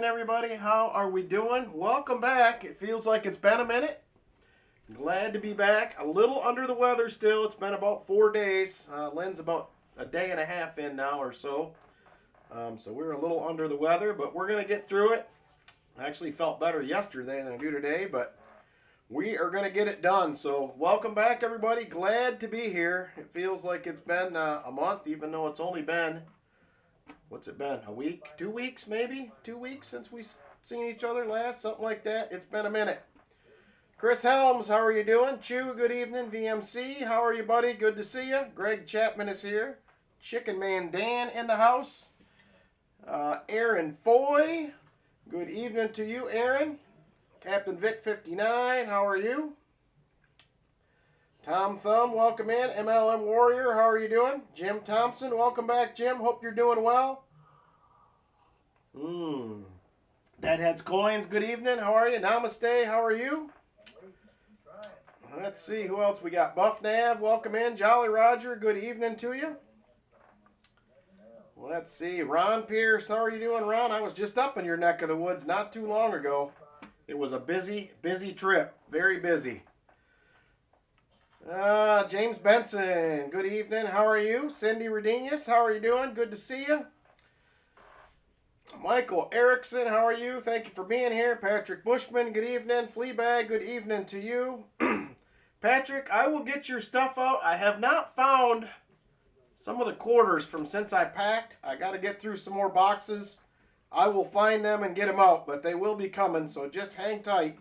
everybody. How are we doing? Welcome back. It feels like it's been a minute. Glad to be back. A little under the weather still. It's been about 4 days. Lynn's about a day and a half in now or so. So we're a little under the weather, but we're going to get through it. I actually felt better yesterday than I do today, but we are going to get it done. So welcome back, everybody. Glad to be here. It feels like it's been a month, even though it's only been, what's it been, a week? 2 weeks maybe? 2 weeks since we've seen each other last? Something like that. It's been a minute. Chris Helms, how are you doing? Chew, good evening. VMC, how are you, buddy? Good to see you. Greg Chapman is here. Chicken Man Dan in the house. Aaron Foy, good evening to you, Aaron. Captain Vic 59, how are you? Tom Thumb, welcome in. MLM Warrior, how are you doing? Jim Thompson, welcome back, Jim. Hope you're doing well. Deadheads Coins, good evening. How are you? Namaste, how are you? Let's see who else we got. Buff Nav, welcome in. Jolly Roger, good evening to you. Let's see. Ron Pierce, how are you doing, Ron? I was just up in your neck of the woods not too long ago. It was a busy trip. Very busy. James Benson, good evening. How are you? Cindy Redenius, how are you doing? Good to see you. Michael Erickson, how are you? Thank you for being here. Patrick Bushman, good evening. Fleabag, good evening to you. Patrick, I will get your stuff out. I have not found some of the quarters from since I packed. I got to get through some more boxes. I will find them and get them out, but they will be coming, so just hang tight.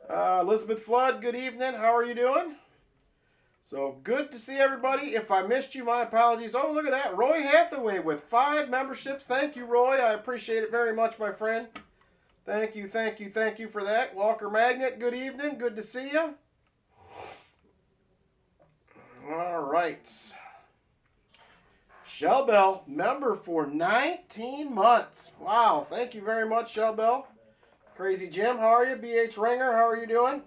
Elizabeth Flood, good evening. How are you doing? So good to see everybody. If I missed you, my apologies. Oh, look at that. Roy Hathaway with 5 memberships. Thank you, Roy. I appreciate it very much, my friend. Thank you for that. Walker Magnet, good evening. Good to see you. All right. Shell Bell, member for 19 months. Wow, thank you very much, Shell Bell. Crazy Jim, how are you? BH Ringer, how are you doing?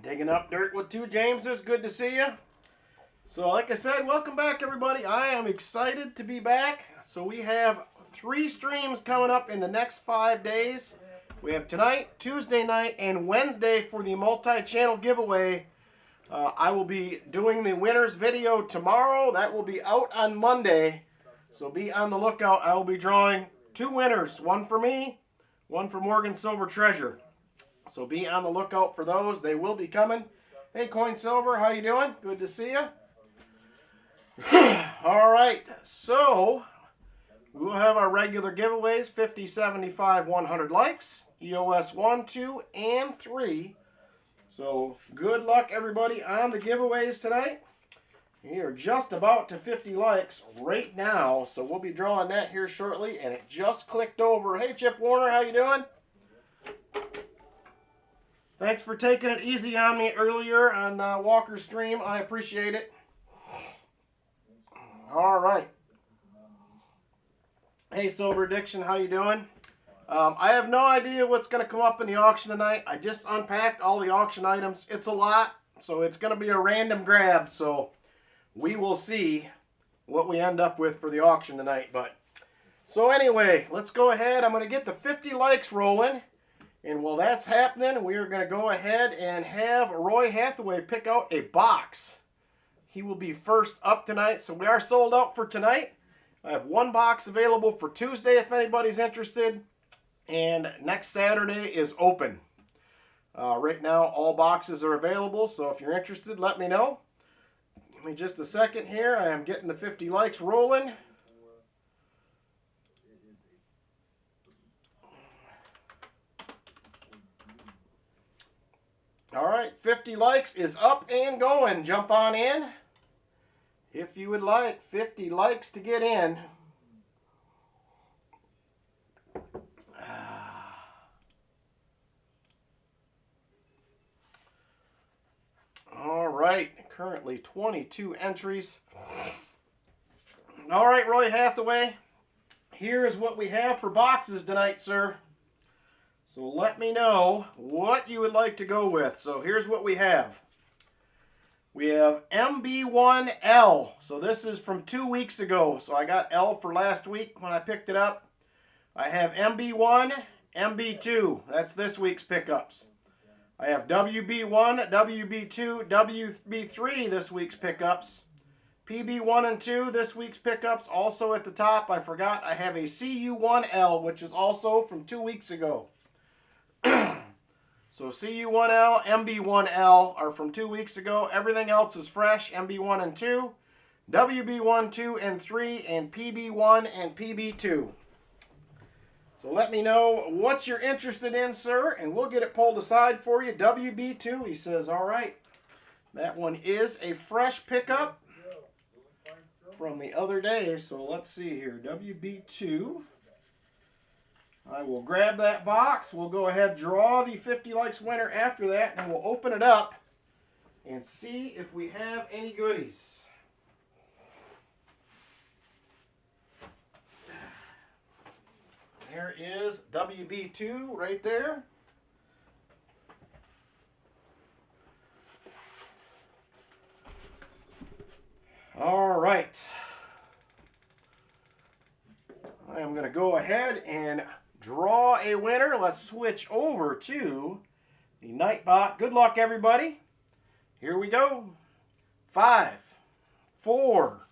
Digging up dirt with 2 Jameses, good to see you. So like I said, welcome back, everybody. I am excited to be back. So we have 3 streams coming up in the next 5 days. We have tonight, Tuesday night, and Wednesday for the multi-channel giveaway. I will be doing the winner's video tomorrow. That will be out on Monday. So be on the lookout. I will be drawing 2 winners. One for me, one for Morgan Silver Treasure. So be on the lookout for those. They will be coming. Hey, Coin Silver, how you doing? Good to see you. All right. So we will have our regular giveaways. 50, 75, 100 likes. EOS 1, 2, and 3. So good luck, everybody, on the giveaways tonight. We are just about to 50 likes right now, so we'll be drawing that here shortly, and it just clicked over. Hey, Chip Warner, how you doing? Thanks for taking it easy on me earlier on Walker's stream. I appreciate it. All right. Hey, Silver Addiction, how you doing? I have no idea what's going to come up in the auction tonight. I just unpacked all the auction items. It's a lot, so it's going to be a random grab. So we will see what we end up with for the auction tonight. But so anyway, let's go ahead. I'm going to get the 50 likes rolling. And while that's happening, we are going to go ahead and have Roy Hathaway pick out a box. He will be first up tonight. So we are sold out for tonight. I have 1 box available for Tuesday if anybody's interested. And next Saturday is open. Right now, all boxes are available, so if you're interested, let me know. Give me just a second here. I am getting the 50 likes rolling. All right, 50 likes is up and going. Jump on in if you would like. 50 likes to get in. All right, currently 22 entries. All right, Roy Hathaway, here is what we have for boxes tonight, sir. So let me know what you would like to go with. So here's what we have. We have MB1L. So this is from 2 weeks ago. So I got L for last week when I picked it up. I have MB1, MB2. That's this week's pickups. I have WB1, WB2, WB3 this week's pickups. PB1 and 2 this week's pickups. Also at the top, I forgot, I have a CU1L, which is also from 2 weeks ago. So CU1L, MB1L are from 2 weeks ago. Everything else is fresh, MB1 and 2, WB1, 2, and 3, and PB1 and PB2. So let me know what you're interested in, sir, and we'll get it pulled aside for you. WB2, he says, all right. That one is a fresh pickup from the other day. So let's see here, WB2. I will grab that box. We'll go ahead and draw the 50 Likes winner after that, and we'll open it up and see if we have any goodies. There is WB2 right there. All right. I am going to go ahead and draw a winner. Let's switch over to the Nightbot. Good luck, everybody. Here we go. 5, 4,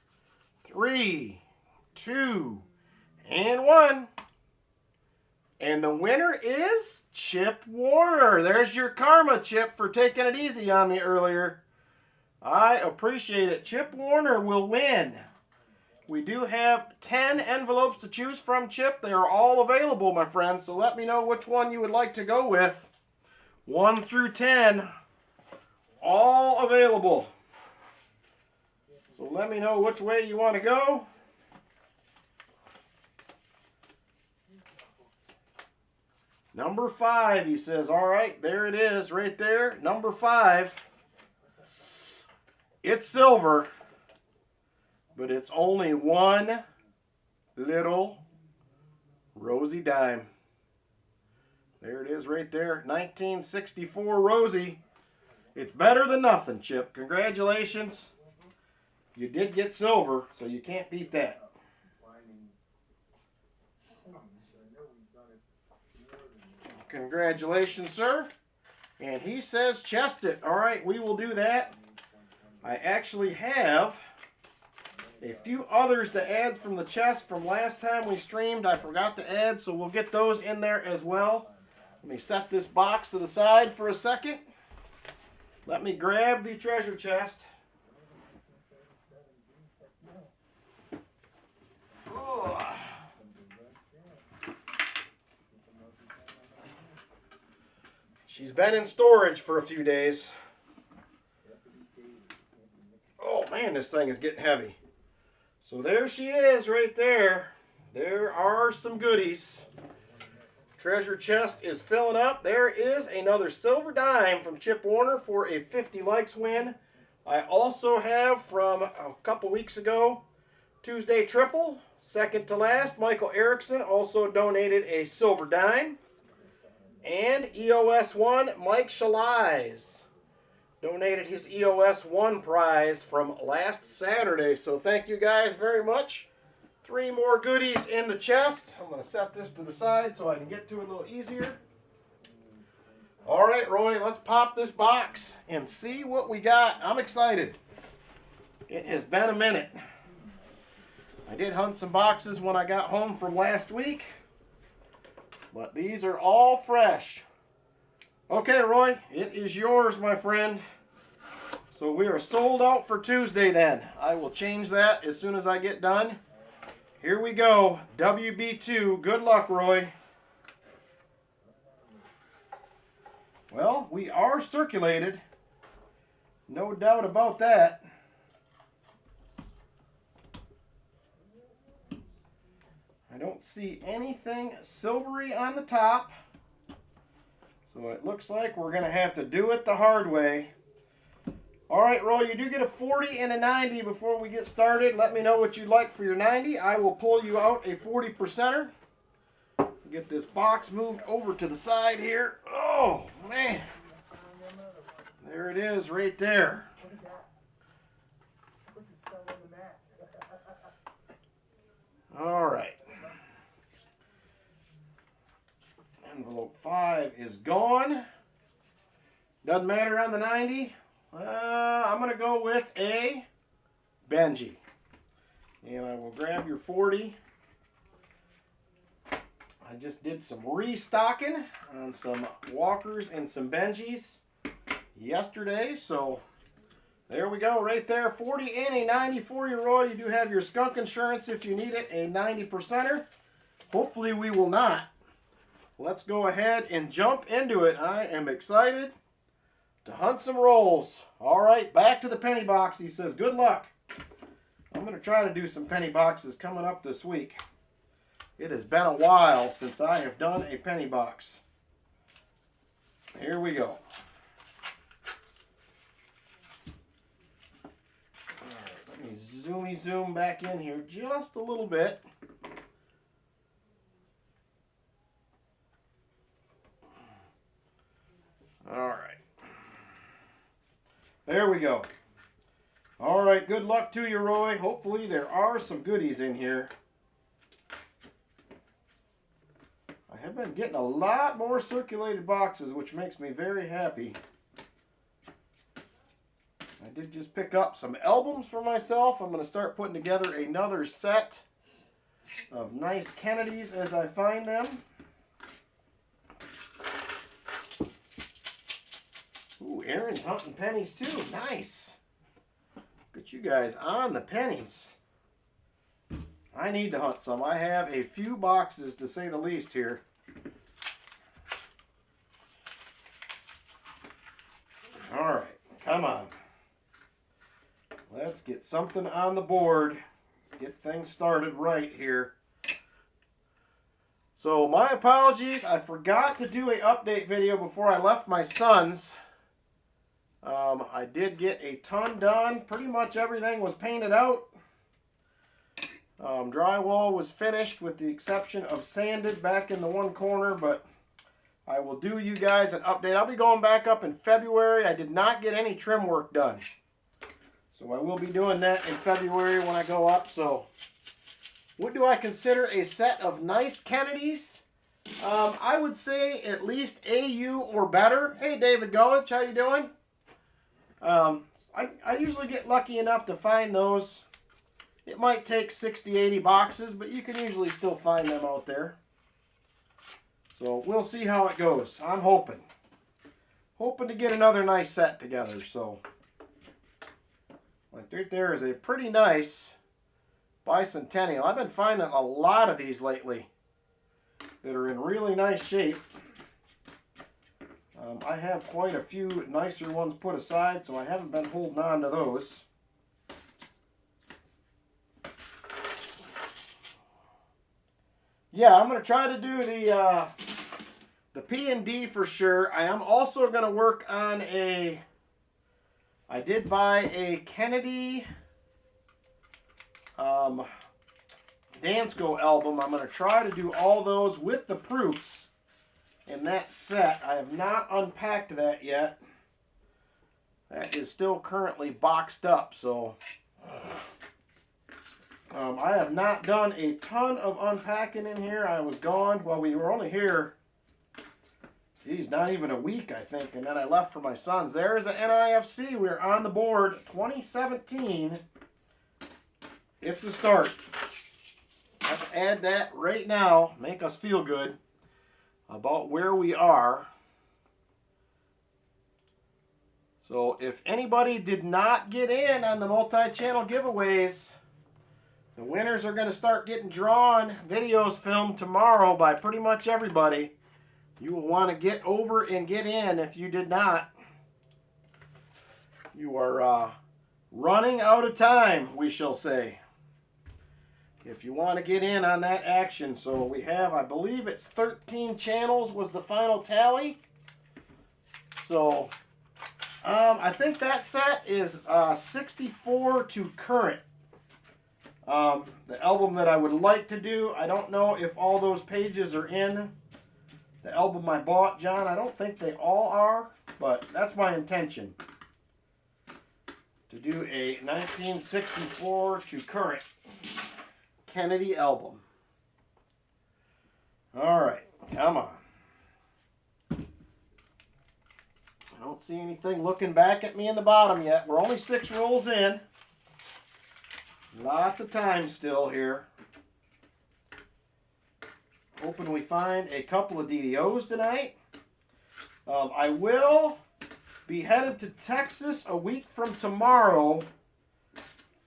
3, 2, and 1. And the winner is Chip Warner. There's your karma, Chip, for taking it easy on me earlier. I appreciate it. Chip Warner will win. We do have 10 envelopes to choose from, Chip. They are all available, my friends. So let me know which one you would like to go with. 1 through 10. All available. So let me know which way you want to go. Number 5, he says. All right, there it is right there. Number 5. It's silver, but it's only one little Rosie dime. There it is right there. 1964 Rosie. It's better than nothing, Chip. Congratulations. You did get silver, so you can't beat that. Congratulations, sir. And he says chest it. All right, we will do that. I actually have a few others to add from the chest from last time we streamed. I forgot to add, so we'll get those in there as well. Let me set this box to the side for a second. Let me grab the treasure chest. Oh. She's been in storage for a few days. Oh man, this thing is getting heavy. So there she is right there. There are some goodies. Treasure chest is filling up. There is another silver dime from Chip Warner for a 50 Likes win. I also have from a couple weeks ago, Tuesday Triple, second to last. Michael Erickson also donated a silver dime. And EOS 1, Mike Shalais donated his EOS 1 prize from last Saturday. So thank you guys very much. 3 more goodies in the chest. I'm going to set this to the side so I can get to it a little easier. All right, Roy, let's pop this box and see what we got. I'm excited. It has been a minute. I did hunt some boxes when I got home from last week, but these are all fresh. Okay, Roy, it is yours, my friend. So we are sold out for Tuesday then. I will change that as soon as I get done. Here we go. WB2. Good luck, Roy. Well, we are circulated. No doubt about that. I don't see anything silvery on the top. So it looks like we're going to have to do it the hard way. All right, Roy, you do get a 40 and a 90 before we get started. Let me know what you'd like for your 90. I will pull you out a 40%er. Get this box moved over to the side here. Oh, man. There it is right there. All right. Envelope 5 is gone. Doesn't matter on the 90. I'm going to go with a Benji. And I will grab your 40. I just did some restocking on some Walkers and some Benjis yesterday. So there we go right there. 40 and a 90 for you, Roy. You do have your skunk insurance if you need it, a 90%er. Hopefully we will not. Let's go ahead and jump into it. I am excited to hunt some rolls. All right, back to the penny box. He says, good luck. I'm going to try to do some penny boxes coming up this week. It has been a while since I have done a penny box. Here we go. All right, let me zoom back in here just a little bit. All right. There we go. All right, good luck to you, Roy. Hopefully there are some goodies in here. I have been getting a lot more circulated boxes, which makes me very happy. I did just pick up some albums for myself. I'm going to start putting together another set of nice Kennedys as I find them. Ooh, Aaron's hunting pennies too. Nice. Look at you guys on the pennies. I need to hunt some. I have a few boxes to say the least here. All right, come on. Let's get something on the board. Get things started right here. So my apologies. I forgot to do an update video before I left my son's. I did get a ton done. Pretty much everything was painted out. Drywall was finished with the exception of sanded back in the one corner, but I will do you guys an update. I'll be going back up in February. I did not get any trim work done. So I will be doing that in February when I go up. So what do I consider a set of nice Kennedys? I would say at least AU or better. Hey, David Gullich, how you doing? I usually get lucky enough to find those. It might take 60, 80 boxes, but you can usually still find them out there. So we'll see how it goes. I'm hoping to get another nice set together. So like right there is a pretty nice bicentennial. I've been finding a lot of these lately that are in really nice shape. I have quite a few nicer ones put aside, so I haven't been holding on to those. Yeah, I'm going to try to do the P&D for sure. I am also going to work on I did buy a Kennedy Dansko album. I'm going to try to do all those with the proofs in that set. I have not unpacked that yet. That is still currently boxed up, so I have not done a ton of unpacking in here. I was gone. Well, we were only here, geez, not even a week, I think, and then I left for my son's. There's an NIFC. We're on the board. 2017. It's the start. Let's add that right now. Make us feel good about where we are. So if anybody did not get in on the multi-channel giveaways, the winners are going to start getting drawn videos filmed tomorrow by pretty much everybody. You will want to get over and get in if you did not. You are running out of time, we shall say, if you want to get in on that action. So we have, I believe it's 13 channels was the final tally. So I think that set is 64 to current. The album that I would like to do, I don't know if all those pages are in the album I bought, John. I don't think they all are, but that's my intention, to do a 1964 to current Kennedy album. All right, come on. I don't see anything looking back at me in the bottom yet. We're only 6 rolls in. Lots of time still here. Hoping we find a couple of DDOs tonight. I will be headed to Texas a week from tomorrow.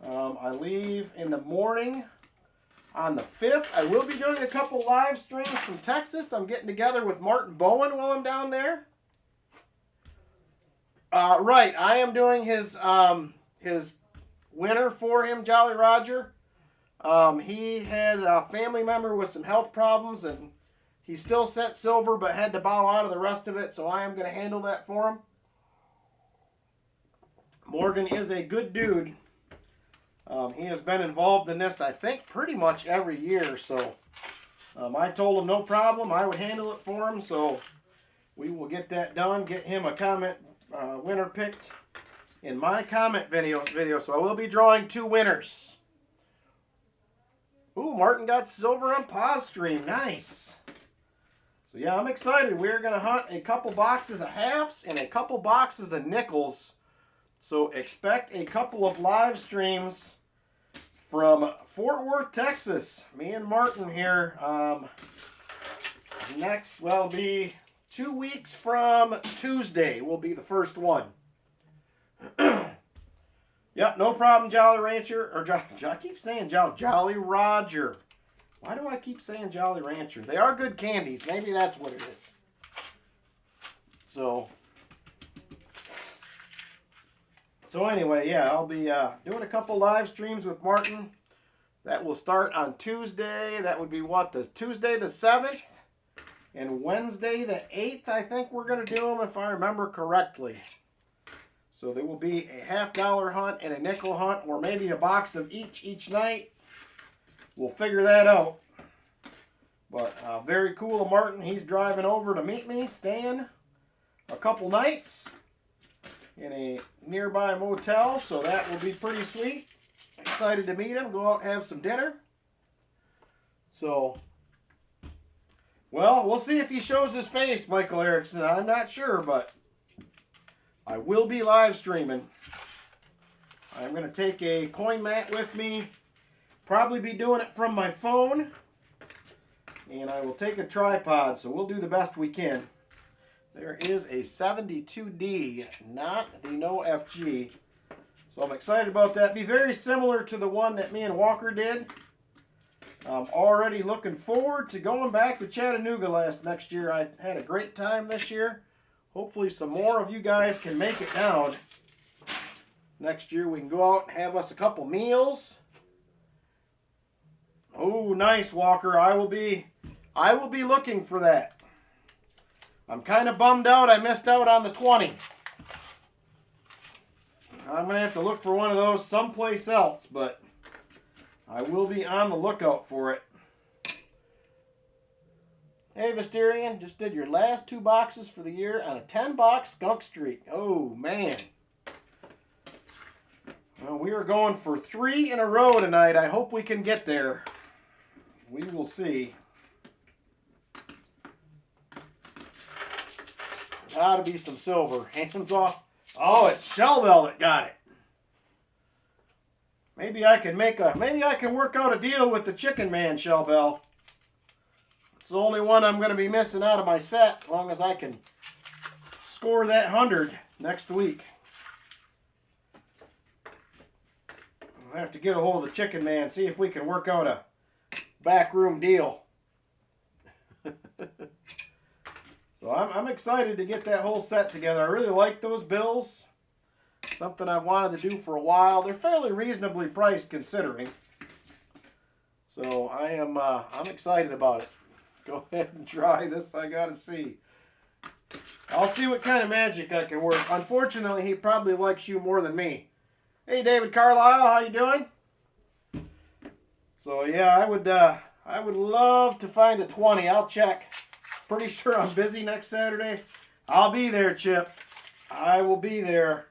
I leave in the morning on the 5th. I will be doing a couple live streams from Texas. I'm getting together with Martin Bowen while I'm down there. Right, I am doing his winner for him, Jolly Roger. He had a family member with some health problems, and he still sent silver but had to bow out of the rest of it, so I am going to handle that for him. Morgan is a good dude. He has been involved in this, I think, pretty much every year, so I told him no problem. I would handle it for him, so we will get that done, get him a comment winner picked in my comment video. So I will be drawing 2 winners. Ooh, Martin got silver on Postage. Nice. So yeah, I'm excited. We're going to hunt a couple boxes of halves and a couple boxes of nickels. So expect a couple of live streams from Fort Worth, Texas. Me and Martin here. Next will be 2 weeks from Tuesday will be the first one. Yep, no problem, Jolly Rancher. Or I keep saying Jolly Roger. Why do I keep saying Jolly Rancher? They are good candies. Maybe that's what it is. So anyway, yeah, I'll be doing a couple live streams with Martin. That will start on Tuesday. That would be what? Tuesday the 7th. And Wednesday the 8th, I think we're going to do them if I remember correctly. So there will be a $50 hunt and a nickel hunt, or maybe a box of each night. We'll figure that out. But very cool of Martin. He's driving over to meet me, staying a couple nights in a nearby motel. So that will be pretty sweet. Excited to meet him, go out and have some dinner. So, well, we'll see if he shows his face, Michael Erickson. I'm not sure, but I will be live streaming. I'm going to take a coin mat with me. Probably be doing it from my phone. And I will take a tripod, so we'll do the best we can. There is a 72D, not the no FG. So I'm excited about that. Be very similar to the one that me and Walker did. I'm already looking forward to going back to Chattanooga next year. I had a great time this year. Hopefully some more of you guys can make it down. Next year we can go out and have us a couple meals. Oh, nice, Walker. I will be looking for that. I'm kind of bummed out I missed out on the 20. I'm going to have to look for one of those someplace else, but I will be on the lookout for it. Hey, Visterian, just did your last 2 boxes for the year on a 10-box skunk streak. Oh, man. Well, we are going for 3 in a row tonight. I hope we can get there. We will see. Gotta be some silver. Hands off. Oh, it's Shellbell that got it. Maybe I can work out a deal with the Chicken Man, Shellbell. It's the only one I'm going to be missing out of my set, as long as I can score that 100 next week. I'll have to get a hold of the Chicken Man, see if we can work out a backroom deal. So I'm excited to get that whole set together. I really like those bills. Something I've wanted to do for a while. They're fairly reasonably priced considering. So I'm excited about it. Go ahead and try this. I gotta see. I'll see what kind of magic I can work. Unfortunately, he probably likes you more than me. Hey, David Carlisle, how you doing? So yeah, I would love to find the 20. I'll check. Pretty sure I'm busy next Saturday. I'll be there, Chip. I will be there.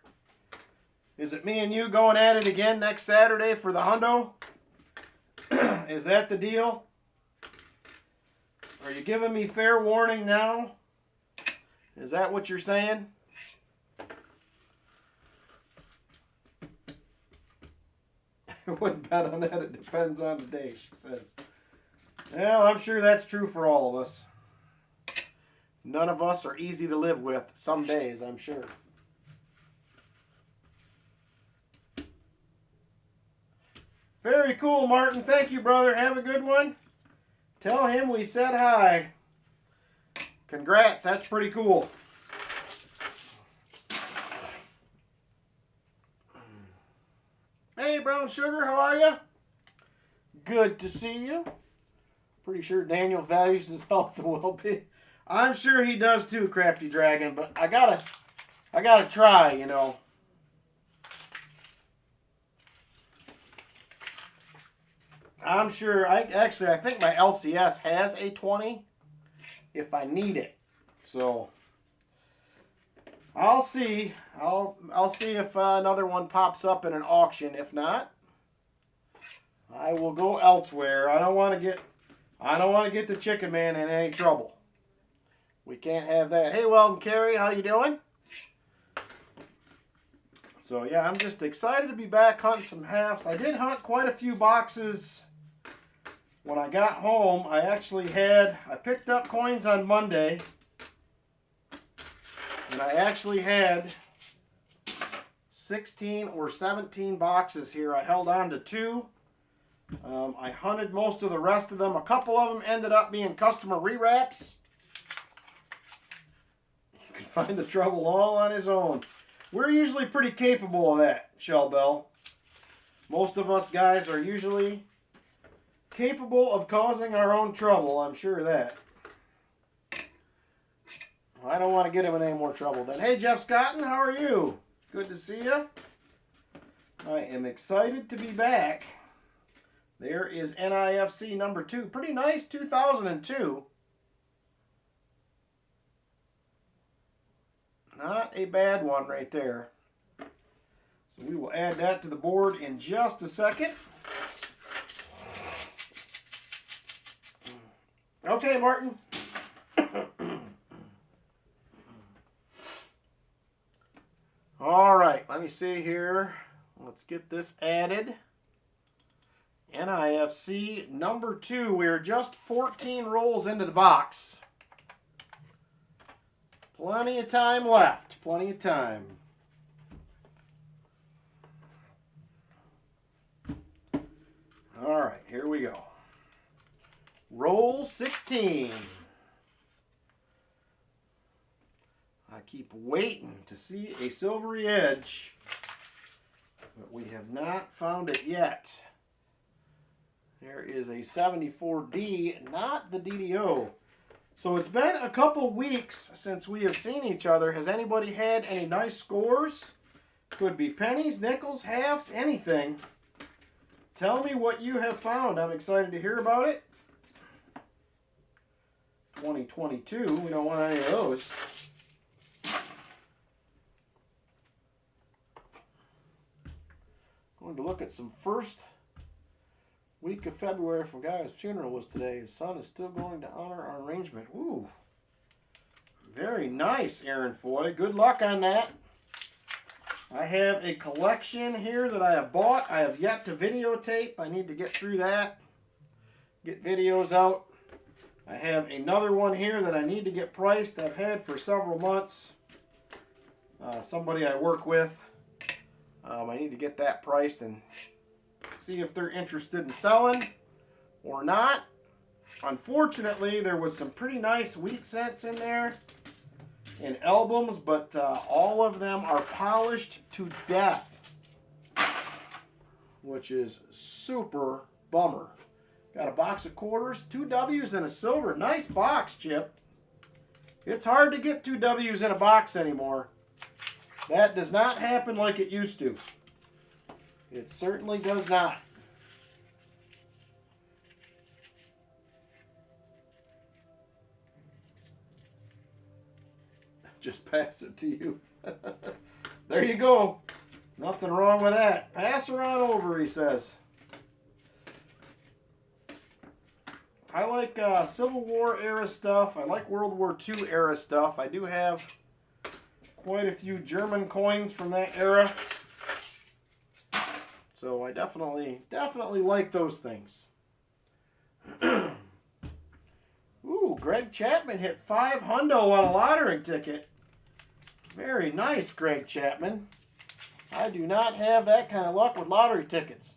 Is it me and you going at it again next Saturday for the hundo? Is that the deal? Are you giving me fair warning now? Is that what you're saying? I wouldn't bet on that. It depends on the day, she says. Well, I'm sure that's true for all of us. None of us are easy to live with some days, I'm sure. Very cool, Martin. Thank you, brother. Have a good one. Tell him we said hi. Congrats. That's pretty cool. Hey, Brown Sugar. How are you? Good to see you. Pretty sure Daniel values his health and well-being. I'm sure he does too, Crafty Dragon, but I gotta try, you know. I'm sure, I think my LCS has a 20 if I need it. So, I'll see. I'll see if another one pops up in an auction. If not, I will go elsewhere. I don't want to get the Chicken Man in any trouble. We can't have that. Hey, Weldon Carey, how you doing? So, yeah, I'm just excited to be back hunting some halves. I did hunt quite a few boxes. When I got home, I picked up coins on Monday, and I actually had 16 or 17 boxes here. I held on to 2. I hunted most of the rest of them. A couple of them ended up being customer rewraps. You can find the trouble all on his own. We're usually pretty capable of that, Shell Bell. Most of us guys are usually capable of causing our own trouble, I'm sure of that. I don't want to get him in any more trouble then. Hey, Jeff Scotton, how are you? Good to see you. I am excited to be back. There is NIFC number 2. Pretty nice, 2002. Not a bad one right there. So we will add that to the board in just a second. Okay, Martin. All right, let me see here. Let's get this added. NIFC number 2. We're just 14 rolls into the box. Plenty of time left. Plenty of time. All right, here we go. Roll 16. I keep waiting to see a silvery edge, but we have not found it yet. There is a 74D, not the DDO. So it's been a couple weeks since we have seen each other. Has anybody had any nice scores? Could be pennies, nickels, halves, anything. Tell me what you have found. I'm excited to hear about it. 2022, we don't want any of those. Going to look at some first week of February for a guy whose funeral was today. His son is still going to honor our arrangement. Ooh, very nice, Aaron Foy. Good luck on that. I have a collection here that I have bought. I have yet to videotape. I need to get through that, get videos out. I have another one here that I need to get priced. I've had for several months. Somebody I work with. I need to get that priced and see if they're interested in selling or not. Unfortunately, there was some pretty nice wheat cents in there and albums, but all of them are polished to death, which is super bummer. Got a box of quarters, 2 W's and a silver. Nice box, Chip. It's hard to get 2 W's in a box anymore. That does not happen like it used to. It certainly does not. Just pass it to you. There you go. Nothing wrong with that. Pass her on over, he says. like Civil War era stuff. I like World War II era stuff. I do have quite a few German coins from that era. So I definitely like those things. Ooh, Greg Chapman hit $500 on a lottery ticket. Very nice, Greg Chapman. I do not have that kind of luck with lottery tickets.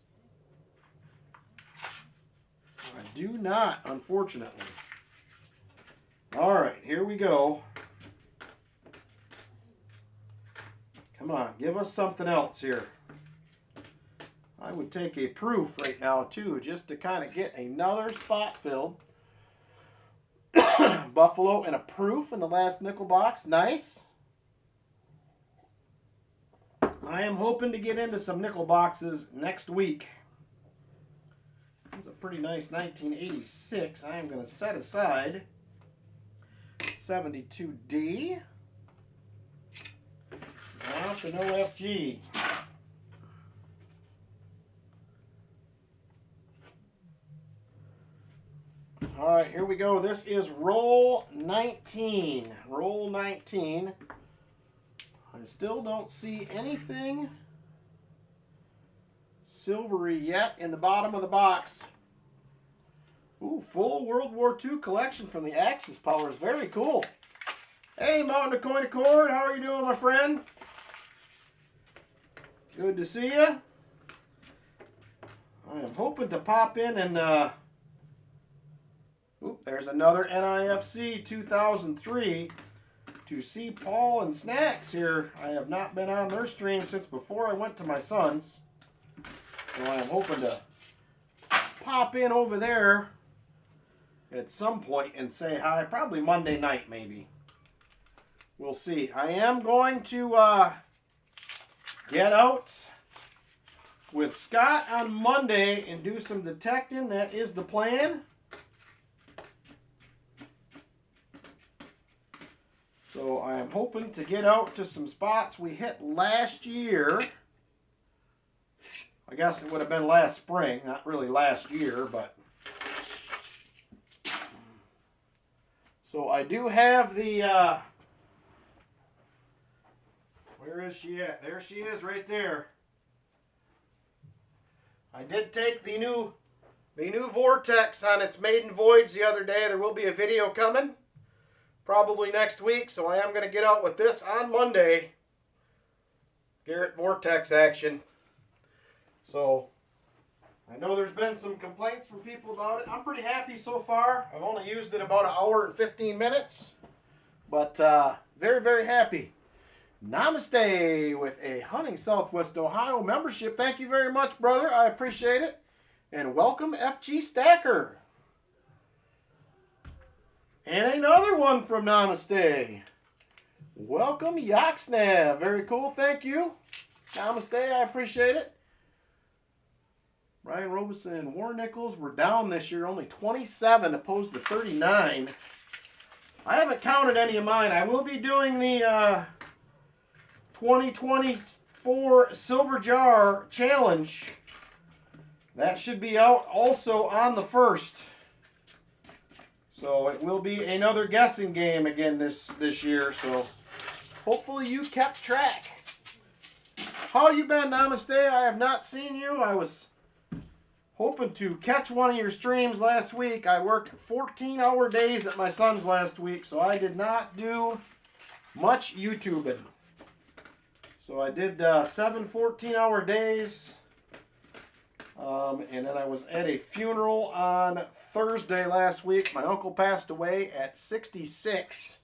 I do not, unfortunately. All right, here we go. Come on, give us something else here. I would take a proof right now, too, just to kind of get another spot filled. Buffalo and a proof in the last nickel box. Nice. I am hoping to get into some nickel boxes next week. It's a pretty nice 1986. I am going to set aside 72D. Off to no FG. All right, here we go. This is roll 19. Roll 19. I still don't see anything silvery yet in the bottom of the box. Ooh, full World War II collection from the Axis Powers. Very cool. Hey, Mountain to Coin Accord. How are you doing, my friend? Good to see you. I am hoping to pop in and... Oop, there's another NIFC 2003 to see Paul and Snacks here. I have not been on their stream since before I went to my son's. So I am hoping to pop in over there at some point and say hi. Probably Monday night, maybe. We'll see. I am going to get out with Scott on Monday and do some detecting. That is the plan. So I am hoping to get out to some spots we hit last year. I guess it would have been last spring, not really last year, but. So I do have the, where is she at? There she is right there. I did take the new Vortex on its maiden voyage the other day. There will be a video coming. Probably next week, so I am going to get out with this on Monday. Garrett Vortex action. So, I know there's been some complaints from people about it. I'm pretty happy so far. I've only used it about an hour and 15 minutes. But, very, very happy. Namaste with a Hunting Southwest Ohio membership. Thank you very much, brother. I appreciate it. And welcome, FG Stacker. And another one from Namaste. Welcome, Yoxnav. Very cool, thank you. Namaste, I appreciate it. Ryan Robeson and War Nichols were down this year, only 27 opposed to 39. I haven't counted any of mine. I will be doing the 2024 Silver Jar Challenge. That should be out also on the 1st. So it will be another guessing game again this year. So hopefully you kept track. How you been, Namaste? I have not seen you. I was hoping to catch one of your streams last week. I worked 14-hour days at my son's last week, so I did not do much YouTubing. So I did 7 14-hour days. And then I was at a funeral on Thursday last week. My uncle passed away at 66.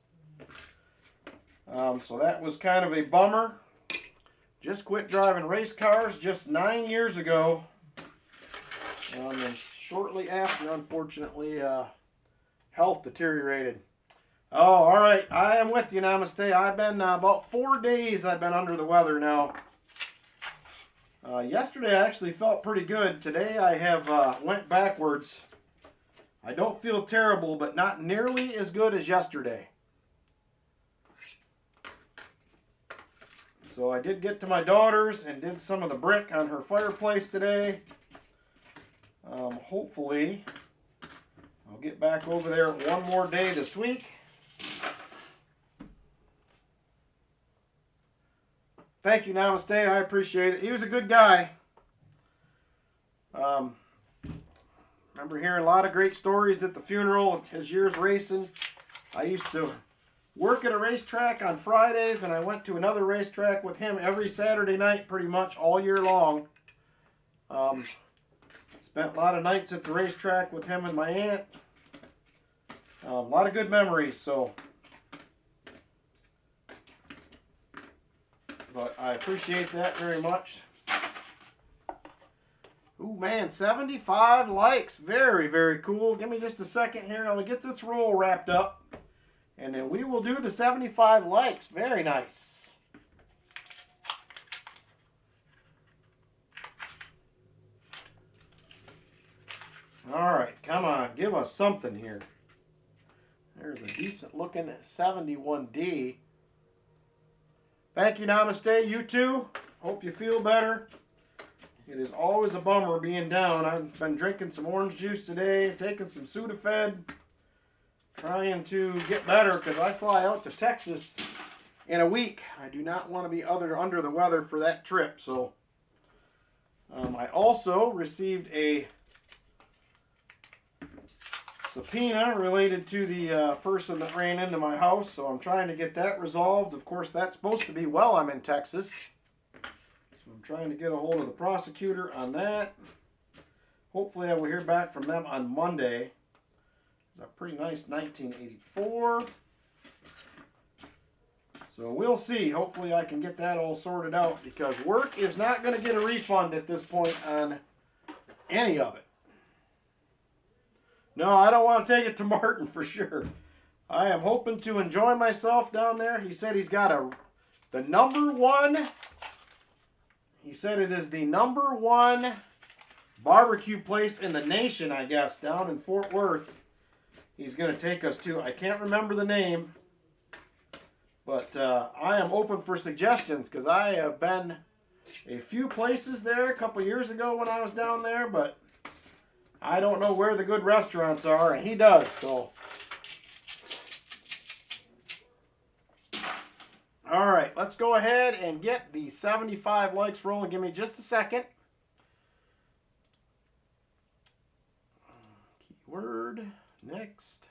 So that was kind of a bummer. Just quit driving race cars just 9 years ago. And shortly after, unfortunately, health deteriorated. Oh, all right. I am with you, Namaste. I've been about 4 days I've been under the weather now. Yesterday I actually felt pretty good. Today I have went backwards. I don't feel terrible, but not nearly as good as yesterday. So I did get to my daughter's and did some of the brick on her fireplace today. Hopefully I'll get back over there one more day this week. Thank you, Namaste. I appreciate it. He was a good guy. Remember hearing a lot of great stories at the funeral, his years racing. I used to work at a racetrack on Fridays, and I went to another racetrack with him every Saturday night pretty much all year long. Spent a lot of nights at the racetrack with him and my aunt. A lot of good memories, so. But I appreciate that very much. Ooh, man, 75 likes. Very, very cool. Give me just a second here. I'm going to get this roll wrapped up. And then we will do the 75 likes. Very nice. All right, come on. Give us something here. There's a decent looking 71D. Thank you, Namaste. You too. Hope you feel better. It is always a bummer being down. I've been drinking some orange juice today, taking some Sudafed, trying to get better because I fly out to Texas in a week. I do not want to be under the weather for that trip. So I also received a subpoena related to the person that ran into my house, so I'm trying to get that resolved. Of course, that's supposed to be while I'm in Texas. So I'm trying to get a hold of the prosecutor on that. Hopefully I will hear back from them on Monday. It's a pretty nice 1984. So we'll see. Hopefully I can get that all sorted out because work is not going to get a refund at this point on any of it. No, I don't want to take it to Martin for sure. I am hoping to enjoy myself down there. He said he's got the #1. He said it is the #1 barbecue place in the nation, I guess, down in Fort Worth. He's going to take us to. I can't remember the name, but I am open for suggestions because I have been a few places there a couple years ago when I was down there, but I don't know where the good restaurants are, and he does, so. All right, let's go ahead and get the 75 likes rolling. Give me just a second. Keyword, next.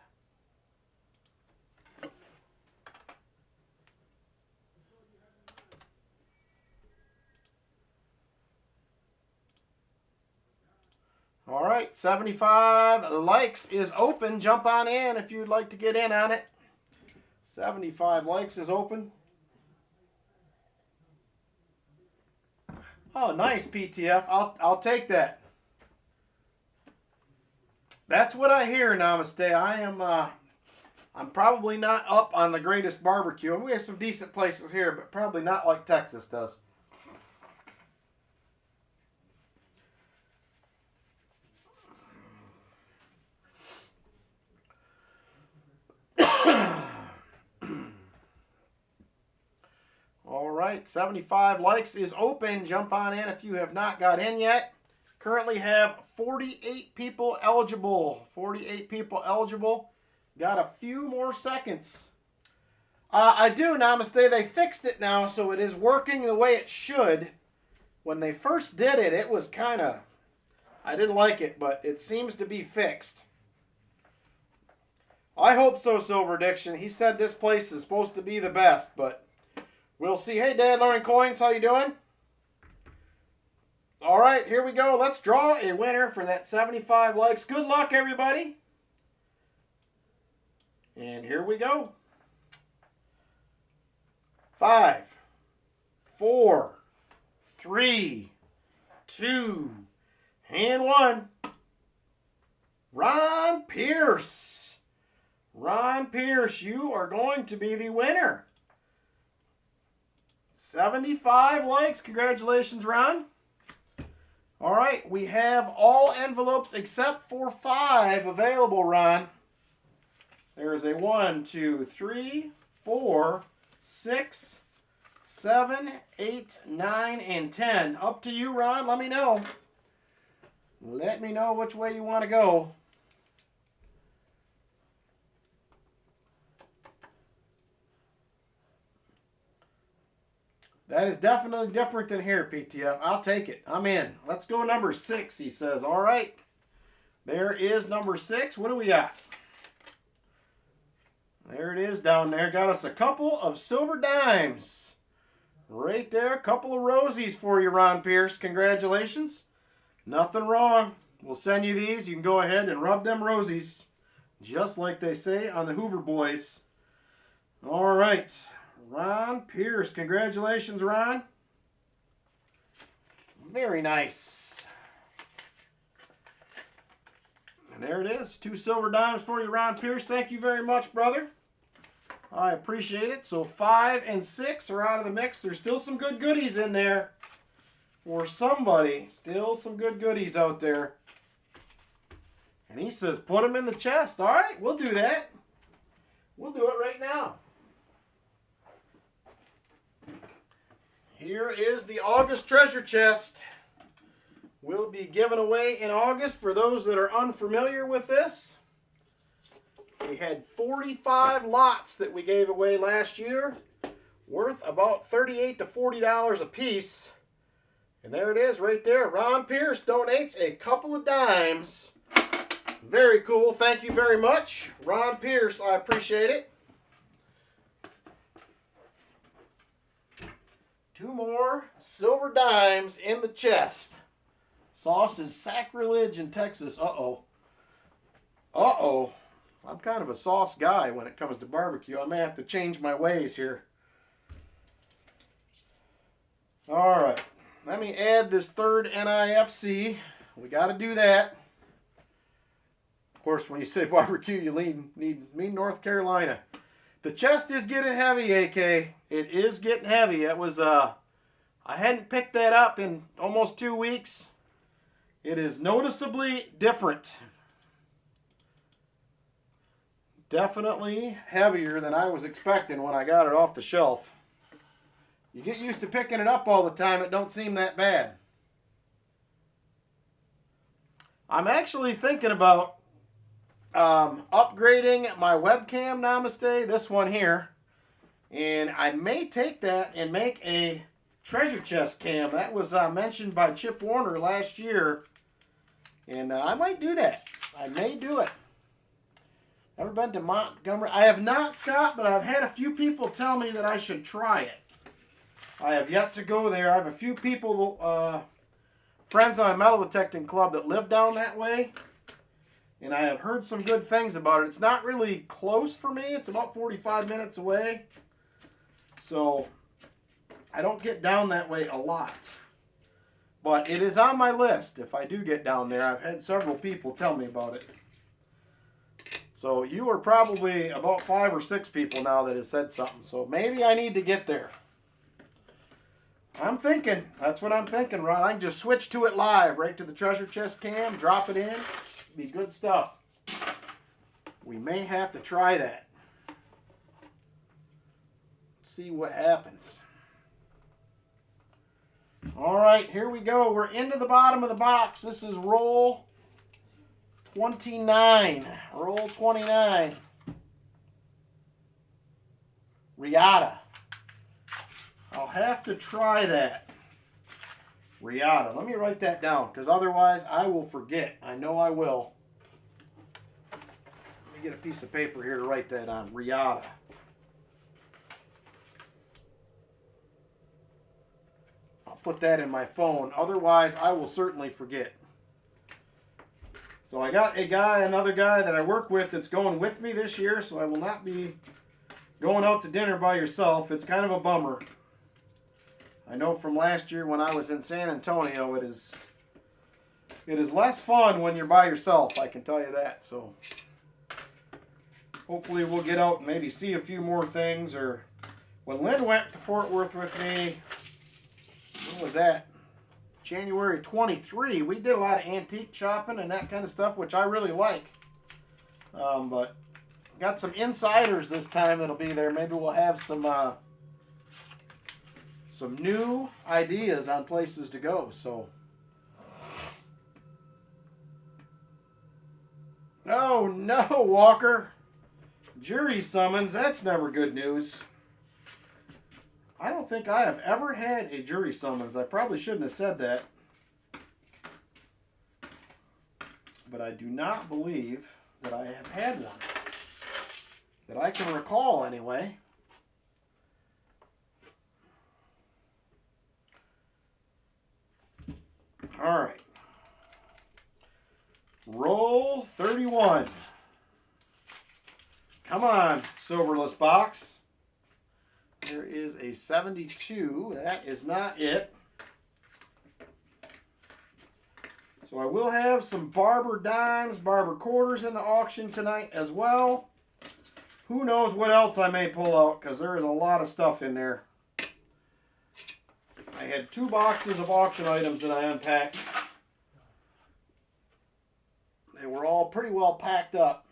All right, 75 likes is open. Jump on in if you'd like to get in on it. 75 likes is open. Oh, nice, PTF. I'll take that. That's what I hear, Namaste. I'm probably not up on the greatest barbecue. And we have some decent places here, but probably not like Texas does. All right, 75 likes is open. Jump on in if you have not got in yet. Currently have 48 people eligible. 48 people eligible. Got a few more seconds. I do, Namaste. They fixed it now, so it is working the way it should. When they first did it, it was kind of... I didn't like it, but it seems to be fixed. I hope so, Silver Diction. He said this place is supposed to be the best, but... we'll see. Hey, Dad Learning Coins, how you doing? All right, here we go. Let's draw a winner for that 75 likes. Good luck, everybody. And here we go. 5, 4, 3, 2, and 1. Ron Pierce. Ron Pierce, you are going to be the winner. 75 likes. Congratulations, Ron. All right, we have all envelopes except for 5 available, Ron. There's a 1, 2, 3, 4, 6, 7, 8, 9, and 10. Up to you, Ron. Let me know. Let me know which way you want to go. That is definitely different than here, PTF. I'll take it. I'm in. Let's go number 6, he says. All right. There is number 6. What do we got? There it is down there. Got us a couple of silver dimes. Right there. A couple of rosies for you, Ron Pierce. Congratulations. Nothing wrong. We'll send you these. You can go ahead and rub them rosies. Just like they say on the Hoover Boys. All right. Ron Pierce. Congratulations, Ron. Very nice. And there it is. 2 silver dimes for you, Ron Pierce. Thank you very much, brother. I appreciate it. So 5 and 6 are out of the mix. There's still some good goodies in there for somebody. Still some good goodies out there. And he says, put them in the chest. All right, we'll do that. We'll do it right now. Here is the August treasure chest. Will be given away in August for those that are unfamiliar with this. We had 45 lots that we gave away last year, worth about $38 to $40 a piece. And there it is right there. Ron Pierce donates a couple of dimes. Very cool. Thank you very much, Ron Pierce. I appreciate it. 2 more silver dimes in the chest. Sauce is sacrilege in Texas. Uh-oh. Uh-oh. I'm kind of a sauce guy when it comes to barbecue. I may have to change my ways here. All right. Let me add this third NIFC. We got to do that. Of course, when you say barbecue, you mean North Carolina. The chest is getting heavy, AK. It is getting heavy. It was, I hadn't picked that up in almost 2 weeks. It is noticeably different. Definitely heavier than I was expecting when I got it off the shelf. You get used to picking it up all the time, it don't seem that bad. I'm actually thinking about upgrading my webcam, Namaste, this one here. And I may take that and make a treasure chest cam. That was mentioned by Chip Warner last year. And I might do that. I may do it. Ever been to Montgomery? I have not, Scott, but I've had a few people tell me that I should try it. I have yet to go there. I have a few people, friends on my metal detecting club that live down that way. And I have heard some good things about it. It's not really close for me. It's about 45 minutes away. So I don't get down that way a lot. But it is on my list if I do get down there. I've had several people tell me about it. So you are probably about 5 or 6 people now that have said something. So maybe I need to get there. I'm thinking. That's what I'm thinking, Ron. I can just switch to it live, right to the treasure chest cam, drop it in. Be good stuff. We may have to try that. See what happens. All right, here we go. We're into the bottom of the box. This is roll 29. Roll 29. Riata. I'll have to try that. Riata. Let me write that down, because otherwise I will forget. I know I will. Let me get a piece of paper here to write that on. Riata. I'll put that in my phone. Otherwise, I will certainly forget. So I got another guy that I work with that's going with me this year, so I will not be going out to dinner by yourself. It's kind of a bummer. I know from last year when I was in San Antonio, it is less fun when you're by yourself, I can tell you that. So hopefully we'll get out and maybe see a few more things. Or when Lynn went to Fort Worth with me, what was that? January 23, we did a lot of antique shopping and that kind of stuff, which I really like. But got some insiders this time that'll be there. Maybe we'll have some new ideas on places to go. So, oh no, Walker, jury summons. That's never good news. I don't think I have ever had a jury summons. I probably shouldn't have said that. But I do not believe that I have had one. That I can recall, anyway. All right. Roll 31. Come on, silverless box. There is a 72. That is not it. So I will have some barber dimes, barber quarters in the auction tonight as well. Who knows what else I may pull out, because there is a lot of stuff in there. I had 2 boxes of auction items that I unpacked. They were all pretty well packed up.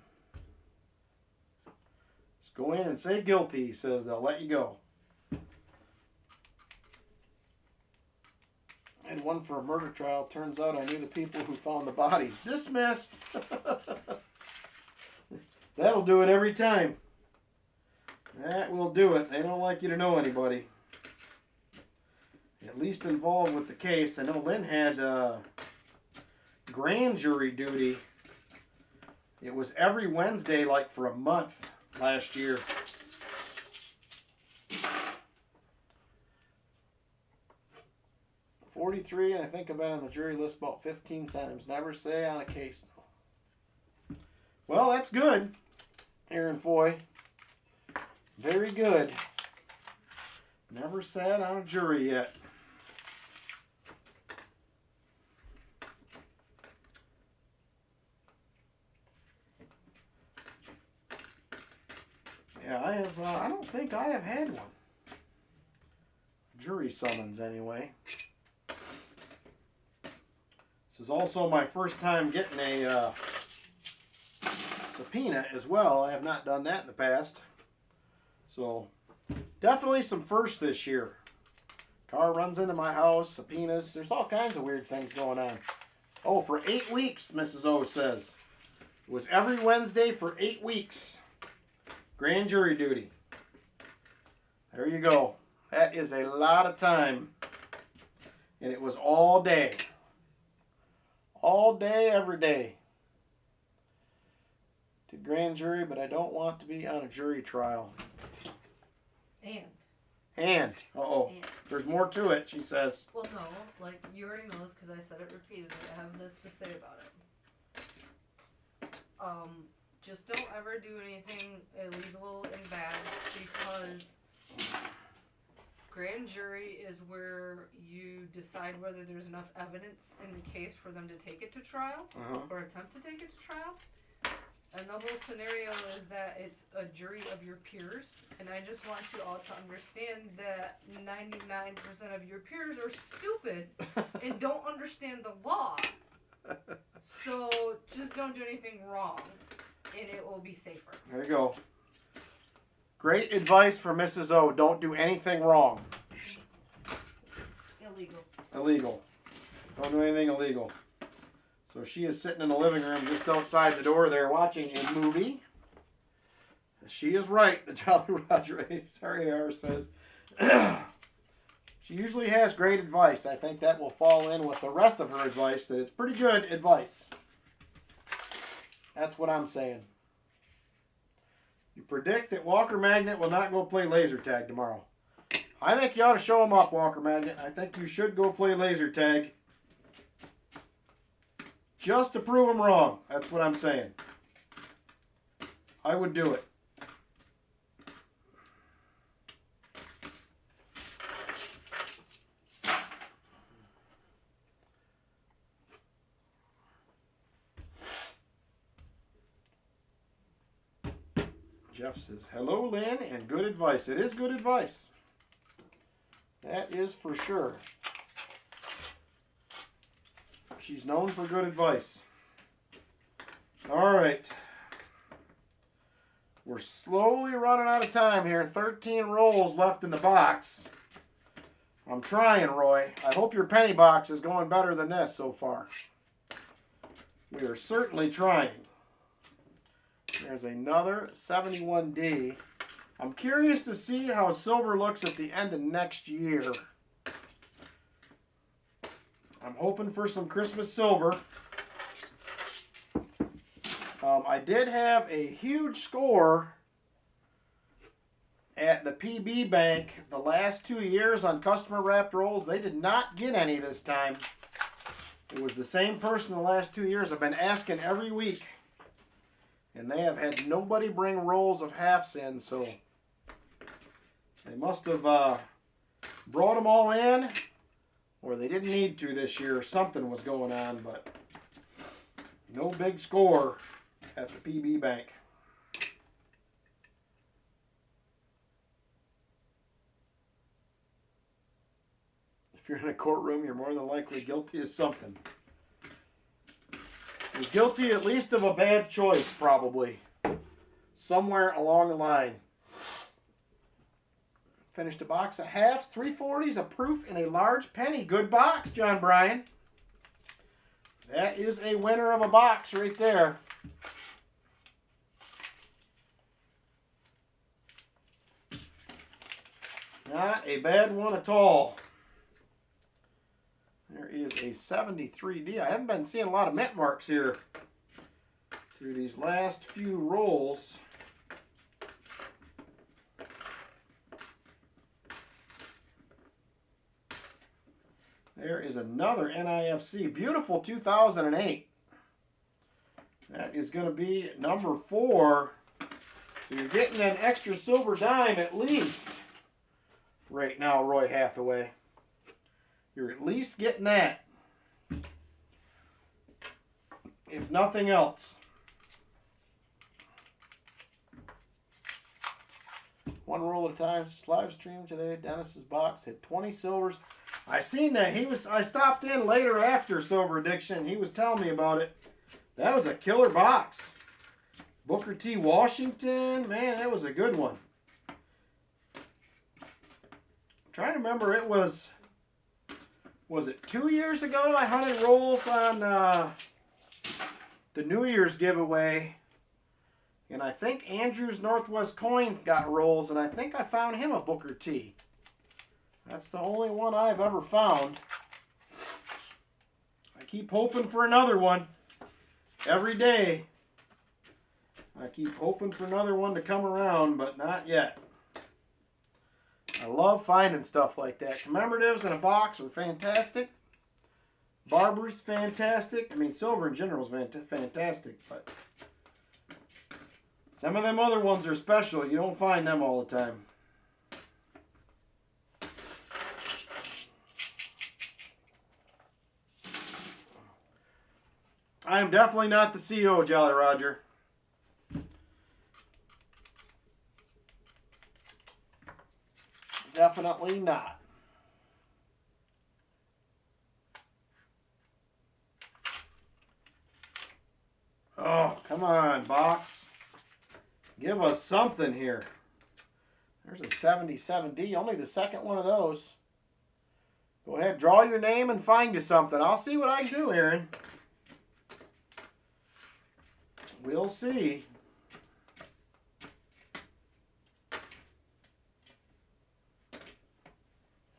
Just go in and say guilty, he says. They'll let you go. And one for a murder trial. Turns out I knew the people who found the bodies. Dismissed. That'll do it every time. That will do it. They don't like you to know anybody. At least involved with the case. I know Lynn had grand jury duty. It was every Wednesday like for a month last year. $43, and I think I've been on the jury list about 15 times. Never say on a case. Well, that's good, Aaron Foy. Very good. Never sat on a jury yet. Yeah, I have. I don't think I have had one. Jury summons, anyway. This is also my first time getting a subpoena as well. I have not done that in the past. So, definitely some firsts this year. Car runs into my house, subpoenas. There's all kinds of weird things going on. Oh, for 8 weeks, Mrs. O says. It was every Wednesday for 8 weeks. Grand jury duty. There you go. That is a lot of time. And it was all day. All day, every day. To grand jury, but I don't want to be on a jury trial. And. Uh-oh. There's more to it, she says. Well, no. Like, you already know this because I said it repeatedly. I have this to say about it. Just don't ever do anything illegal and bad, because grand jury is where you decide whether there's enough evidence in the case for them to take it to trial, or attempt to take it to trial. Another scenario is that it's a jury of your peers, and I just want you all to understand that 99% of your peers are stupid and don't understand the law. So just don't do anything wrong, and it will be safer. There you go. Great advice for Mrs. O. Don't do anything wrong. Illegal. Don't do anything illegal. So she is sitting in the living room just outside the door there watching a movie. She is right, the Jolly Roger A. says. She usually has great advice. I think that will fall in with the rest of her advice, that it's pretty good advice. That's what I'm saying. You predict that Walker Magnet will not go play laser tag tomorrow. I think you ought to show him up, Walker Magnet. I think you should go play laser tag. Just to prove him wrong. That's what I'm saying. I would do it. Jeff says, hello, Lynn, and good advice. It is good advice. That is for sure. She's known for good advice. All right. We're slowly running out of time here. 13 rolls left in the box. I'm trying, Roy. I hope your penny box is going better than this so far. We are certainly trying. There's another 71D. I'm curious to see how silver looks at the end of next year. I'm hoping for some Christmas silver. I did have a huge score at the PB Bank the last 2 years on customer wrapped rolls. They did not get any this time. It was the same person the last 2 years. I've been asking every week. And they have had nobody bring rolls of halves in, so they must have brought them all in, or they didn't need to this year. Something was going on, but no big score at the PB Bank. If you're in a courtroom, you're more than likely guilty of something. You're guilty at least of a bad choice, probably. Somewhere along the line. Finished a box of halves, 340s, a proof, and a large penny. Good box, John Bryan. That is a winner of a box right there. Not a bad one at all. There is a 73D. I haven't been seeing a lot of mint marks here through these last few rolls. There is another NIFC. Beautiful 2008. That is going to be number 4. So you're getting an extra silver dime at least right now, Roy Hathaway. You're at least getting that, if nothing else. One roll at a time. Live stream today. Dennis's box had 20 silvers. I seen that I stopped in later after Silver Addiction. He was telling me about it. That was a killer box. Booker T. Washington, man, that was a good one. I'm trying to remember, it was it 2 years ago I hunted rolls on the New Year's giveaway, and I think Andrew's Northwest Coin got rolls, and I think I found him a Booker T. That's the only one I've ever found. I keep hoping for another one every day. I keep hoping for another one to come around, but not yet. I love finding stuff like that. Commemoratives in a box are fantastic. Barber's fantastic. I mean, silver in general is fantastic, but some of them other ones are special. You don't find them all the time. I am definitely not the CEO, Jolly Roger. Definitely not. Oh, come on, box. Give us something here. There's a 77D, only the second one of those. Go ahead, draw your name and find you something. I'll see what I can do, Aaron. We'll see.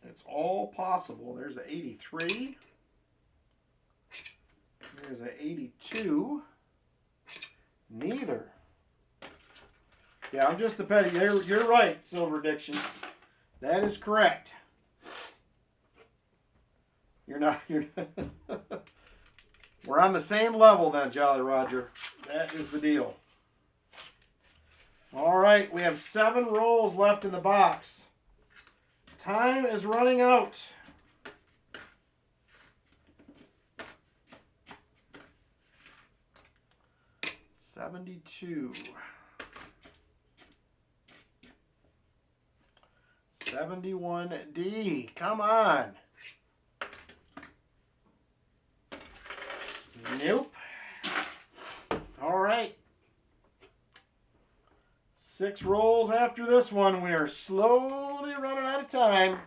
It's all possible. There's an 83. There's an 82. Neither. Yeah, I'm just a petty. You're right, Silver Addiction. That is correct. You're not. We're on the same level then, Jolly Roger. That is the deal. All right, we have 7 rolls left in the box. Time is running out. $72. 71D. Come on. Nope. All right. 6 rolls after this one. We are slowly running out of time.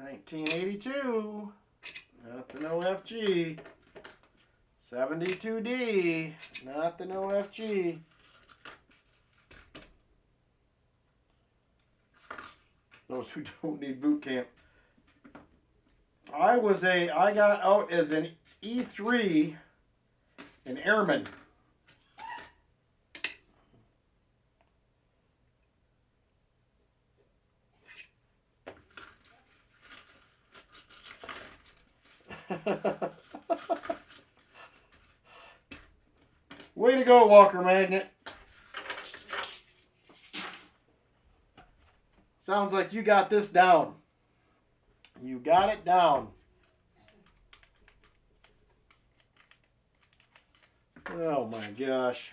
1982. Not the no FG. 72D. Not the no FG. Those who don't need boot camp. I got out as an E3 an airman. Way to go, Walker Magnet. Sounds like you got this down. You got it down. Oh my gosh.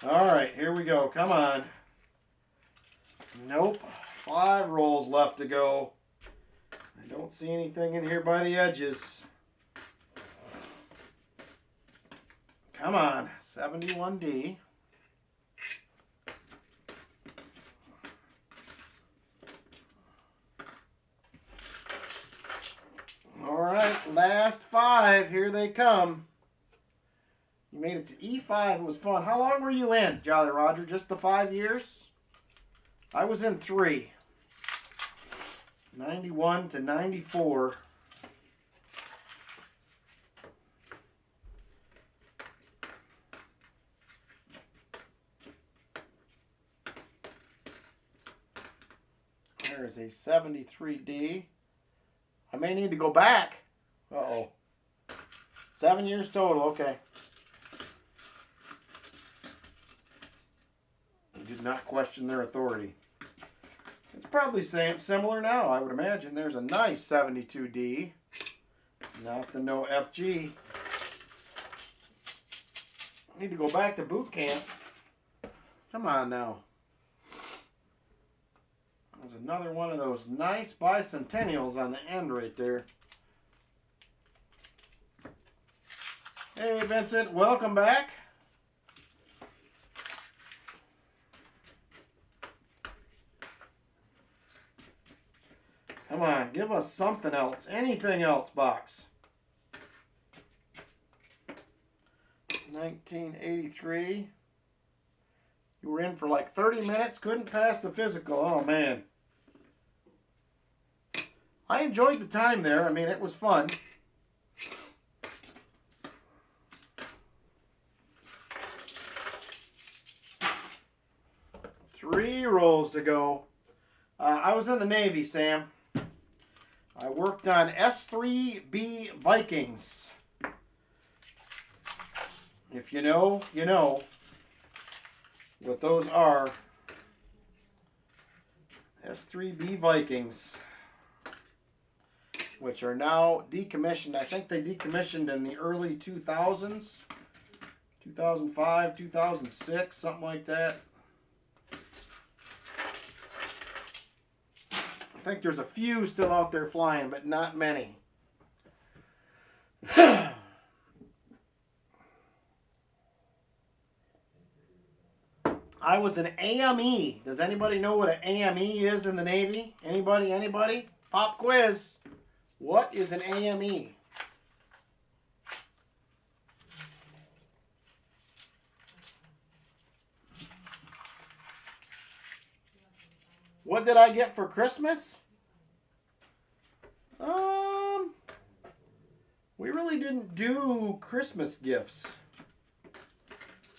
All right, here we go. Come on. Nope. 5 rolls left to go. I don't see anything in here by the edges. Come on. 71D. All right, last 5. Here they come. You made it to E5. It was fun. How long were you in, Jolly Roger? Just the 5 years? I was in 3. 91 to 94. There's a 73D. I may need to go back. Uh-oh. 7 years total. Okay. Did not question their authority. It's probably similar now, I would imagine. There's a nice 72D. Not the no FG. Need to go back to boot camp. Come on now. There's another one of those nice bicentennials on the end right there. Hey, Vincent, welcome back. Come on, give us something else. Anything else, box. 1983. You were in for like 30 minutes, couldn't pass the physical. Oh, man. I enjoyed the time there. I mean, it was fun. Three rolls to go. I was in the Navy, Sam. I worked on S3B Vikings. If you know, you know what those are. S3B Vikings, which are now decommissioned. I think they decommissioned in the early 2000s. 2005, 2006, something like that. I think there's a few still out there flying, but not many. I was an AME. Does anybody know what an AME is in the Navy? Anybody? Anybody? Pop quiz. What is an AME? What did I get for Christmas? We really didn't do Christmas gifts.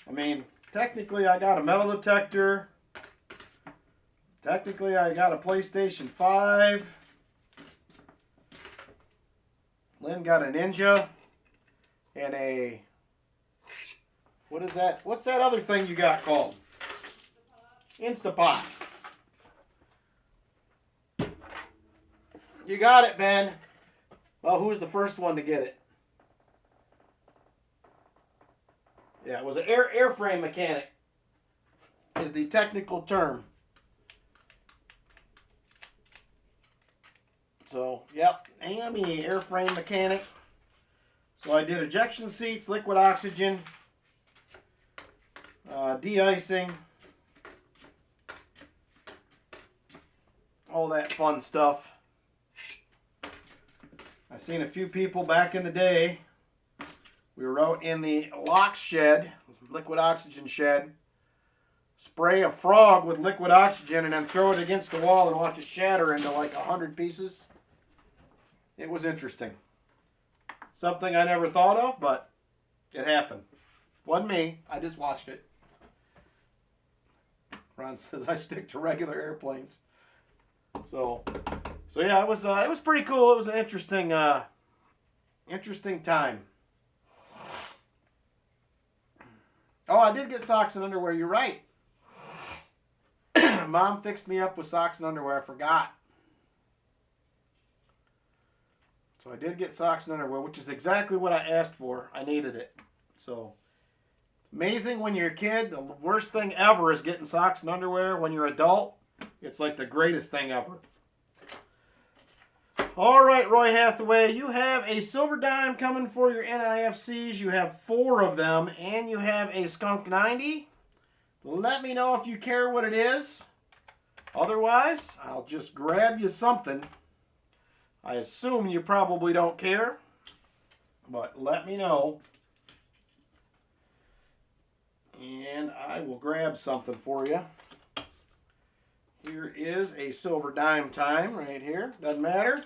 I mean, technically I got a metal detector. Technically I got a PlayStation 5. Lynn got a Ninja. And a... What is that? What's that other thing you got called? Instapot. You got it, Ben. Well, who's the first one to get it? Yeah, it was an airframe mechanic is the technical term. So, yep, AME, airframe mechanic. So I did ejection seats, liquid oxygen, de-icing, all that fun stuff. I seen a few people back in the day. We were out in the lock shed, liquid oxygen shed, spray a frog with liquid oxygen and then throw it against the wall and watch it shatter into like 100 pieces. It was interesting. Something I never thought of, but it happened. Wasn't me. I just watched it. Ron says I stick to regular airplanes. So yeah, it was pretty cool. It was an interesting time. Oh, I did get socks and underwear. You're right. Mom fixed me up with socks and underwear. I forgot. So I did get socks and underwear, which is exactly what I asked for. I needed it. So amazing when you're a kid. The worst thing ever is getting socks and underwear. When you're an adult, it's like the greatest thing ever. All right, Roy Hathaway, you have a silver dime coming for your NIFCs. You have 4 of them, and you have a skunk 90. Let me know if you care what it is. Otherwise, I'll just grab you something. I assume you probably don't care, but let me know. And I will grab something for you. Here is a silver dime time right here. Doesn't matter.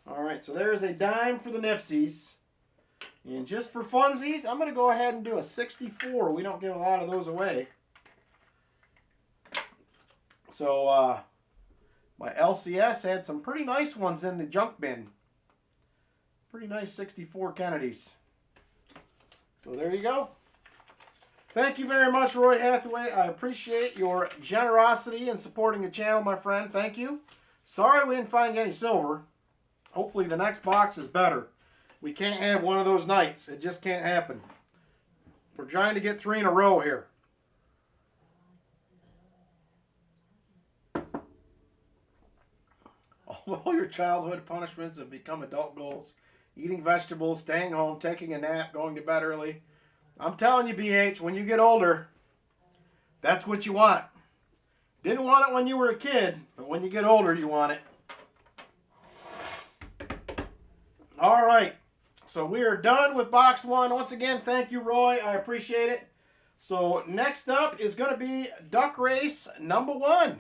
All right, so there's a dime for the Nifsies. And just for funsies, I'm going to go ahead and do a 64. We don't give a lot of those away. So, my LCS had some pretty nice ones in the junk bin. Pretty nice 64 Kennedys. So there you go. Thank you very much, Roy Hathaway. I appreciate your generosity in supporting the channel, my friend. Thank you. Sorry we didn't find any silver. Hopefully the next box is better. We can't have one of those nights. It just can't happen. We're trying to get 3 in a row here. All your childhood punishments have become adult goals. Eating vegetables, staying home, taking a nap, going to bed early. I'm telling you, BH, when you get older, that's what you want. Didn't want it when you were a kid, but when you get older, you want it. All right, so we are done with box 1. Once again, thank you, Roy. I appreciate it. So next up is going to be Duck Race number 1.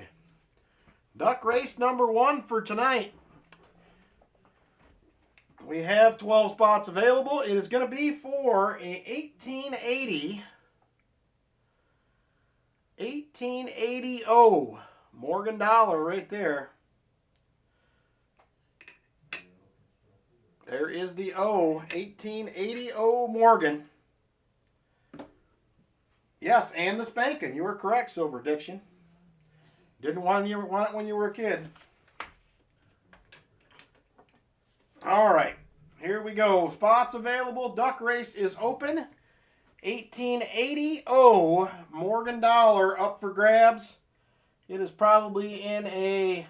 Duck Race number 1 for tonight. We have 12 spots available. It is going to be for a 1880 O Morgan dollar right there. There is the O, 1880 O Morgan. Yes, and the spanking. You were correct, Silver Diction. Didn't want it when you were a kid. All right, here we go. Spots available. Duck Race is open. 1880 O Morgan dollar up for grabs. It is probably in a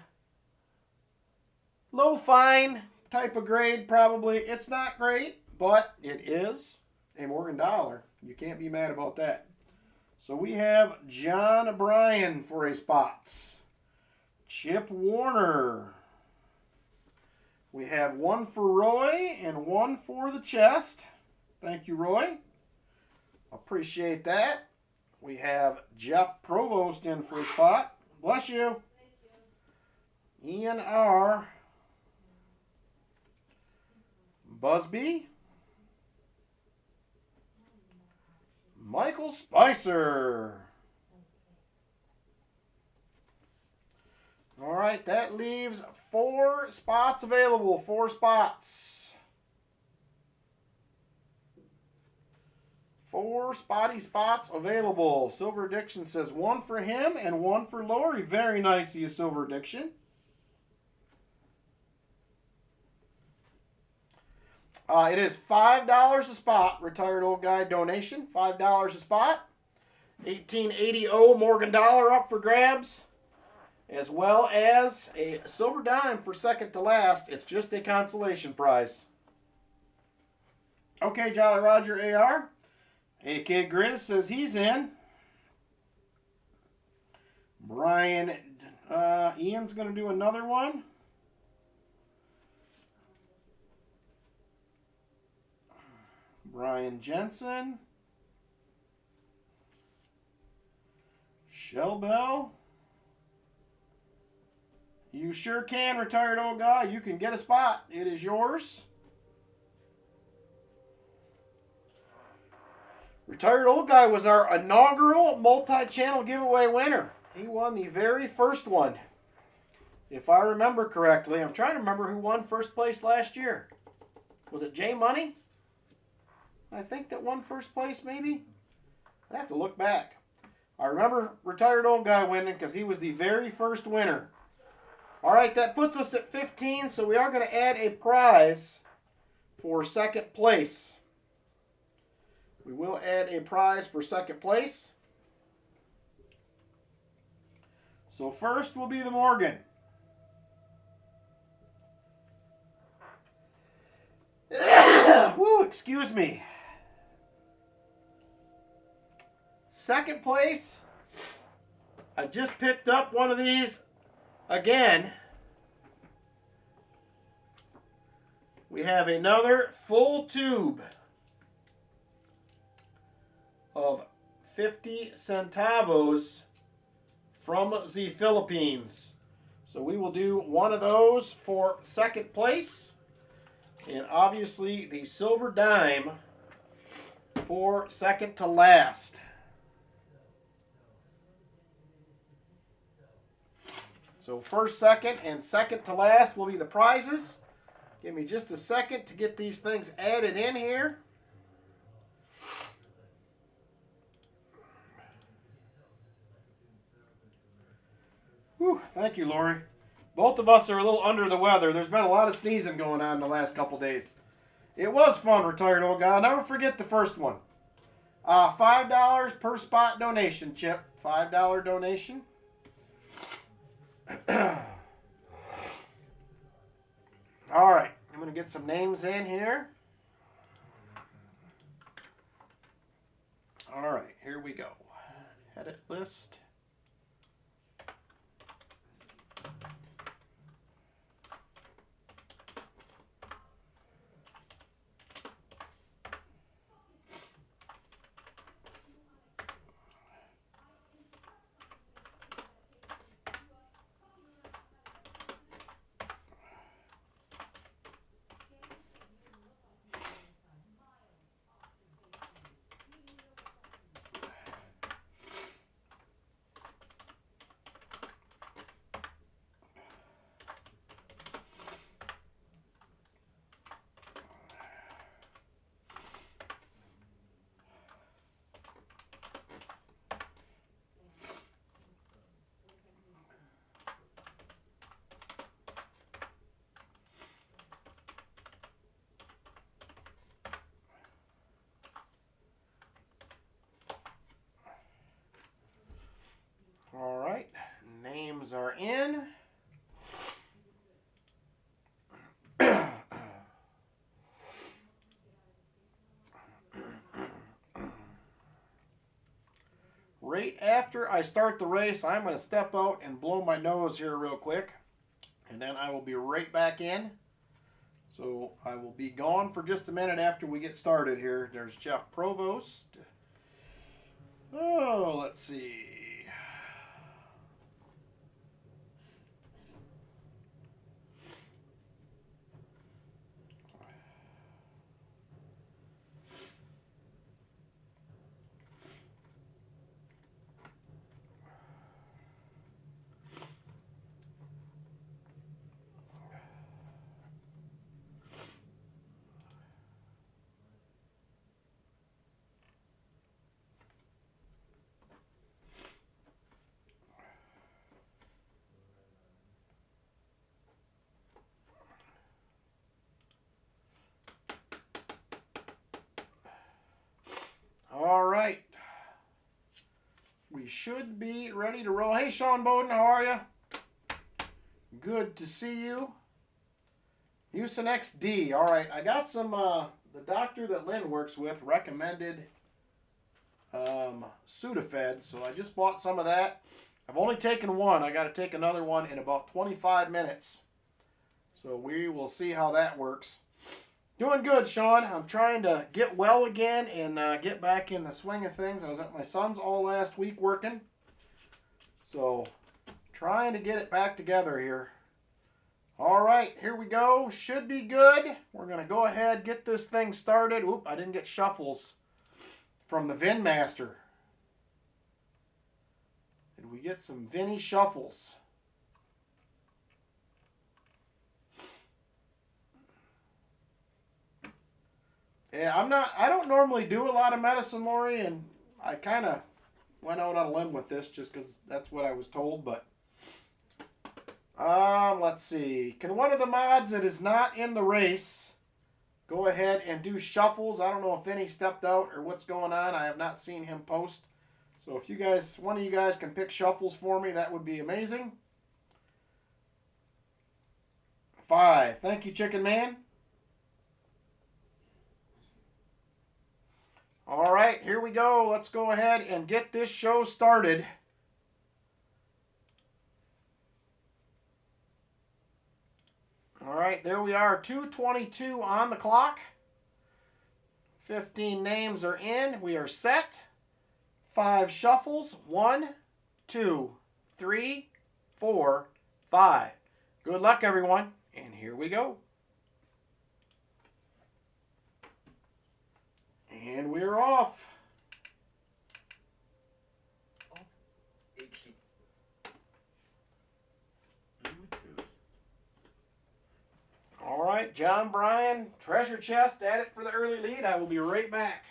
low fine type of grade, probably. It's not great, but it is a Morgan dollar. You can't be mad about that. So we have John Bryan for a spot. Chip Warner. We have 1 for Roy and 1 for the chest. Thank you, Roy. Appreciate that. We have Jeff Provost in for a spot. Bless you. Ian R. Busby. Michael Spicer. All right, that leaves 4 spots available. 4 spots. 4 spotty spots available. Silver Addiction says 1 for him and 1 for Lori. Very nice of you, Silver Addiction. It is $5 a spot. Retired old guy donation. $5 a spot. 1880 O Morgan dollar up for grabs. As well as a silver dime for second to last. It's just a consolation prize. Okay, Jolly Roger AR. AK Grizz says he's in. Brian, Ian's going to do another one. Brian Jensen. Shell Bell. You sure can, retired old guy. You can get a spot. It is yours. Retired old guy was our inaugural multi-channel giveaway winner. He won the very first one. If I remember correctly, I'm trying to remember who won first place last year. Was it Jay Money? I think that won first place, maybe? I'd have to look back. I remember retired old guy winning because he was the very first winner. All right, that puts us at 15, so we are going to add a prize for second place. We will add a prize for second place. So first will be the Morgan. Woo, excuse me. Second place, I just picked up one of these again. We have another full tube of 50 centavos from the Philippines. So we will do one of those for second place. And obviously the silver dime for second to last. So first, second, and second to last will be the prizes. Give me just a second to get these things added in here. Whew, thank you, Lori. Both of us are a little under the weather. There's been a lot of sneezing going on in the last couple days. It was fun, retired old guy. I'll never forget the first one. $5 per spot donation, Chip. $5 donation. All right, I'm going to get some names in here. All right, here we go. Edit list. All right, names are in. Right after I start the race, I'm going to step out and blow my nose here real quick, and then I will be right back in. So I will be gone for just a minute after we get started here. There's Jeff Provost. Oh, let's see. All right. We should be ready to roll. Hey, Sean Bowden, how are you? Good to see you. Houston XD. All right, I got some, the doctor that Lynn works with recommended Sudafed, so I just bought some of that. I've only taken one. I got to take another one in about 25 minutes. So we will see how that works. Doing good, Sean. I'm trying to get well again and get back in the swing of things. I was at my son's all last week working. So, trying to get it back together here. All right, here we go. Should be good. We're going to go ahead, get this thing started. Oop, I didn't get shuffles from the Vin Master. Did we get some Vinny shuffles? Yeah, I don't normally do a lot of medicine, Lori, and I kind of went out on a limb with this just because that's what I was told, but let's see. Can one of the mods that is not in the race go ahead and do shuffles? I don't know if any stepped out or what's going on. I have not seen him post. So if you guys, one of you guys can pick shuffles for me, that would be amazing. 5. Thank you, Chicken Man. All right, here we go. Let's go ahead and get this show started. All right, there we are, 2:22 on the clock. 15 names are in. We are set. 5 shuffles. 1, 2, 3, 4, 5. Good luck, everyone. And here we go. And we're off. All right, John Bryan, treasure chest, at it for the early lead. I will be right back.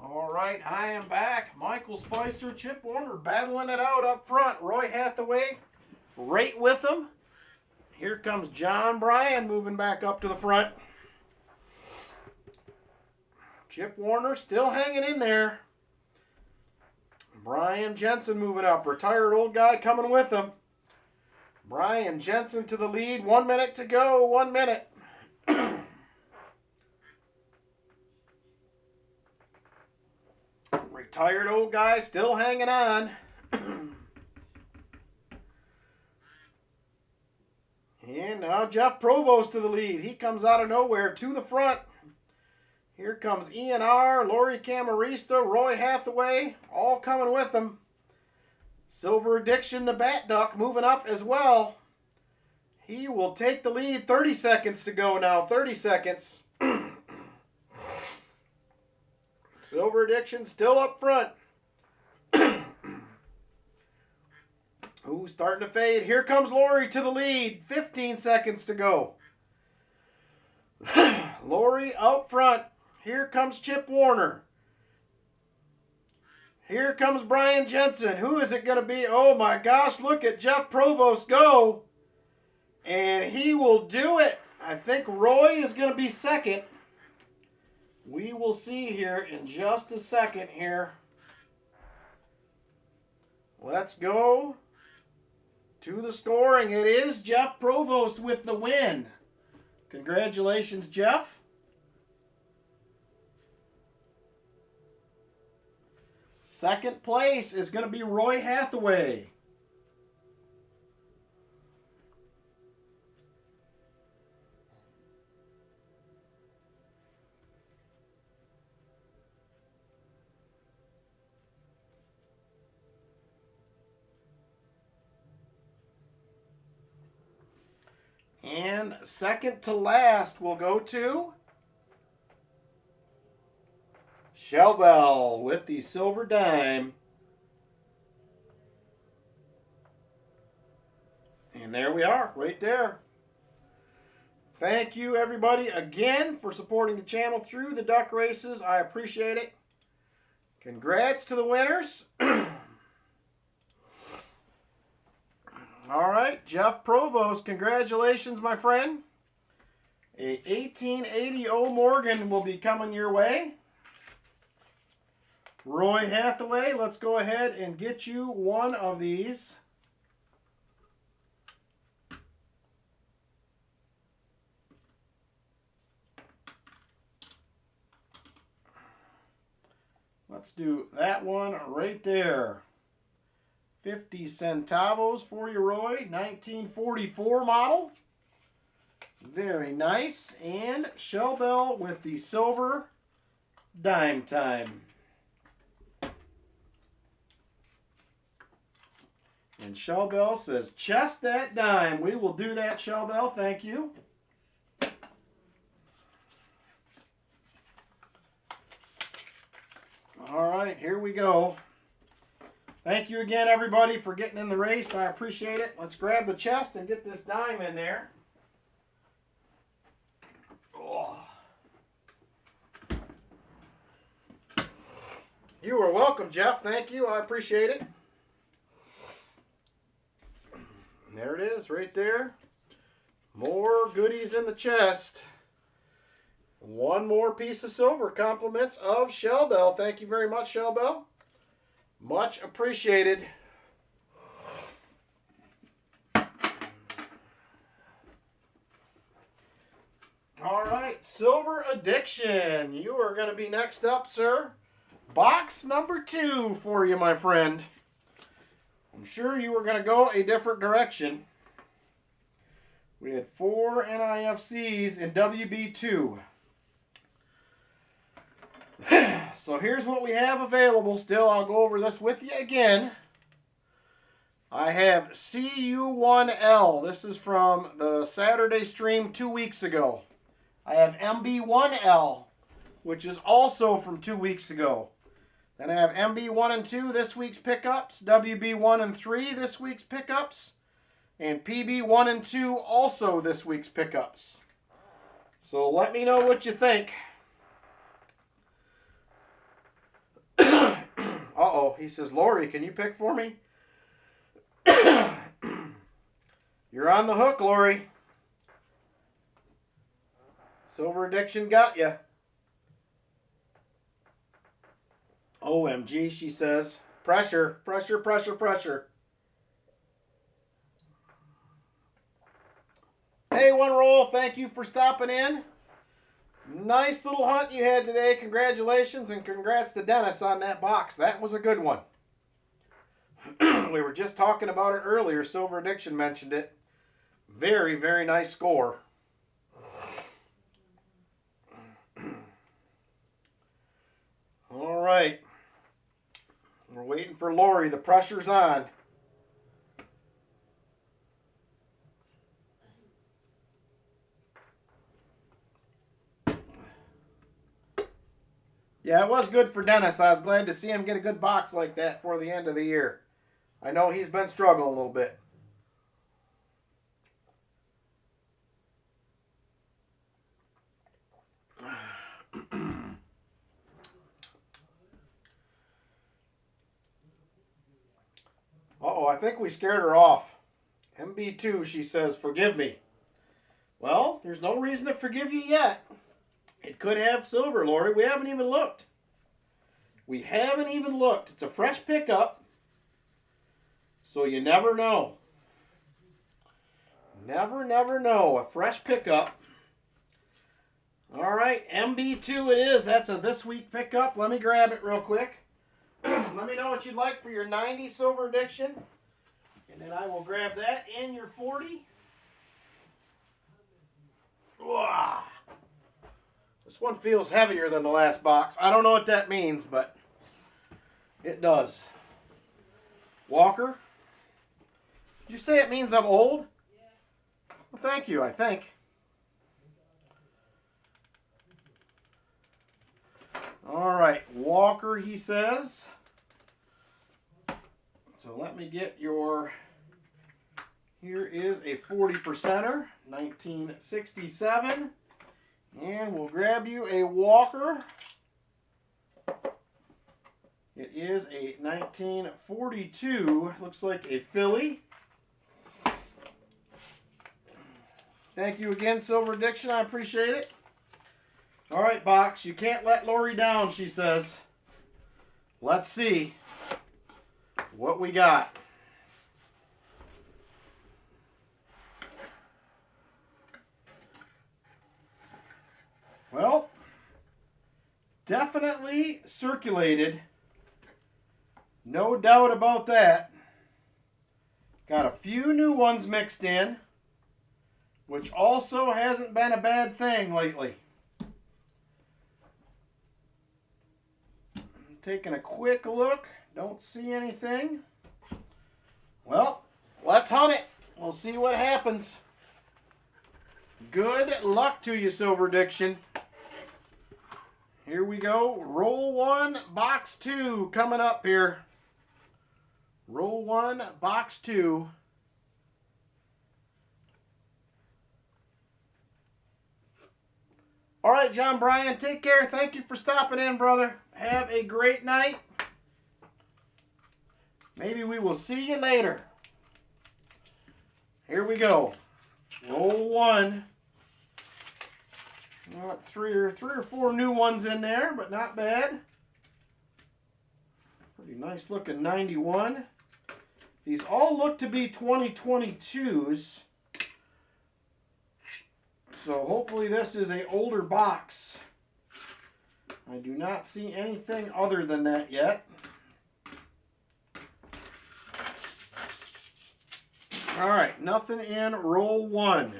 All right, I am back. Michael Spicer, Chip Warner battling it out up front. Roy Hathaway right with them. Here comes John Bryan moving back up to the front. Chip Warner still hanging in there. Brian Jensen moving up. Retired old guy coming with him. Brian Jensen to the lead. 1 minute to go. 1 minute. Retired old guy still hanging on. And now Jeff Provost to the lead. He comes out of nowhere to the front. Here comes Ian R., Lori Camarista, Roy Hathaway, all coming with him. Silver Addiction, the Bat Duck, moving up as well. He will take the lead. 30 seconds to go now. 30 seconds. Silver Addiction still up front. Ooh, starting to fade. Here comes Lori to the lead. 15 seconds to go. Lori out front. Here comes Chip Warner. Here comes Brian Jensen. Who is it going to be? Oh my gosh, look at Jeff Provost go. And he will do it. I think Roy is going to be second. We will see here in just a second here. Let's go to the scoring. It is Jeff Provost with the win. Congratulations, Jeff. Second place is going to be Roy Hathaway. And second to last will go to Shelbell with the silver dime. And there we are, right there. Thank you, everybody, again for supporting the channel through the duck races. I appreciate it. Congrats to the winners. All right, Jeff Provost, congratulations, my friend. A 1880 O Morgan will be coming your way. Roy Hathaway, let's go ahead and get you one of these. Let's do that one right there. 50 centavos for you, Roy. 1944 model. Very nice. And Shell Bell with the silver dime time. And Shell Bell says, chest that dime. We will do that, Shell Bell. Thank you. All right, here we go. Thank you again, everybody, for getting in the race. I appreciate it. Let's grab the chest and get this dime in there. Oh. You are welcome, Jeff. Thank you. I appreciate it. And there it is, right there. More goodies in the chest. One more piece of silver. Compliments of Shell Bell. Thank you very much, Shell Bell. Much appreciated. All right, Silver Addiction. You are going to be next up, sir. Box number 2 for you, my friend. I'm sure you were going to go a different direction. We had 4 NIFCs in WB2. So here's what we have available still. I'll go over this with you again. I have CU1L. This is from the Saturday stream 2 weeks ago. I have MB1L, which is also from 2 weeks ago. Then I have MB1 and 2, this week's pickups. WB1 and 3, this week's pickups. And PB1 and 2, also this week's pickups. So let me know what you think. Uh-oh, he says, Lori, can you pick for me? You're on the hook, Lori. Silver Addiction got you. OMG, she says. Pressure, pressure, pressure, pressure. Hey, One Roll, thank you for stopping in. Nice little hunt you had today. Congratulations, and congrats to Dennis on that box. That was a good one. We were just talking about it earlier. Silver Addiction mentioned it. Very, very nice score. All right. We're waiting for Lori. The pressure's on. Yeah, it was good for Dennis. I was glad to see him get a good box like that for the end of the year. I know he's been struggling a little bit. Uh-oh, I think we scared her off. MB2, she says, forgive me. Well, there's no reason to forgive you yet. It could have silver, Lori. We haven't even looked. We haven't even looked. It's a fresh pickup. So you never know. Never, never know. A fresh pickup. All right, MB2 it is. That's a this week pickup. Let me grab it real quick. Let me know what you'd like for your 90 Silver Addiction. And then I will grab that and your 40. Wow. This one feels heavier than the last box. I don't know what that means, but it does. Walker, did you say it means I'm old? Yeah. Well, thank you, I think. All right, Walker, he says. So let me get your, here is a 40%er, 1967. And we'll grab you a Walker. It is a 1942, looks like a Philly. Thank you again, Silver Addiction. I appreciate it. All right, box. You can't let Lori down, she says. Let's see what we got. Well, definitely circulated. No doubt about that. Got a few new ones mixed in, which also hasn't been a bad thing lately. Taking a quick look. Don't see anything. Well, let's hunt it. We'll see what happens. Good luck to you, Silver Addiction. Here we go. Roll 1, box 2 coming up here. Roll 1, box 2. All right, John Bryan, take care. Thank you for stopping in, brother. Have a great night. Maybe we will see you later. Here we go. Roll 1. Three or four new ones in there, but not bad. Pretty nice looking 91. These all look to be 2022s. So hopefully this is an older box. I do not see anything other than that yet. All right, nothing in roll 1.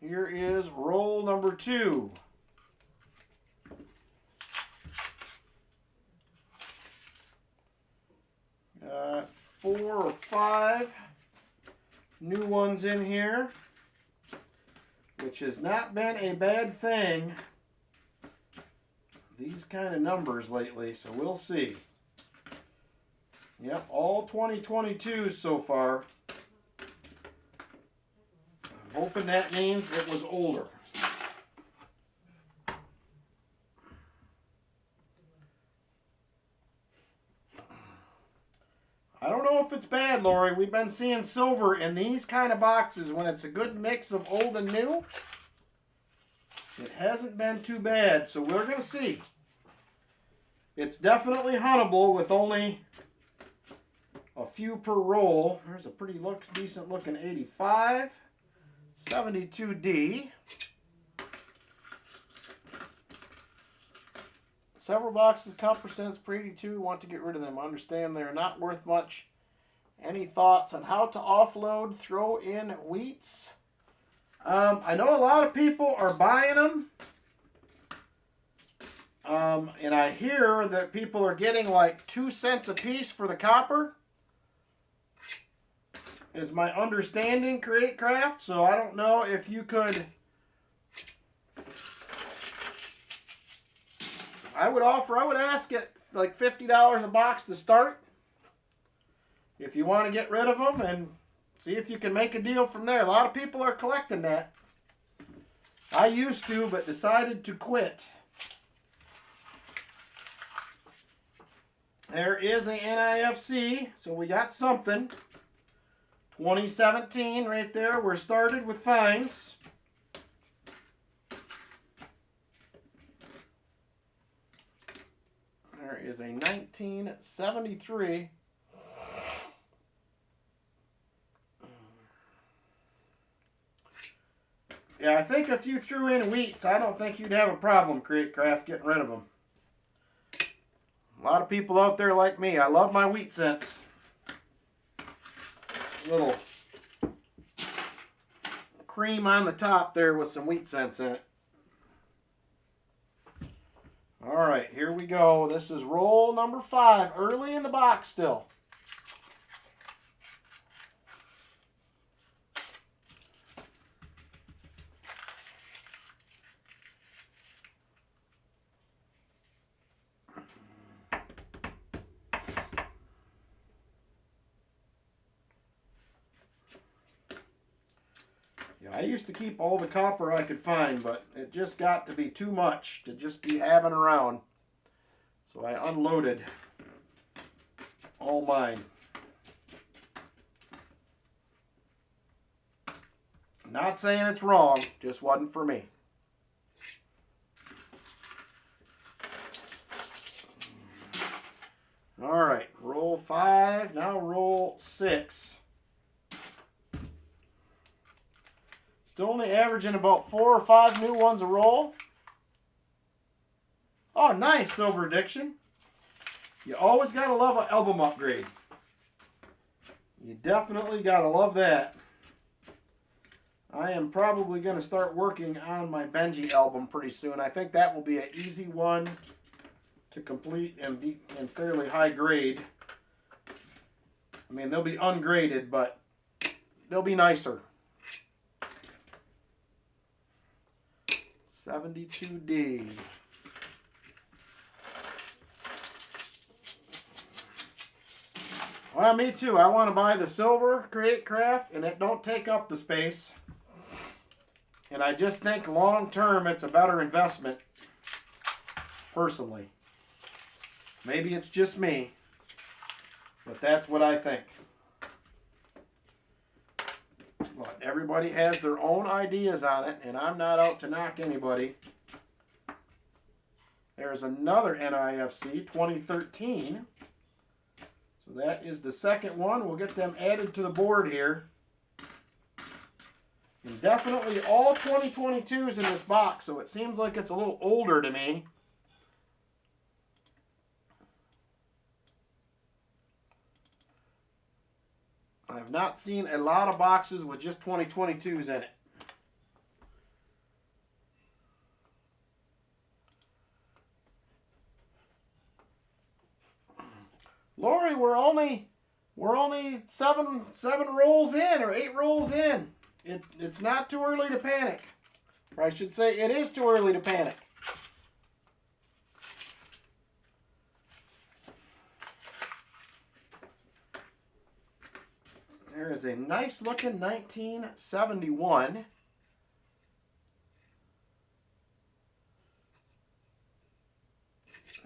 Here is roll number 2. Got 4 or 5 new ones in here, which has not been a bad thing, these kind of numbers lately, so we'll see. Yep, all 2022s so far. I'm hoping that means it was older. I don't know if it's bad, Lori. We've been seeing silver in these kind of boxes when it's a good mix of old and new. It hasn't been too bad, so we're going to see. It's definitely huntable with only a few per roll. There's a pretty decent looking 85. 72D. Several boxes of comp percents per 82. Want to get rid of them. Understand they're not worth much. Any thoughts on how to offload, throw in wheats? I know a lot of people are buying them. And I hear that people are getting like 2 cents a piece for the copper. Is my understanding, Create Craft. So I don't know if you could. I would ask it like $50 a box to start. If you want to get rid of them and see if you can make a deal from there. A lot of people are collecting that. I used to, but decided to quit. There is a NIFC, so we got something. 2017 right there. We're started with fines. There is a 1973. Yeah, I think if you threw in wheats, I don't think you'd have a problem, Create Craft, getting rid of them. A lot of people out there like me. I love my wheat cents. Little cream on the top there with some wheat cents in it. All right, here we go. This is roll number 5, early in the box still. I used to keep all the copper I could find, but it just got to be too much to just be having around. So I unloaded all mine. Not saying it's wrong, just wasn't for me. All right, roll 5, now roll 6. Still only averaging about 4 or 5 new ones a roll. Oh, nice, Silver Addiction. You always gotta love an album upgrade. You definitely gotta love that. I am probably gonna start working on my Benji album pretty soon. I think that will be an easy one to complete and be in fairly high grade. I mean, they'll be ungraded, but they'll be nicer. 72D. Well, me too. I want to buy the silver Create Craft, and it don't take up the space. And I just think long term it's a better investment, personally. Maybe it's just me, but that's what I think. But everybody has their own ideas on it, and I'm not out to knock anybody. There's another NIFC 2013. So that is the second one. We'll get them added to the board here. And definitely all 2022s in this box, so it seems like it's a little older to me. I've not seen a lot of boxes with just 2022s in it. Lori, we're only seven rolls in, or 8 rolls in. It's not too early to panic. Or I should say, it is too early to panic. There is a nice looking 1971.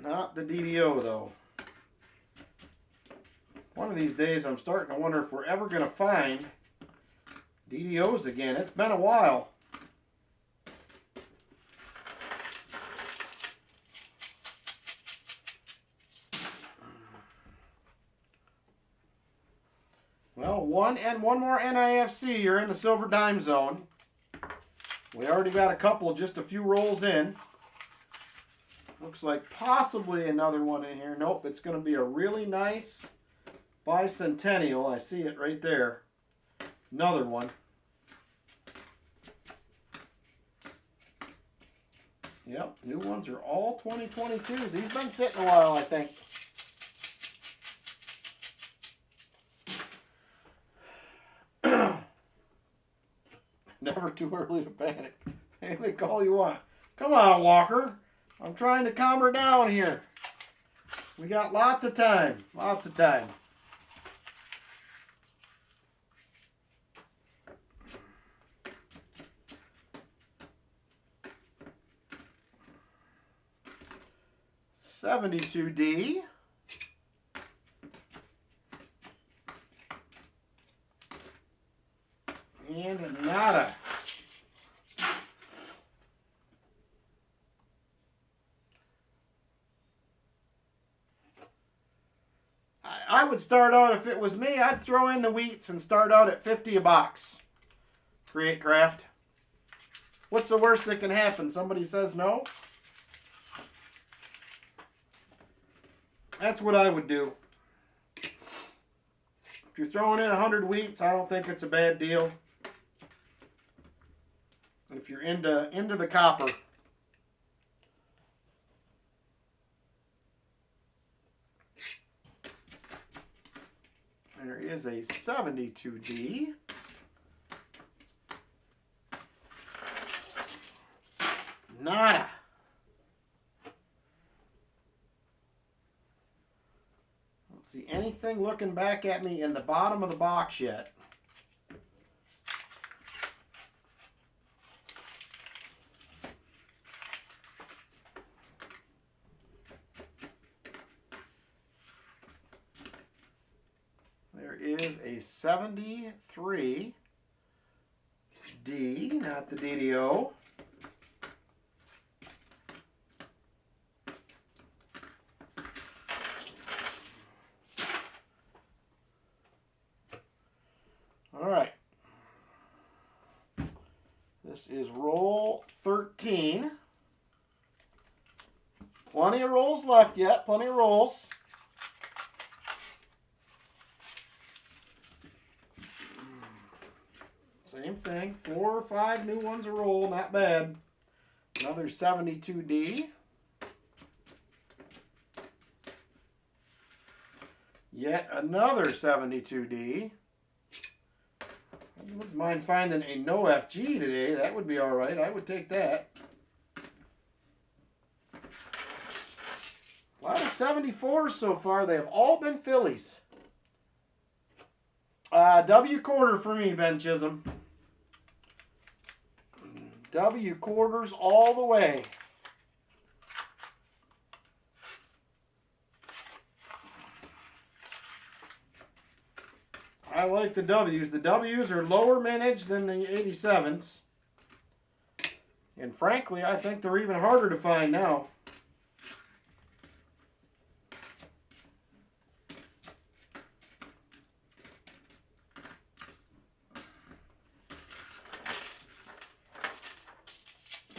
Not the DDO though. One of these days I'm starting to wonder if we're ever going to find DDOs again. It's been a while. Well, one more NIFC. You're in the silver dime zone. We already got a couple, just a few rolls in. Looks like possibly another one in here. Nope, it's going to be a really nice bicentennial. I see it right there. Another one. Yep, new ones are all 2022s. He's been sitting a while, I think. Never too early to panic. Panic all you want. Come on, Walker. I'm trying to calm her down here. We got lots of time. Lots of time. $72D. And nada. I would start out, if it was me, I'd throw in the wheats and start out at 50 a box. Create Craft. What's the worst that can happen? Somebody says no? That's what I would do. If you're throwing in 100 wheats, I don't think it's a bad deal. If you're into the copper. There is a 72D. Nada. Don't see anything looking back at me in the bottom of the box yet. 73D, not the DDO. All right. This is roll 13. Plenty of rolls left yet. Plenty of rolls. Same thing. 4 or 5 new ones a roll. Not bad. Another 72D. Yet another 72D. I wouldn't mind finding a no FG today. That would be all right. I would take that. A lot of 74s so far. They have all been Phillies. W quarter for me, Ben Chisholm. W quarters all the way. I like the W's. The W's are lower mintage than the 87s. And frankly, I think they're even harder to find now.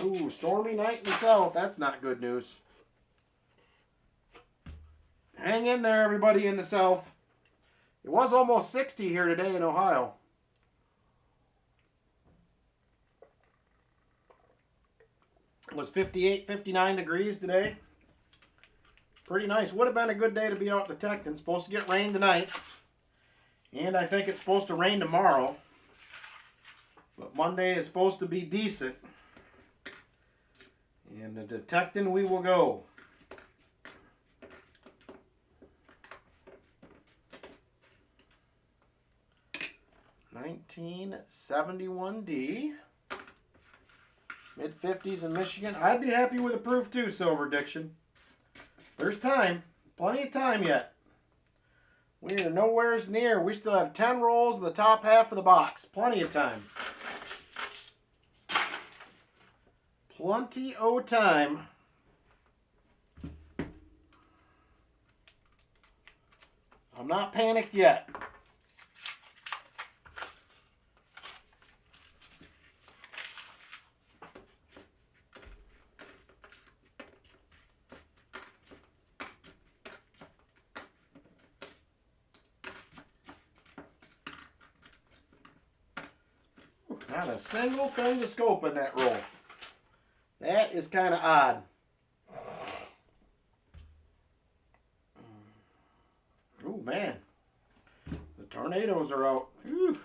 Ooh, stormy night in the south. That's not good news. Hang in there, everybody in the south. It was almost 60 here today in Ohio. It was 58, 59 degrees today. Pretty nice. Would have been a good day to be out detecting. Supposed to get rain tonight. And I think it's supposed to rain tomorrow. But Monday is supposed to be decent. And the detecting we will go. $19.71D. Mid-50s in Michigan. I'd be happy with a proof too, Silver Diction. There's time. Plenty of time yet. We are nowhere near. We still have 10 rolls in the top half of the box. Plenty of time. Plenty of time. I'm not panicked yet. Not a single thing to scope in that roll. That is kind of odd. Oh, man. The tornadoes are out. Whew.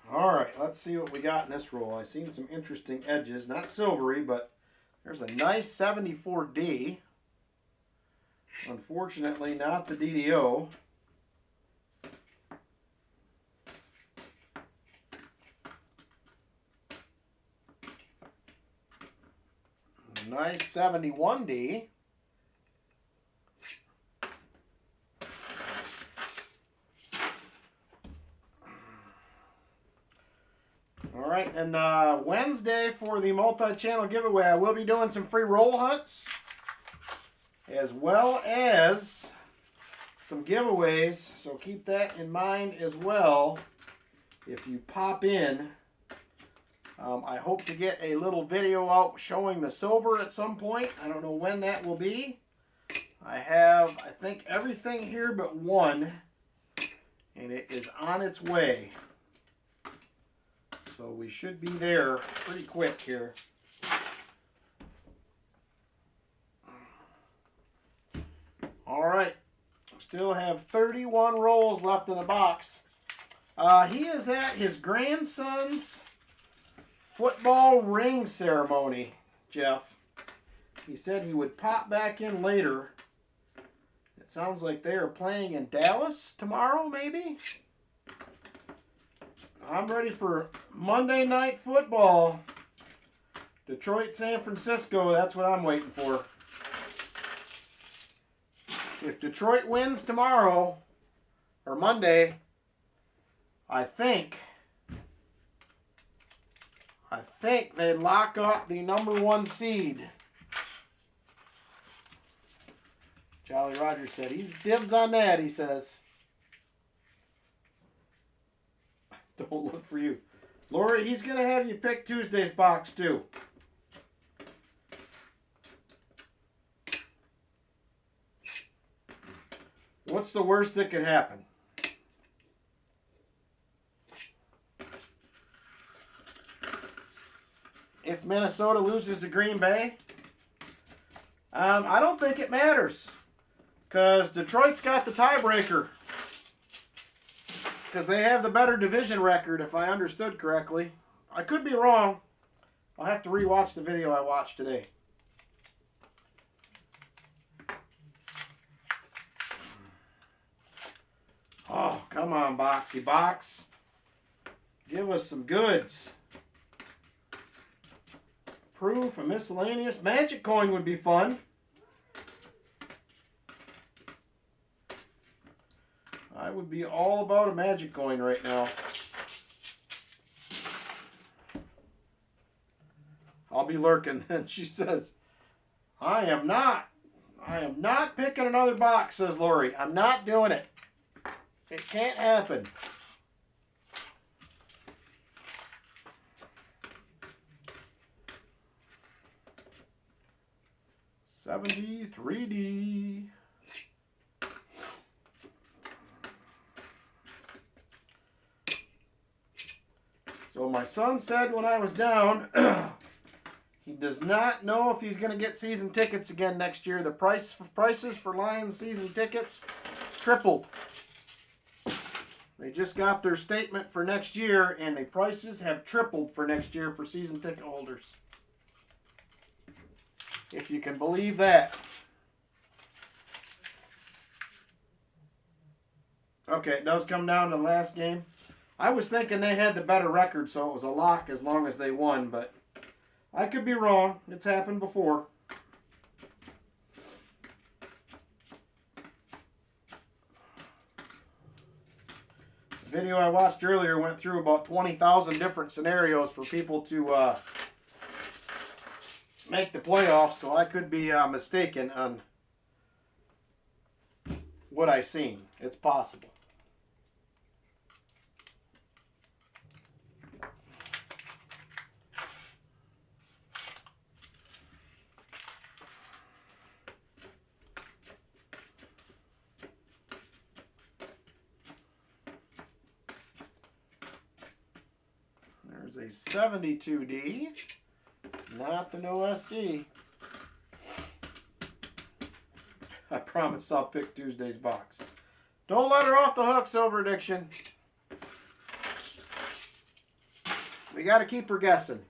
All right, let's see what we got in this roll. I've seen some interesting edges. Not silvery, but there's a nice 74D. Unfortunately, not the DDO. Nice 71D. All right, and Wednesday for the multi-channel giveaway, I will be doing some free roll hunts, as well as some giveaways, so keep that in mind as well if you pop in. I hope to get a little video out showing the silver at some point. I don't know when that will be. I have, I think, everything here but one, and it is on its way. So we should be there pretty quick here. All right, still have 31 rolls left in the box. He is at his grandson's football ring ceremony, Jeff. He said he would pop back in later. It sounds like they are playing in Dallas tomorrow, maybe? I'm ready for Monday Night Football. Detroit, San Francisco, that's what I'm waiting for. If Detroit wins tomorrow, or Monday, I think they lock up the #1 seed. Jolly Roger said he's dibs on that, he says. Don't look for you. Lori, he's going to have you pick Tuesday's box too. What's the worst that could happen? If Minnesota loses to Green Bay? I don't think it matters. Because Detroit's got the tiebreaker. Because they have the better division record, if I understood correctly. I could be wrong. I'll have to rewatch the video I watched today. Oh, come on, Boxy Box. Give us some goods. Proof, a miscellaneous. Magic coin would be fun. I would be all about a magic coin right now. I'll be lurking. And she says, I am not picking another box, says Lori. I'm not doing it. It can't happen. $73D. So my son said when I was down, he does not know if he's going to get season tickets again next year. The prices for Lions season tickets tripled. They just got their statement for next year, and the prices have tripled for next year for season ticket holders. If you can believe that. Okay, it does come down to the last game. I was thinking they had the better record, so it was a lock as long as they won, but I could be wrong. It's happened before. The video I watched earlier went through about 20,000 different scenarios for people to make the playoffs, so I could be mistaken on what I seen. It's possible. There's a 72D. Not the no SD. I promise I'll pick Tuesday's box. Don't let her off the hook, Silver Addiction. We got to keep her guessing.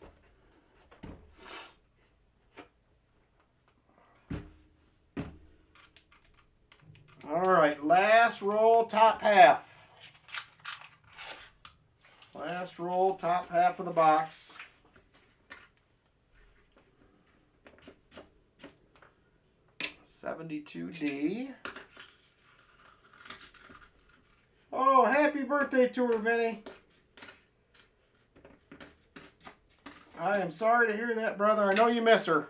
All right, last roll, top half. Last roll, top half of the box. $72D. Oh, happy birthday to her, Vinny. I am sorry to hear that, brother. I know you miss her.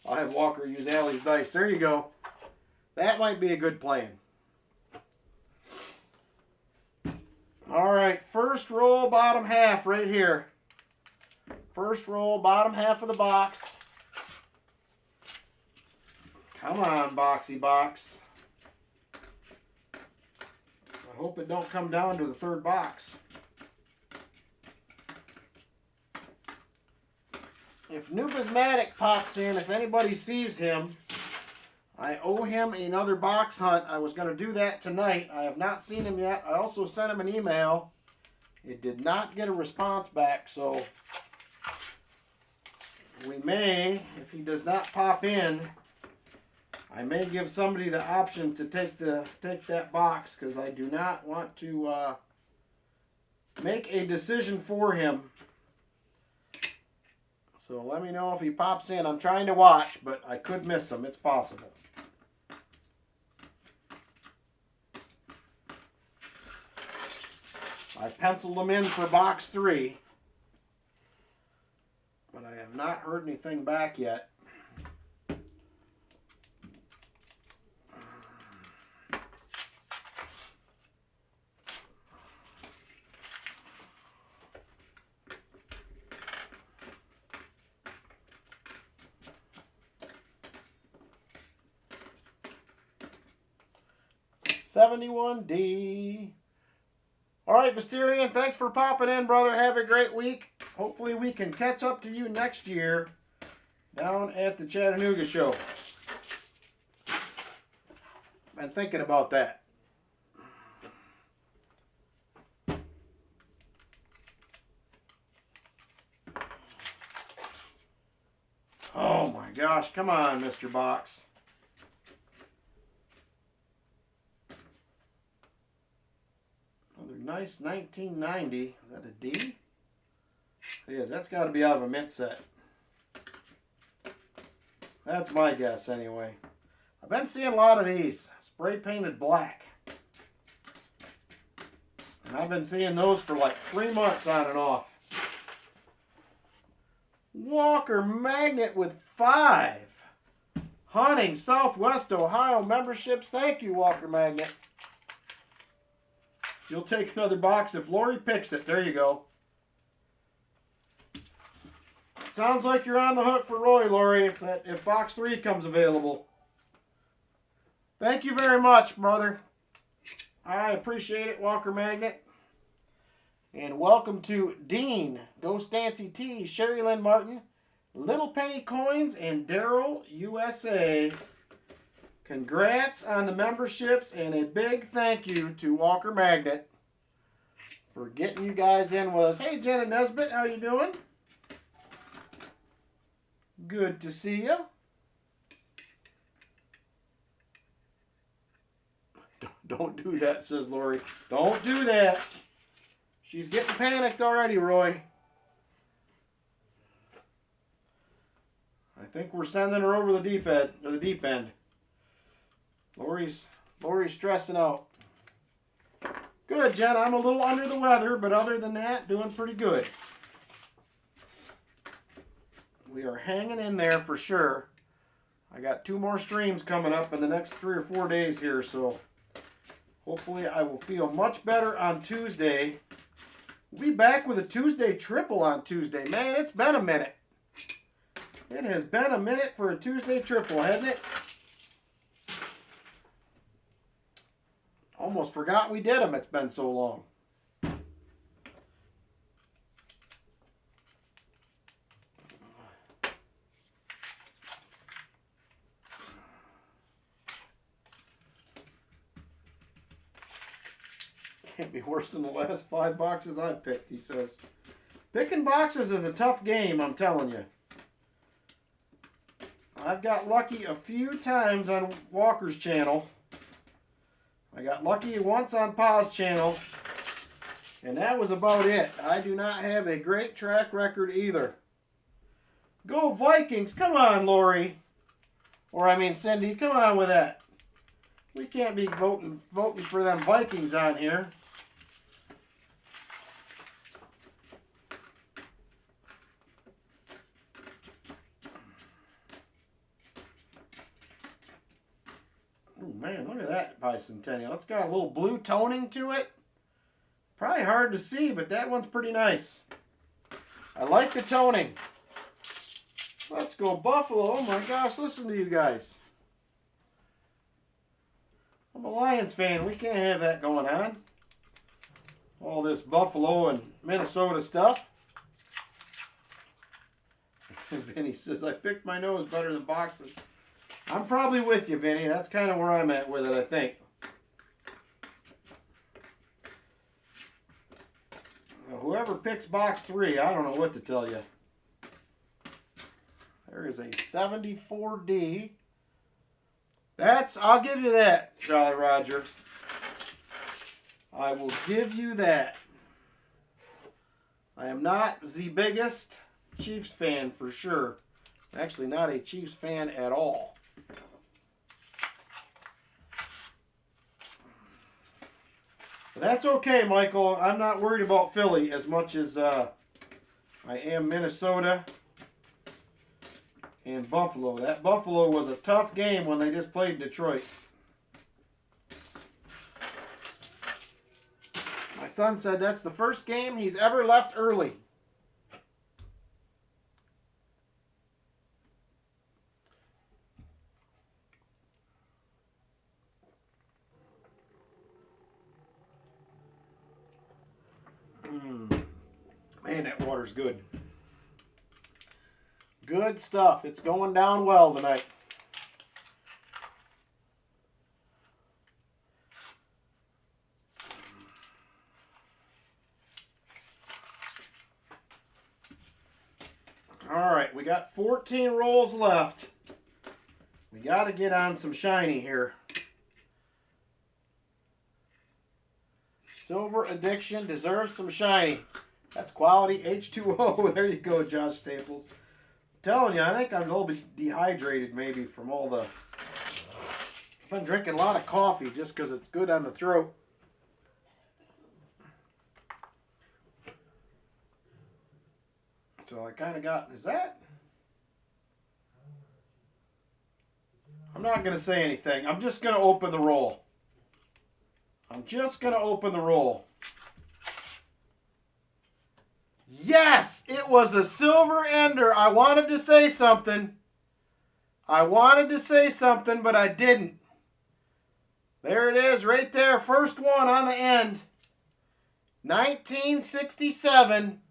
I'll have Walker use Allie's dice. There you go. That might be a good plan. All right, first roll, bottom half right here. First roll, bottom half of the box. Come on, Boxy Box. I hope it don't come down to the third box. If Numismatic pops in, if anybody sees him, I owe him another box hunt. I was going to do that tonight. I have not seen him yet. I also sent him an email. It did not get a response back, so we may, if he does not pop in, I may give somebody the option to take that box because I do not want to make a decision for him. So let me know if he pops in. I'm trying to watch, but I could miss him. It's possible. I penciled him in for box 3, but I have not heard anything back yet. $71D. All right, Mysterian, thanks for popping in, brother. Have a great week. Hopefully we can catch up to you next year down at the Chattanooga show. Been thinking about that. Oh my gosh, come on, Mr. Box. Another nice 1990. Is that a D? It is. That's got to be out of a mint set. That's my guess anyway. I've been seeing a lot of these. Spray painted black. And I've been seeing those for like 3 months on and off. Walker Magnet with 5. Hunting Southwest Ohio memberships. Thank you, Walker Magnet. You'll take another box if Lori picks it. There you go. Sounds like you're on the hook for Roy, Lori, if box 3 comes available. Thank you very much, brother. I appreciate it, Walker Magnet. And welcome to Dean, Ghost Dancy T, Sherry Lynn Martin, Little Penny Coins, and Daryl USA. Congrats on the memberships, and a big thank you to Walker Magnet for getting you guys in with us. Hey, Jenna Nesbitt, how you doing? Good to see you. Don't do that, says Lori. Don't do that. She's getting panicked already, Roy. I think we're sending her over the deep end. Lori's stressing out. Good, Jen. I'm a little under the weather, but other than that, doing pretty good. We are hanging in there for sure. I got 2 more streams coming up in the next 3 or 4 days here, so hopefully I will feel much better on Tuesday. We'll be back with a Tuesday triple on Tuesday. Man, it's been a minute. It has been a minute for a Tuesday triple, hasn't it? Almost forgot we did them. It's been so long. Can't be worse than the last 5 boxes I've picked, he says. Picking boxes is a tough game, I'm telling you. I've got lucky a few times on Walker's channel. I got lucky once on Pa's channel. And that was about it. I do not have a great track record either. Go Vikings! Come on, Lori. Or I mean Cindy, come on with that. We can't be voting for them Vikings on here. Oh man, look at that bicentennial. It's got a little blue toning to it. Probably hard to see, but that one's pretty nice. I like the toning. Let's go Buffalo. Oh my gosh, listen to you guys. I'm a Lions fan. We can't have that going on. All this Buffalo and Minnesota stuff. Vinny says, I picked my nose better than boxes. I'm probably with you, Vinny. That's kind of where I'm at with it, I think. Now, whoever picks box 3, I don't know what to tell you. There is a 74D. I'll give you that, Jolly Roger. I will give you that. I am not the biggest Chiefs fan for sure. I'm actually not a Chiefs fan at all. But that's okay, Michael. I'm not worried about Philly as much as I am Minnesota and Buffalo. That Buffalo was a tough game when they just played Detroit. My son said that's the first game he's ever left early. Man, that water's good. Good stuff. It's going down well tonight. All right, we got 14 rolls left. We got to get on some shiny here. Silver Addiction deserves some shiny. That's quality H2O. There you go, Josh Staples. I'm telling you, I think I'm a little bit dehydrated maybe from all the... I've been drinking a lot of coffee just because it's good on the throat. So I kind of got... Is that... I'm not going to say anything. I'm just going to open the roll. I'm just going to open the roll. Yes, it was a silver ender. I wanted to say something. But I didn't. There it is right there. First one on the end. 1967.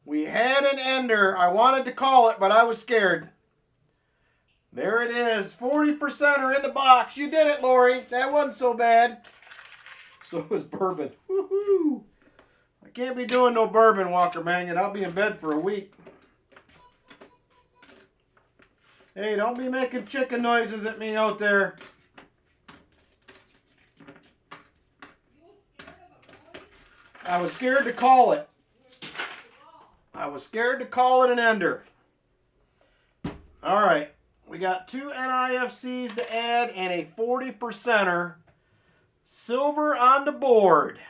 We had an ender. I wanted to call it, but I was scared. There it is. 40% are in the box. You did it, Lori. That wasn't so bad. So was bourbon. Woohoo! I can't be doing no bourbon, Walker Manion. I'll be in bed for a week. Hey, don't be making chicken noises at me out there. I was scared to call it. I was scared to call it an ender. All right. We got 2 NIFCs to add and a 40%er. Silver on the board.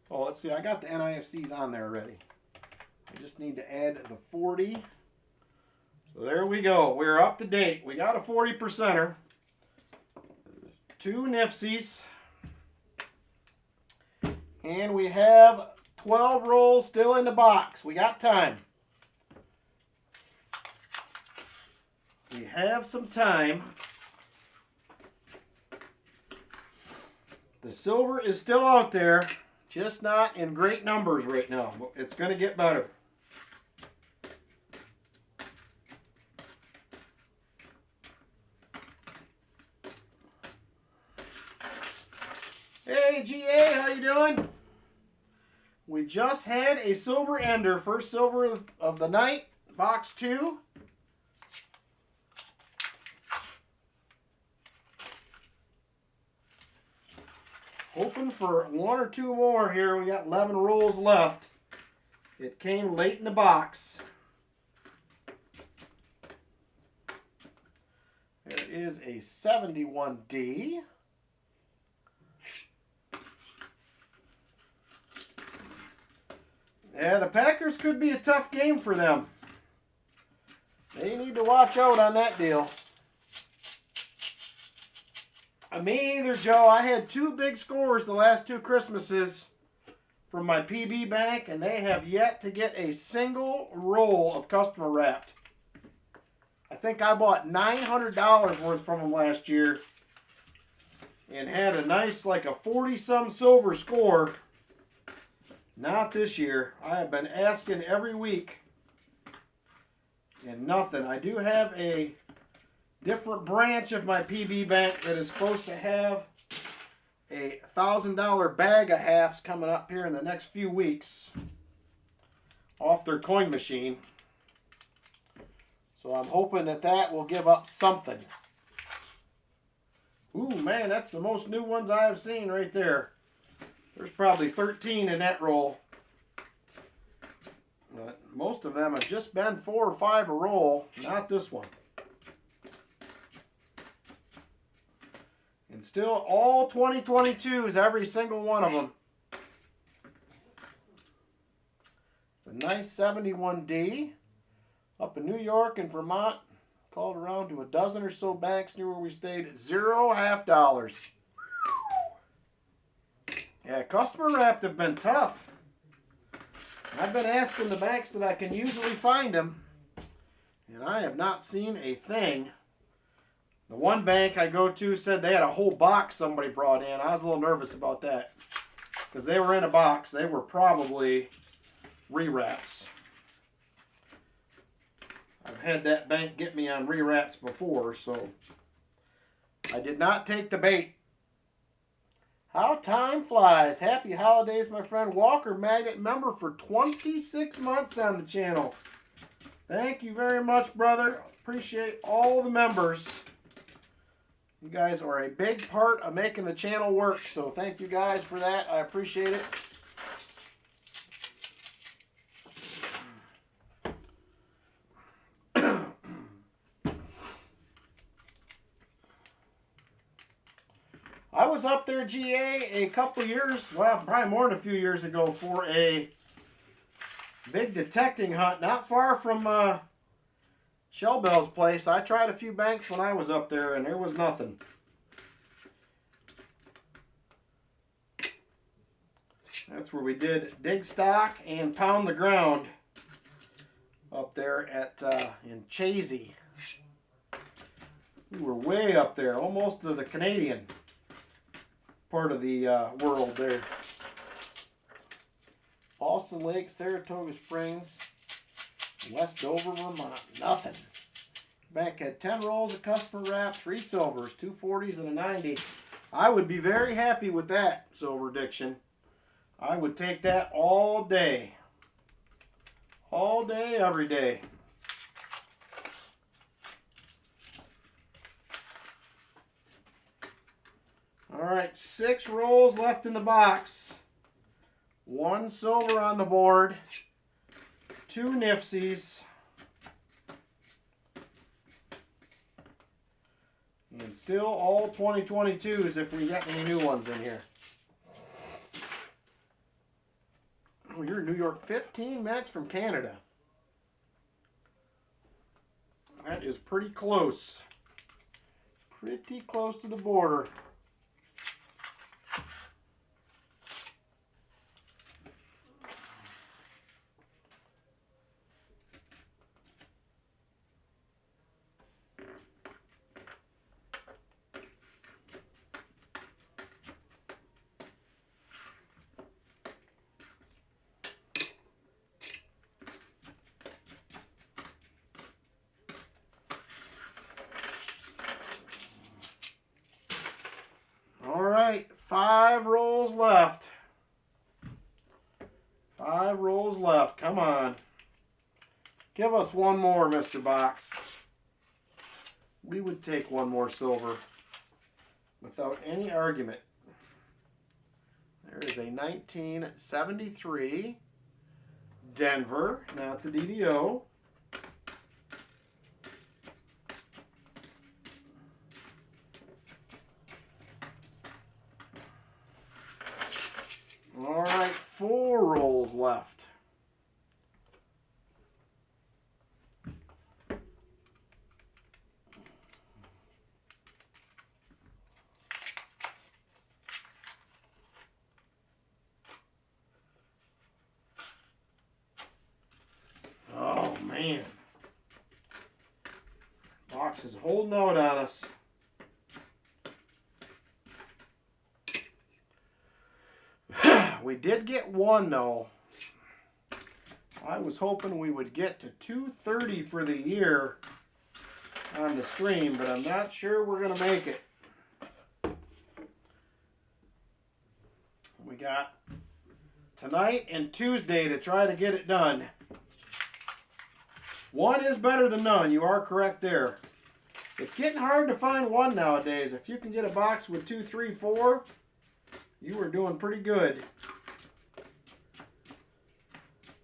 Oh, let's see. I got the NIFCs on there already. I just need to add the 40. So there we go. We're up to date. We got a 40%er. 2 NIFCs. And we have 12 rolls still in the box. We got time. We have some time. The silver is still out there, just not in great numbers right now. It's going to get better. Hey, GA, how you doing? We just had a silver ender, first silver of the night, box 2. Hoping for 1 or 2 more here. We got 11 rolls left. It came late in the box. There is a 71D. Yeah, the Packers could be a tough game for them. They need to watch out on that deal. Me either, Joe. I had 2 big scores the last 2 Christmases from my PB bank, and they have yet to get a single roll of customer wrapped. I think I bought $900 worth from them last year and had a nice, like a 40-some silver score. Not this year. I have been asking every week and nothing. I do have a different branch of my PB bank that is supposed to have a $1,000 bag of halves coming up here in the next few weeks off their coin machine. So I'm hoping that that will give up something. Ooh, man, that's the most new ones I have seen right there. There's probably 13 in that roll. But most of them have just been 4 or 5 a roll, not this one. And still all 2022s, every single one of them. It's a nice 71D. Up in New York and Vermont. Called around to a dozen or so banks near where we stayed. $0 half dollars. Yeah, customer wrapped have been tough. I've been asking the banks that I can usually find them, and I have not seen a thing. The one bank I go to said they had a whole box somebody brought in. I was a little nervous about that because they were in a box. They were probably rewraps. I've had that bank get me on rewraps before, so I did not take the bait. How time flies. Happy holidays, my friend. Walker Magnet member for 26 months on the channel. Thank you very much, brother. Appreciate all the members. You guys are a big part of making the channel work, so thank you guys for that. I appreciate it. I was up there, GA, a couple years, well, probably more than a few years ago for a big detecting hunt, not far from Shell Bell's place. I tried a few banks when I was up there, and there was nothing. That's where we did dig stock and pound the ground up there at in Chazy. We were way up there, almost to the Canadian part of the world there. Boston Lake, Saratoga Springs, Westover, Vermont. Nothing. Bank had 10 rolls of customer wrap, 3 silvers, 2 40s, and a 90. I would be very happy with that, Silver Diction. I would take that all day. All day, every day. All right, 6 rolls left in the box. 1 silver on the board. 2 nifsies. And still all 2022s if we get any new ones in here. Oh, you're in New York, 15 minutes from Canada. That is pretty close. Pretty close to the border. All right, 5 rolls left. 5 rolls left. Come on. Give us one more, Mr. Box. We would take 1 more silver without any argument. There is a 1973 Denver, not the DDO. All right, 4 rolls left. Oh, man. Box is holding out on us. We did get 1 though. I was hoping we would get to 230 for the year on the stream, but I'm not sure we're going to make it. We got tonight and Tuesday to try to get it done. 1 is better than none. You are correct there. It's getting hard to find one nowadays. If you can get a box with 2, 3, 4, you are doing pretty good.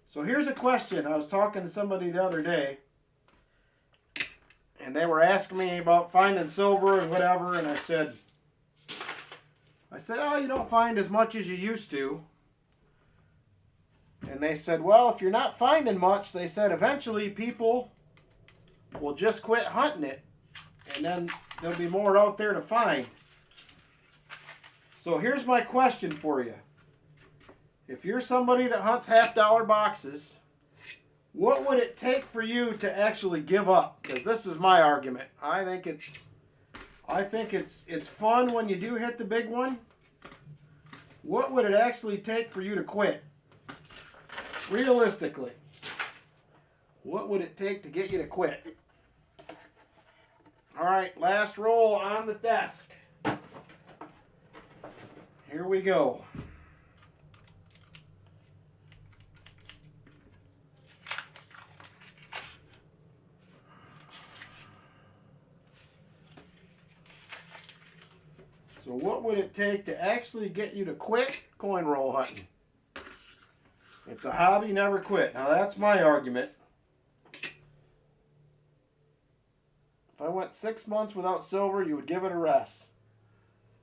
So here's a question. I was talking to somebody the other day, and they were asking me about finding silver and whatever, and I said, oh, you don't find as much as you used to. And they said, well, if you're not finding much, they said, eventually people will just quit hunting it. And then there'll be more out there to find. So here's my question for you. If you're somebody that hunts $half-dollar boxes, what would it take for you to actually give up? Because this is my argument. I think it's fun when you do hit the big one. What would it actually take for you to quit? Realistically, what would it take to get you to quit? All right, last roll on the desk. Here we go. So what would it take to actually get you to quit coin roll hunting? It's a hobby, never quit. Now that's my argument. If I went 6 months without silver, you would give it a rest.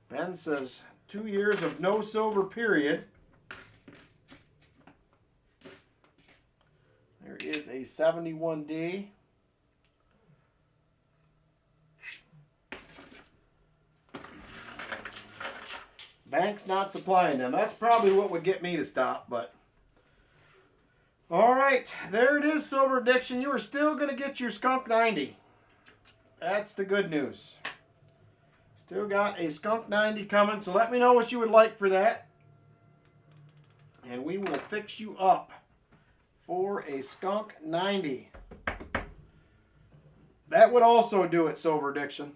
Ben says 2 years of no silver period. There is a 71D. Bank's not supplying them. That's probably what would get me to stop, but... All right, there it is, Silver Addiction. You are still going to get your Skunk 90. That's the good news. Still got a Skunk 90 coming, so let me know what you would like for that. And we will fix you up for a Skunk 90. That would also do it, Silver Addiction.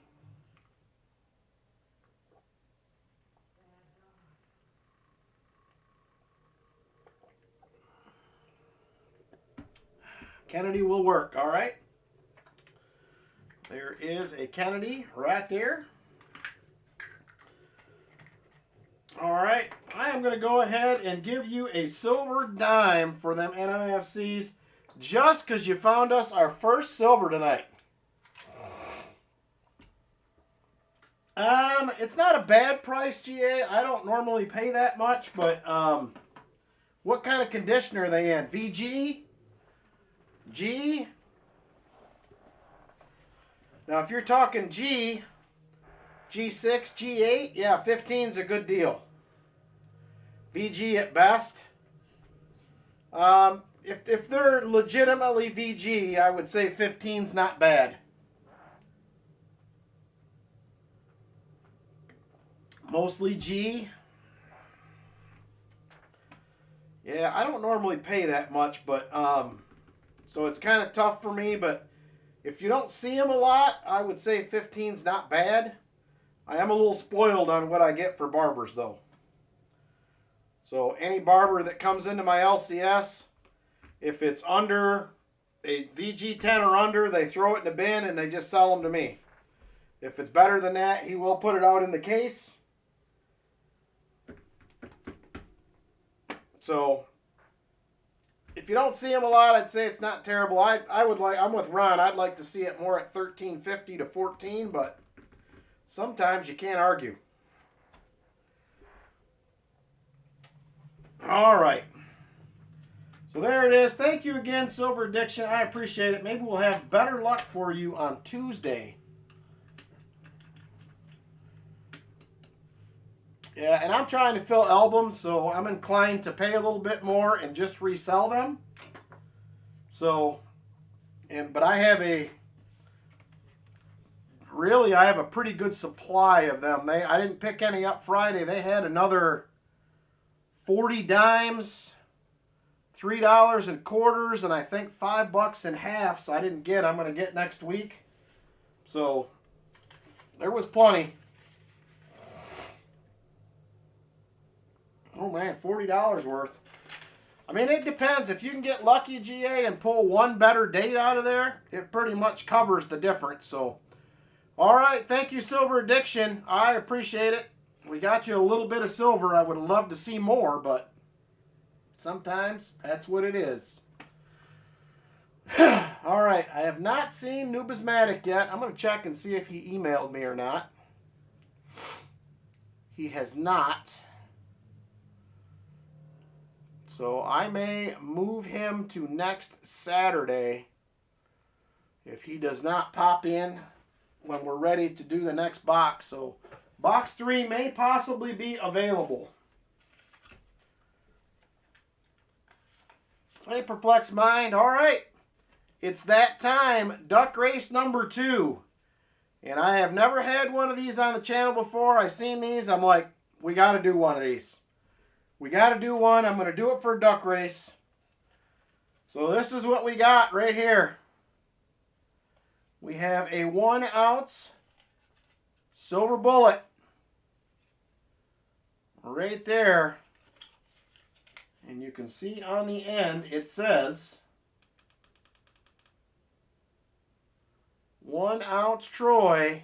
Kennedy will work, all right? There is a Kennedy right there. All right, I am going to go ahead and give you a silver dime for them NMFCs just because you found us our first silver tonight. It's not a bad price, GA. I don't normally pay that much, but what kind of condition are they in? VG? G? Now, if you're talking G, G6, G8, yeah, 15's a good deal. VG at best. If they're legitimately VG, I would say 15's not bad. Mostly G. Yeah, I don't normally pay that much, but so it's kind of tough for me, but if you don't see them a lot, I would say 15's not bad. I am a little spoiled on what I get for barbers, though. So any barber that comes into my LCS, if it's under a VG10 or under, they throw it in the bin and they just sell them to me. If it's better than that, he will put it out in the case. So if you don't see them a lot, I'd say it's not terrible. I'm with Ron. I'd like to see it more at 13.50 to 14, but sometimes you can't argue. All right. So there it is. Thank you again, Silver Addiction. I appreciate it. Maybe we'll have better luck for you on Tuesday. Yeah, and I'm trying to fill albums, so I'm inclined to pay a little bit more and just resell them. So, but I have a pretty good supply of them. I didn't pick any up Friday. They had another 40 dimes, $3 in quarters, and I think $5 in halves. I didn't get. I'm going to get next week. So there was plenty. Oh man, $40 worth. I mean, it depends. If you can get lucky, GA, and pull one better date out of there, it pretty much covers the difference. So All right, thank you, Silver Addiction. I appreciate it. We got you a little bit of silver. I would love to see more, but sometimes that's what it is. All right, I have not seen Numismatic yet. I'm going to check and see if he emailed me or not. He has not. So I may move him to next Saturday if he does not pop in when we're ready to do the next box. So box 3 may possibly be available. Hey, Perplexed Mind. All right. It's that time. Duck race number 2. And I have never had one of these on the channel before. I seen these. I'm like, we got to do one of these. We got to do one. I'm going to do it for a duck race. So this is what we got right here. We have a 1 ounce silver bullet. Right there. And you can see on the end it says 1 ounce Troy,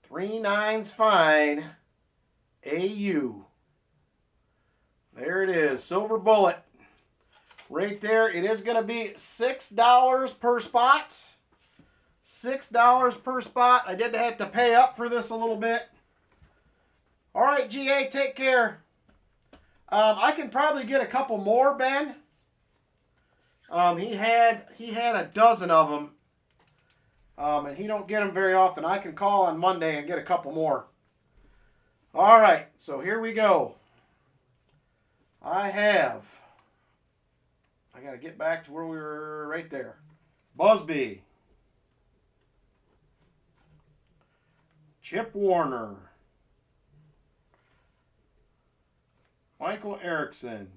3 nines fine, AU. There it is, silver bullet. Right there, it is going to be $6 per spot. $6 per spot. I did have to pay up for this a little bit. All right, GA, take care. I can probably get a couple more, Ben. He had a dozen of them. And he don't get them very often. I can call on Monday and get a couple more. All right, so here we go. I got to get back to where we were right there. Busby. Chip Warner. Michael Erickson.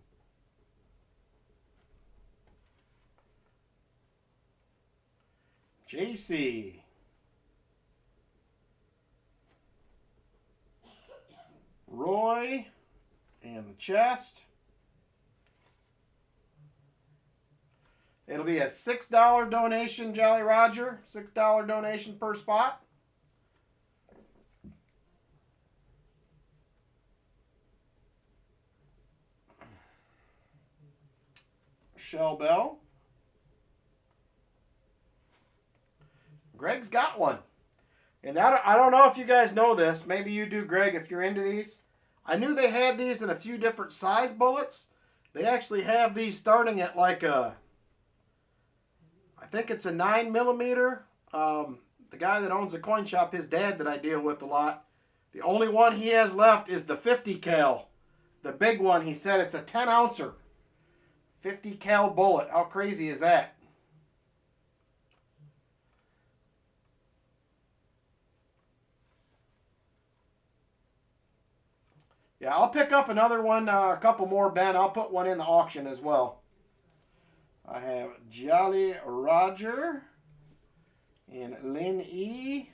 JC. Roy. And the chest. It'll be a $6 donation, Jolly Roger. $6 donation per spot. Shell Bell. Greg's got one. And I don't know if you guys know this. Maybe you do, Greg, if you're into these. I knew they had these in a few different size bullets. They actually have these starting at like a, I think it's a 9mm. The guy that owns the coin shop, his dad that I deal with a lot, the only one he has left is the 50 cal. The big one, he said it's a 10 ouncer. 50 cal bullet. How crazy is that? Yeah, I'll pick up another one, a couple more, Ben. I'll put one in the auction as well. I have Jolly Roger and Lynn E.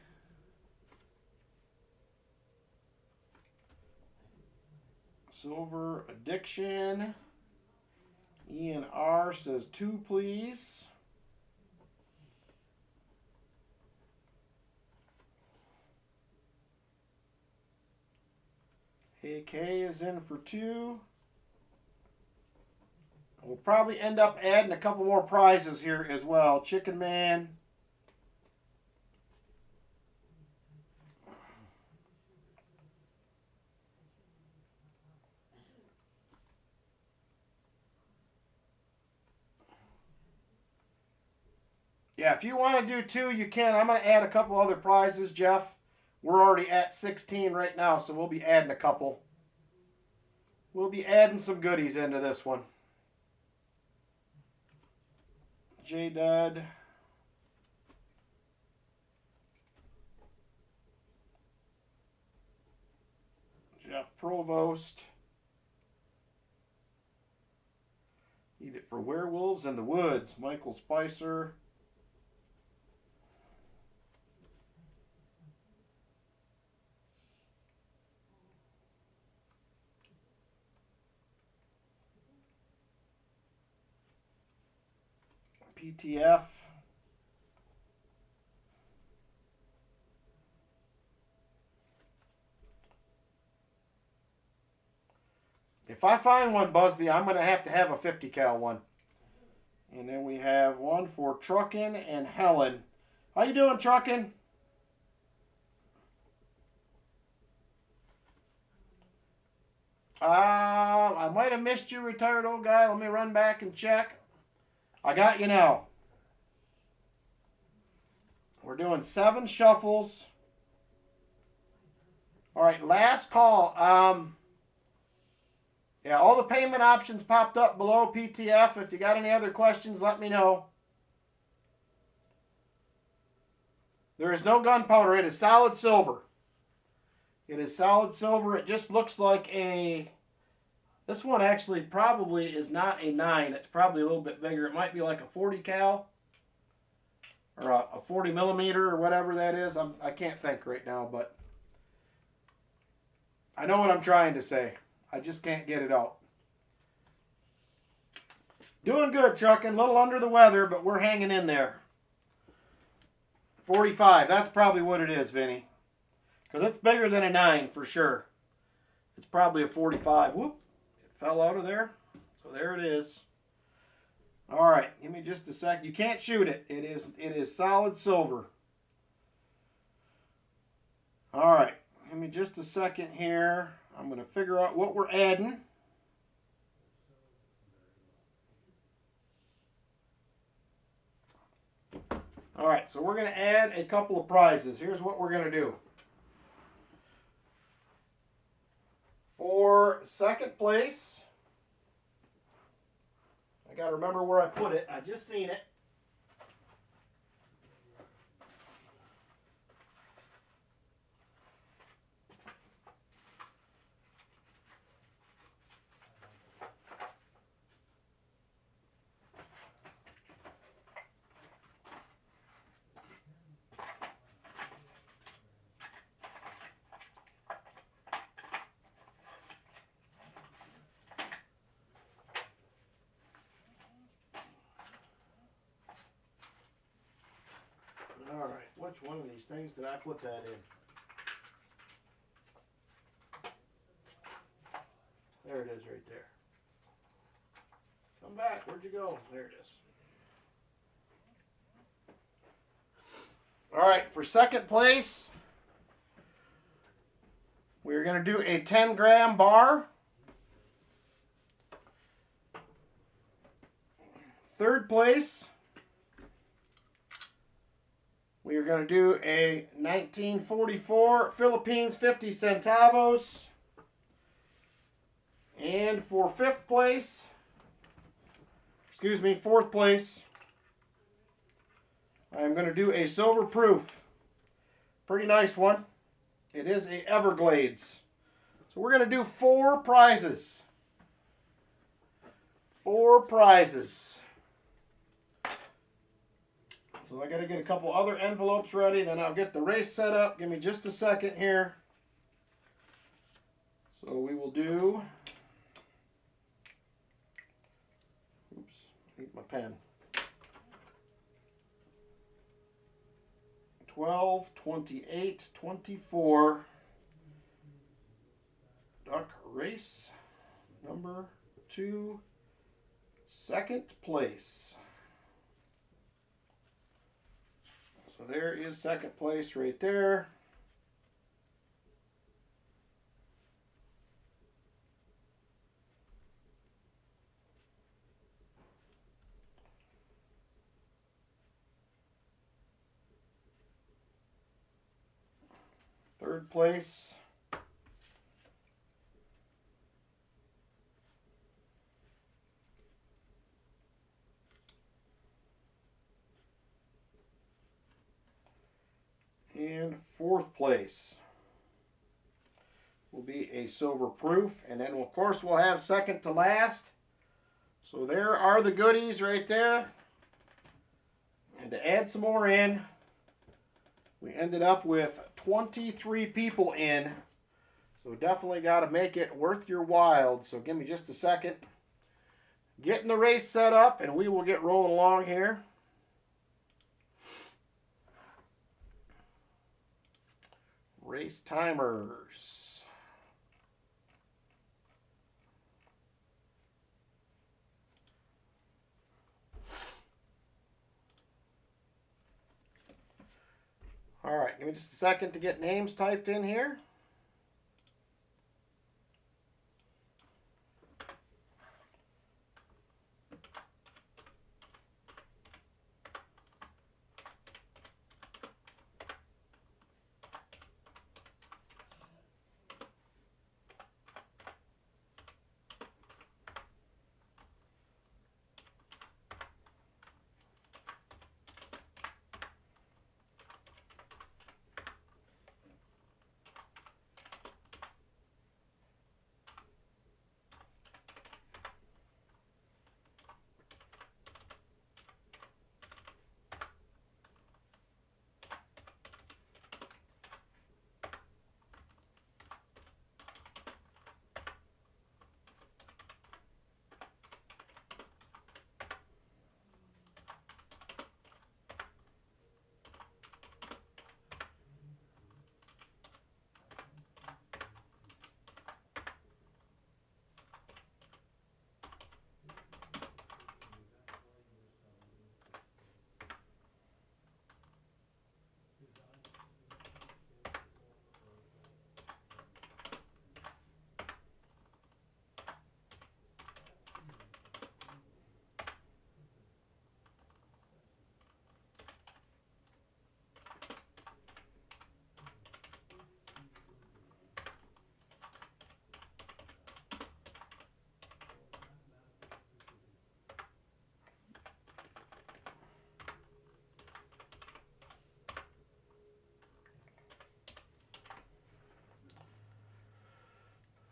Silver Addiction. Ian R says 2, please. AK is in for 2. We'll probably end up adding a couple more prizes here as well. Chicken Man. Yeah, if you want to do 2, you can. I'm going to add a couple other prizes, Jeff. We're already at 16 right now, so we'll be adding a couple. We'll be adding some goodies into this one. J-Dud. Jeff Provost. Eat it for Werewolves in the Woods. Michael Spicer. PTF. If I find one, Busby, I'm going to have a 50 cal one. And then we have one for Truckin' and Helen. How you doing, Truckin'? I might have missed you, retired old guy. Let me run back and check. I got you now. We're doing 7 shuffles. All right, last call. Yeah, all the payment options popped up below PTF. If you got any other questions, let me know. There is no gunpowder. It is solid silver. It is solid silver. It just looks like a... This one actually probably is not a 9. It's probably a little bit bigger. It might be like a 40 cal. Or a 40 millimeter or whatever that is. I can't think right now, but... I know what I'm trying to say. I just can't get it out. Doing good, Truckin'. A little under the weather, but we're hanging in there. 45. That's probably what it is, Vinny. Because it's bigger than a 9 for sure. It's probably a 45. Whoop. It fell out of there. So there it is. All right. Give me just a sec. You can't shoot it. It is solid silver. All right. Give me just a second here. I'm going to figure out what we're adding. All right, so we're going to add a couple of prizes. Here's what we're going to do. For second place, I got to remember where I put it. I just seen it. All right, which one of these things did I put that in? There it is right there. Come back, where'd you go? There it is. All right, for second place, we're going to do a 10-gram bar. Third place, we are going to do a 1944 Philippines 50 centavos. And for fourth place, I'm going to do a silver proof. Pretty nice one. It is a Everglades. So we're going to do 4 prizes. 4 prizes. So I got to get a couple other envelopes ready, then I'll get the race set up. Give me just a second here. So we will do... Oops, need my pen. 12, 28, 24. Duck race number 2, second place. So there is second place right there. Third place. And fourth place will be a silver proof. And then, of course, we'll have second to last. So there are the goodies right there. And to add some more in, we ended up with 23 people in. So definitely got to make it worth your while. So give me just a second. Getting the race set up, and we will get rolling along here. Race timers. All right, give me just a second to get names typed in here.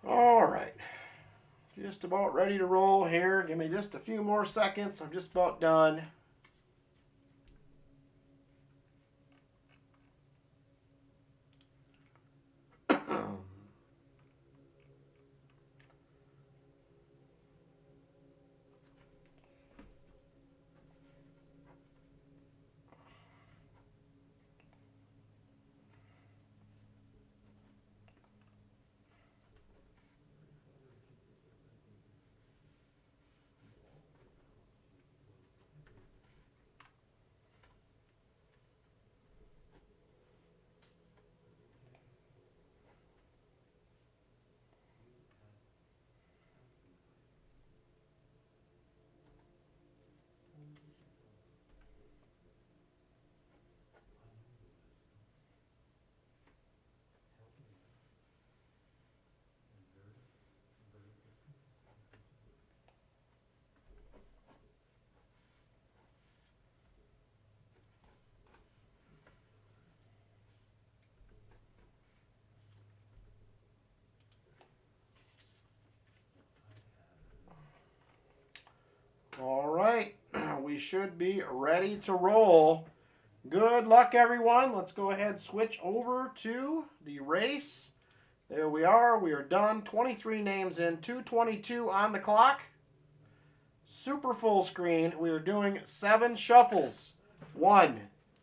All right, just about ready to roll here. Give me just a few more seconds. I'm just about done. All right, we should be ready to roll. Good luck, everyone. Let's go ahead and switch over to the race. There we are. We are done. 23 names in, 2:22 on the clock. Super full screen. We are doing 7 shuffles. 1,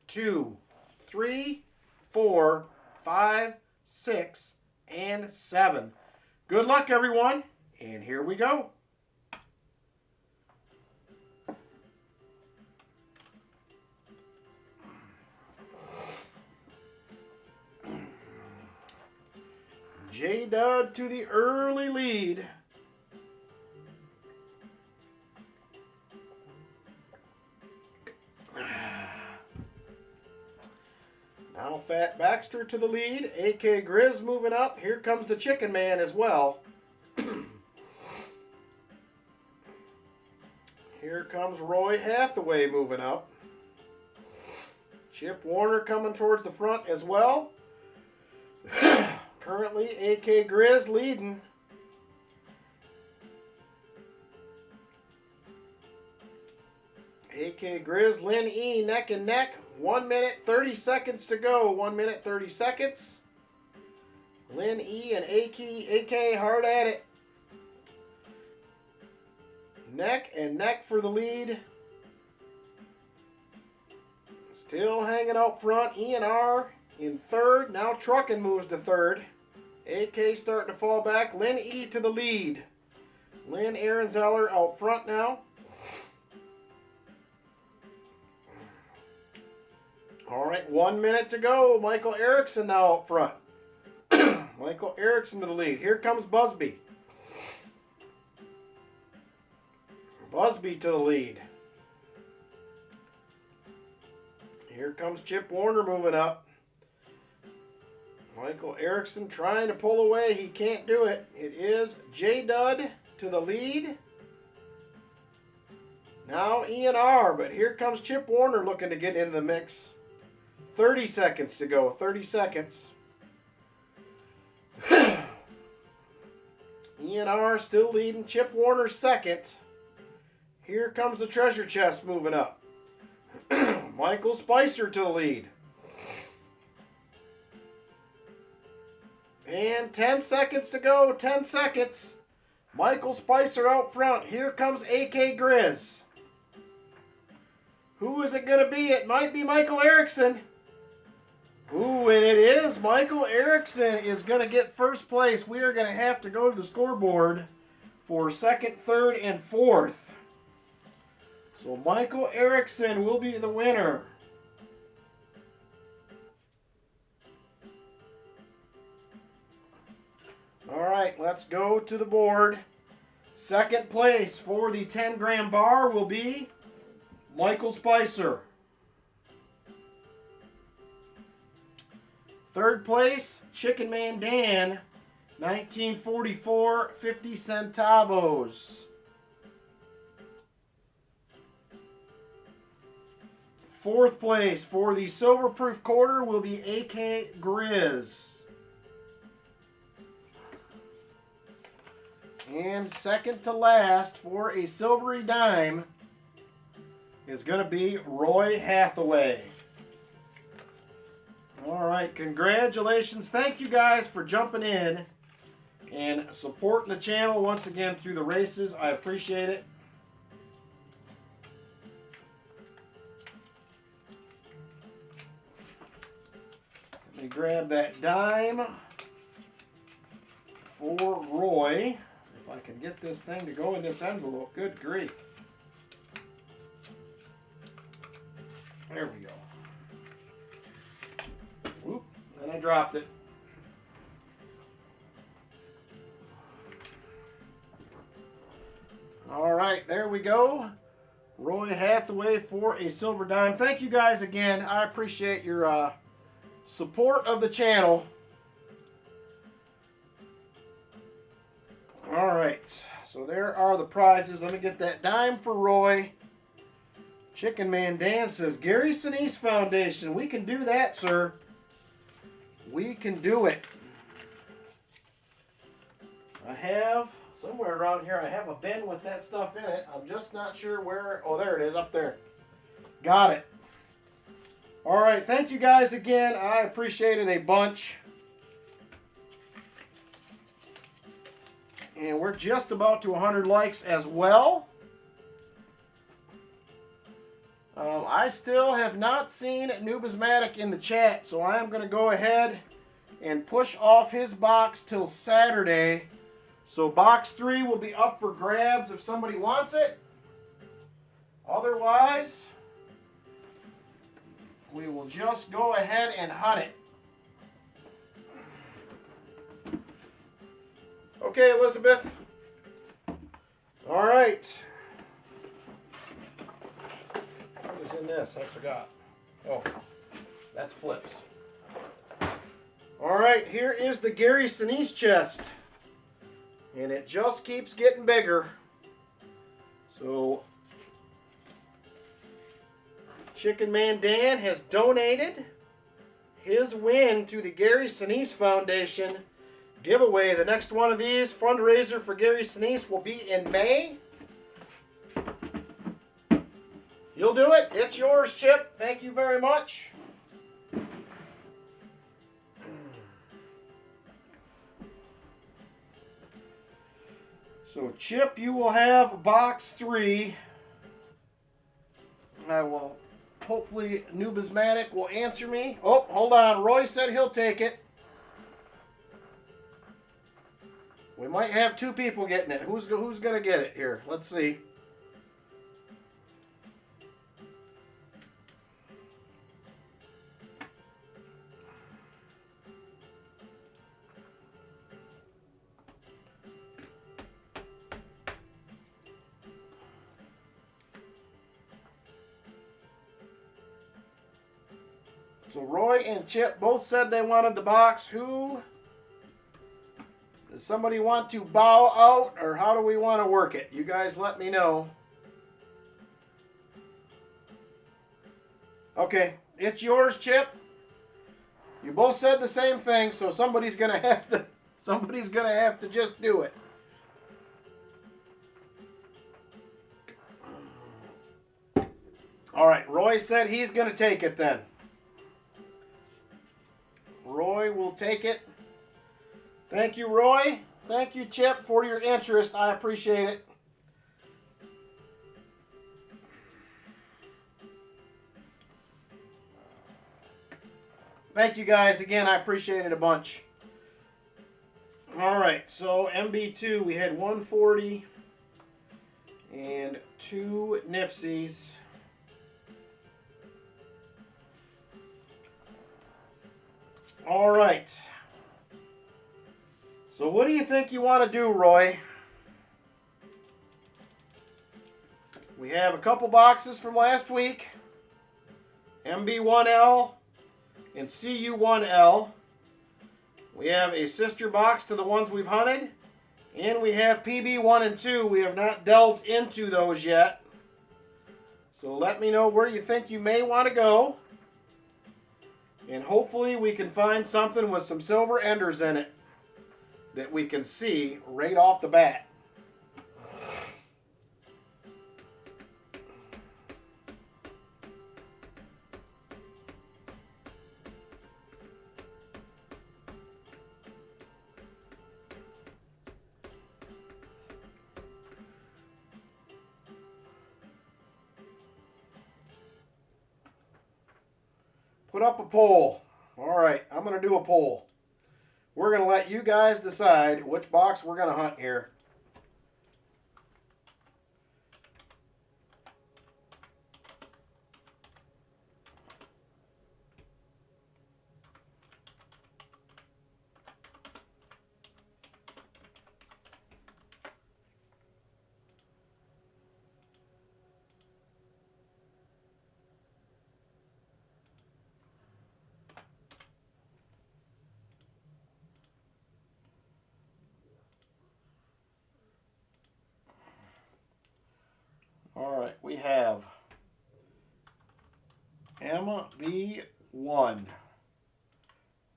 2, 3, 4, 5, 6, and 7. Good luck, everyone. And here we go. J-Dud to the early lead. Now Fat Baxter to the lead. AK Grizz moving up. Here comes the Chicken Man as well. Here comes Roy Hathaway moving up. Chip Warner coming towards the front as well. Currently, AK Grizz leading. AK Grizz, Lynn E, neck and neck. 1 minute, 30 seconds to go. 1 minute, 30 seconds. Lynn E and AK hard at it. Neck and neck for the lead. Still hanging out front. E&R in third. Now Truckin' moves to third. AK starting to fall back. Lynn E to the lead. Lynn Ehrenzeller out front now. All right, 1 minute to go. Michael Erickson now up front. Michael Erickson to the lead. Here comes Busby. Busby to the lead. Here comes Chip Warner moving up. Michael Erickson trying to pull away. He can't do it. It is J. Dud to the lead. Now Ian R. But here comes Chip Warner looking to get into the mix. 30 seconds to go. 30 seconds. Ian R. still leading. Chip Warner second. Here comes the treasure chest moving up. Michael Spicer to the lead. And 10 seconds to go. 10 seconds. Michael Spicer out front. Here comes AK Grizz. Who is it going to be? It might be Michael Erickson. Ooh, and it is. Michael Erickson is going to get first place. We are going to have to go to the scoreboard for second, third, and fourth. So Michael Erickson will be the winner. All right, let's go to the board. Second place for the 10-gram bar will be Michael Spicer. Third place, Chicken Man Dan, 1944, 50 centavos. Fourth place for the silver-proof quarter will be AK Grizz. And second to last for a silvery dime is going to be Roy Hathaway. All right, congratulations. Thank you guys for jumping in and supporting the channel once again through the races. I appreciate it. Let me grab that dime for Roy. If I can get this thing to go in this envelope, good grief. There we go. Whoop, and I dropped it. All right, there we go. Roy Hathaway for a silver dime. Thank you guys again. I appreciate your support of the channel. All right, so there are the prizes. Let me get that dime for Roy. Chicken Man Dan says, Gary Sinise Foundation. We can do that, sir. We can do it. I have, somewhere around here, I have a bin with that stuff in it. I'm just not sure where. Oh, there it is, up there. Got it. All right, thank you guys again. I appreciate it a bunch. And we're just about to 100 likes as well. I still have not seen Nubismatic in the chat, so I am going to go ahead and push off his box till Saturday. So box 3 will be up for grabs if somebody wants it. Otherwise, we will just go ahead and hunt it. Okay, Elizabeth. All right. What is in this? I forgot. Oh, that's flips. All right, here is the Gary Sinise chest. And it just keeps getting bigger. So, Chicken Man Dan has donated his win to the Gary Sinise Foundation giveaway. The next one of these, fundraiser for Gary Sinise, will be in May. You'll do it. It's yours, Chip. Thank you very much. So, Chip, you will have box 3. I will, hopefully, Nubismatic will answer me. Oh, hold on. Roy said he'll take it. We might have 2 people getting it. Who's going to get it here? Let's see. So Roy and Chip both said they wanted the box. Who? Does somebody want to bow out, or how do we want to work it? You guys let me know. Okay, it's yours, Chip. You both said the same thing, so somebody's gonna have to just do it. All right, Roy said he's gonna take it then. Roy will take it. Thank you, Roy. Thank you, Chip, for your interest. I appreciate it. Thank you, guys. Again, I appreciate it a bunch. All right, so MB2, we had 140 and 2 Nifsies. All right. So what do you think you want to do, Roy? We have a couple boxes from last week. MB1L and CU1L. We have a sister box to the ones we've hunted. And we have PB1 and 2. We have not delved into those yet. So let me know where you think you may want to go. And hopefully we can find something with some silver enders in it that we can see right off the bat. Put up a poll. All right, I'm going to do a poll. We're going to let you guys decide which box we're going to hunt here. All right, we have MB1.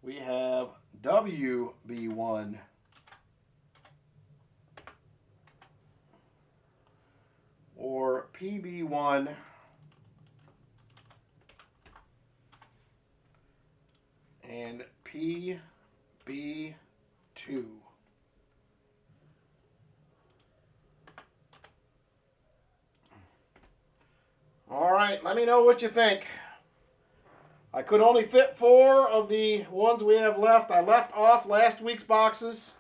We have WB1. Or PB1. And PB2. All right, let me know what you think. I could only fit 4 of the ones we have left. I left off last week's boxes.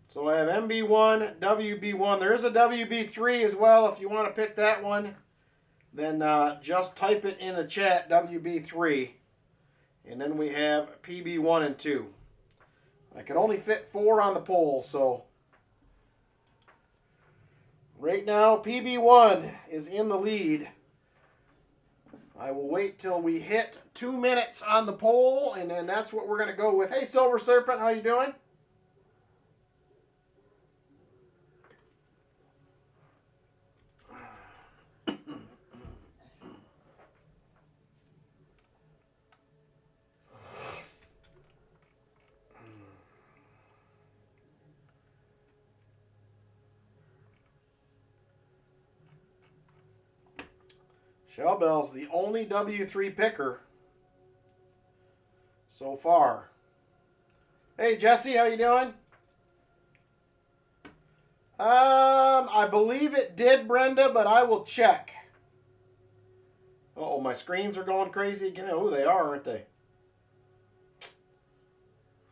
So I have MB1, WB1. There is a WB3 as well. If you want to pick that one, then just type it in the chat, WB3. And then we have PB1 and 2. I can only fit 4 on the poll, so right now, PB1 is in the lead. I will wait till we hit 2 minutes on the poll, and then that's what we're going to go with. Hey, Silver Serpent, how you doing? Shellbell's the only W3 picker so far. Hey, Jesse, how you doing? I believe it did, Brenda, but I will check. Uh-oh, my screens are going crazy again. Oh, they are, aren't they?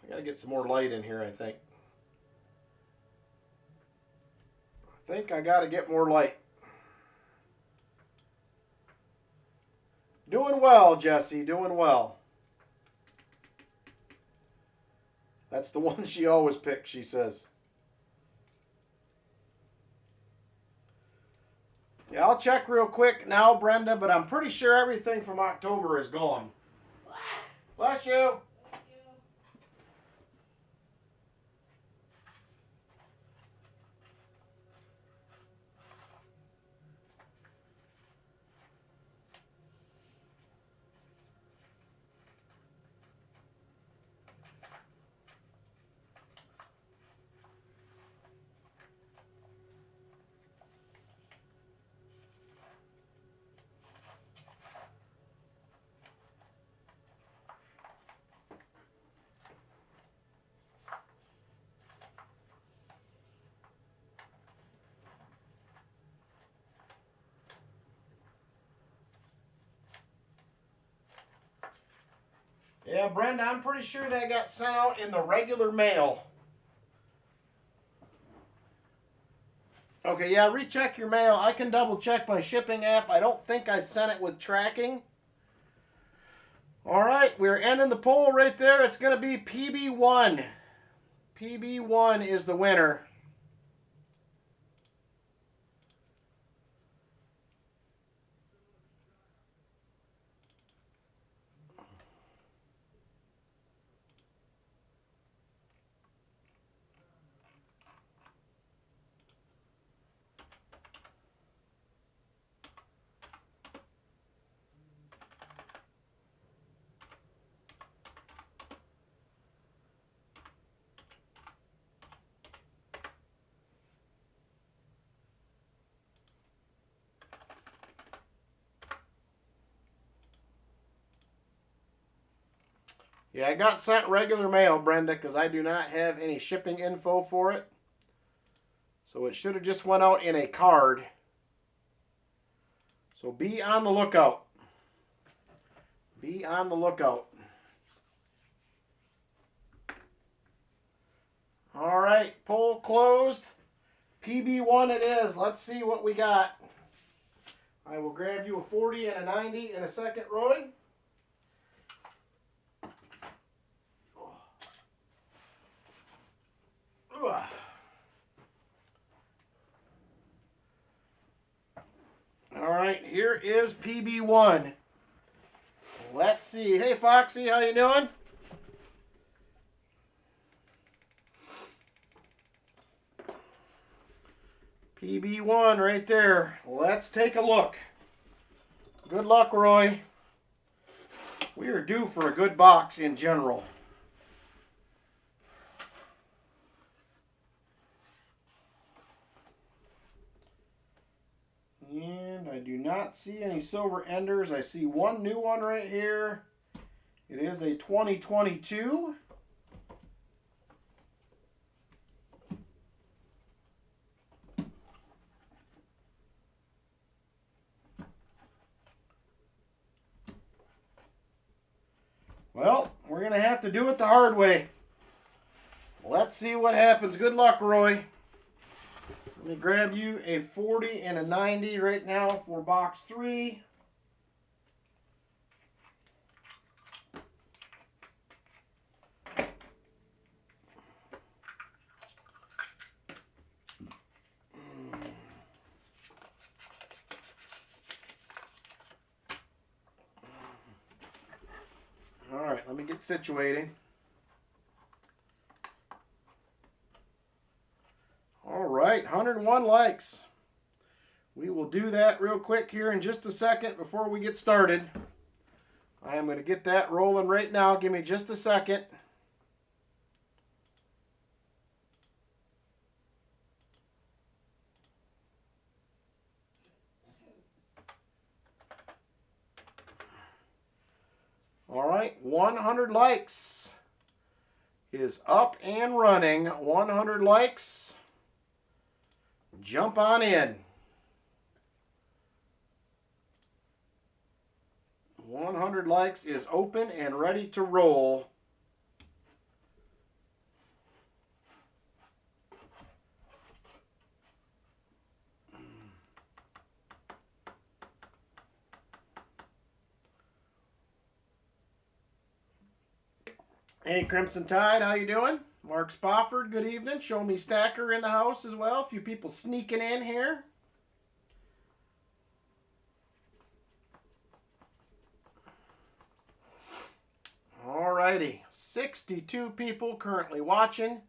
I got to get some more light in here, I think. I got to get more light. Doing well, Jesse, doing well. That's the one she always picks, she says. Yeah, I'll check real quick now, Brenda, but I'm pretty sure everything from October is gone. Bless you. Yeah, Brenda, I'm pretty sure that got sent out in the regular mail. Okay, yeah, recheck your mail. I can double check my shipping app. I don't think I sent it with tracking. All right, we're ending the poll right there. It's going to be PB1. PB1 is the winner. Yeah, I got sent regular mail, Brenda, because I do not have any shipping info for it. So it should have just went out in a card. So be on the lookout. Be on the lookout. All right, poll closed. PB1 it is. Let's see what we got. I will grab you a 40 and a 90 in a second, Roy. All right, here is PB1. Let's see. Hey, Foxy, how you doing? PB1 right there. Let's take a look. Good luck, Roy. We are due for a good box in general. And I do not see any silver enders. I see one new one right here. It is a 2022. Well, we're going to have to do it the hard way. Let's see what happens. Good luck, Roy. Let me grab you a 40 and a 90 right now for box 3. All right, let me get situated. All right, 101 likes. We will do that real quick here in just a second before we get started. I am going to get that rolling right now. Give me just a second. All right, 100 likes is up and running. 100 likes. Jump on in. 100 likes is open and ready to roll. Hey, Crimson Tide, how you doing? Mark Spofford, good evening. Show Me Stacker in the house as well. A few people sneaking in here. righty. 62 people currently watching.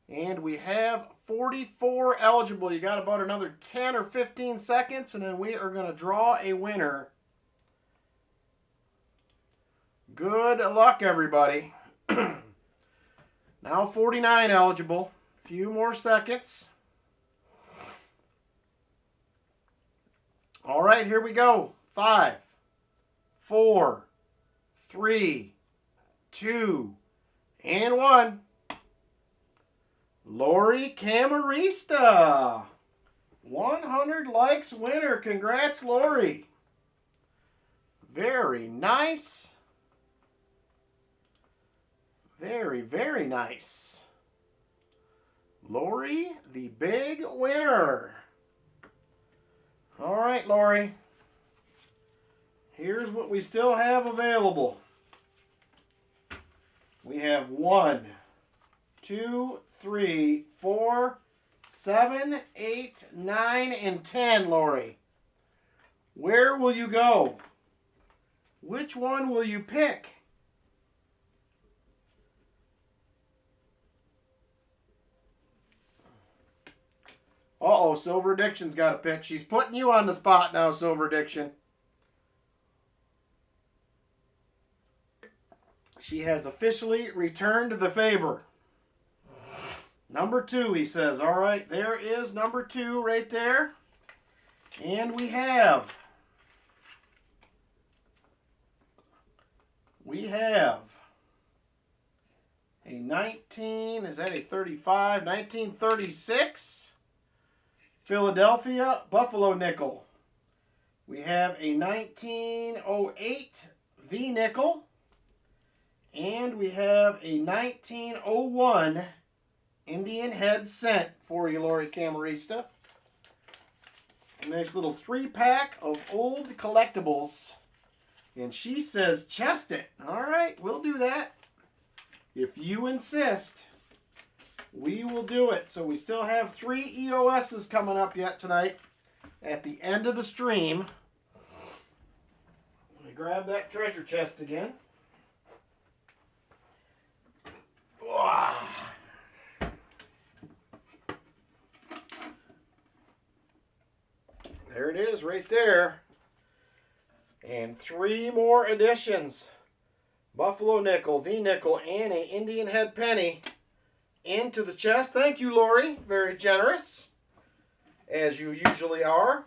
And we have 44 eligible. You got about another 10 or 15 seconds, and then we are going to draw a winner. Good luck, everybody. Now 49 eligible. Few more seconds. All right, here we go. 5, 4, 3, 2, and 1. Lori Camarista. 100 likes winner. Congrats, Lori. Very nice. Very, very nice. Lori, the big winner. All right, Lori. Here's what we still have available. We have 1, 2, 3, 4, 7, 8, 9, and 10, Lori. Where will you go? Which one will you pick? Uh-oh, Silver Addiction's got a pick. She's putting you on the spot now, Silver Addiction. She has officially returned the favor. Number 2, he says. All right, there is number 2 right there. And we have a 19, is that a 35? 1936 Philadelphia Buffalo nickel. We have a 1908 V nickel. And we have a 1901 Indian head cent for you, Lori Camarista. A nice little 3-pack of old collectibles. And she says, chest it. All right, we'll do that. If you insist, we will do it. So we still have 3 EOSs coming up yet tonight at the end of the stream. Let me grab that treasure chest again. There it is right there. And 3 more additions. Buffalo nickel, V nickel, and an Indian head penny into the chest. Thank you, Lori. Very generous, as you usually are.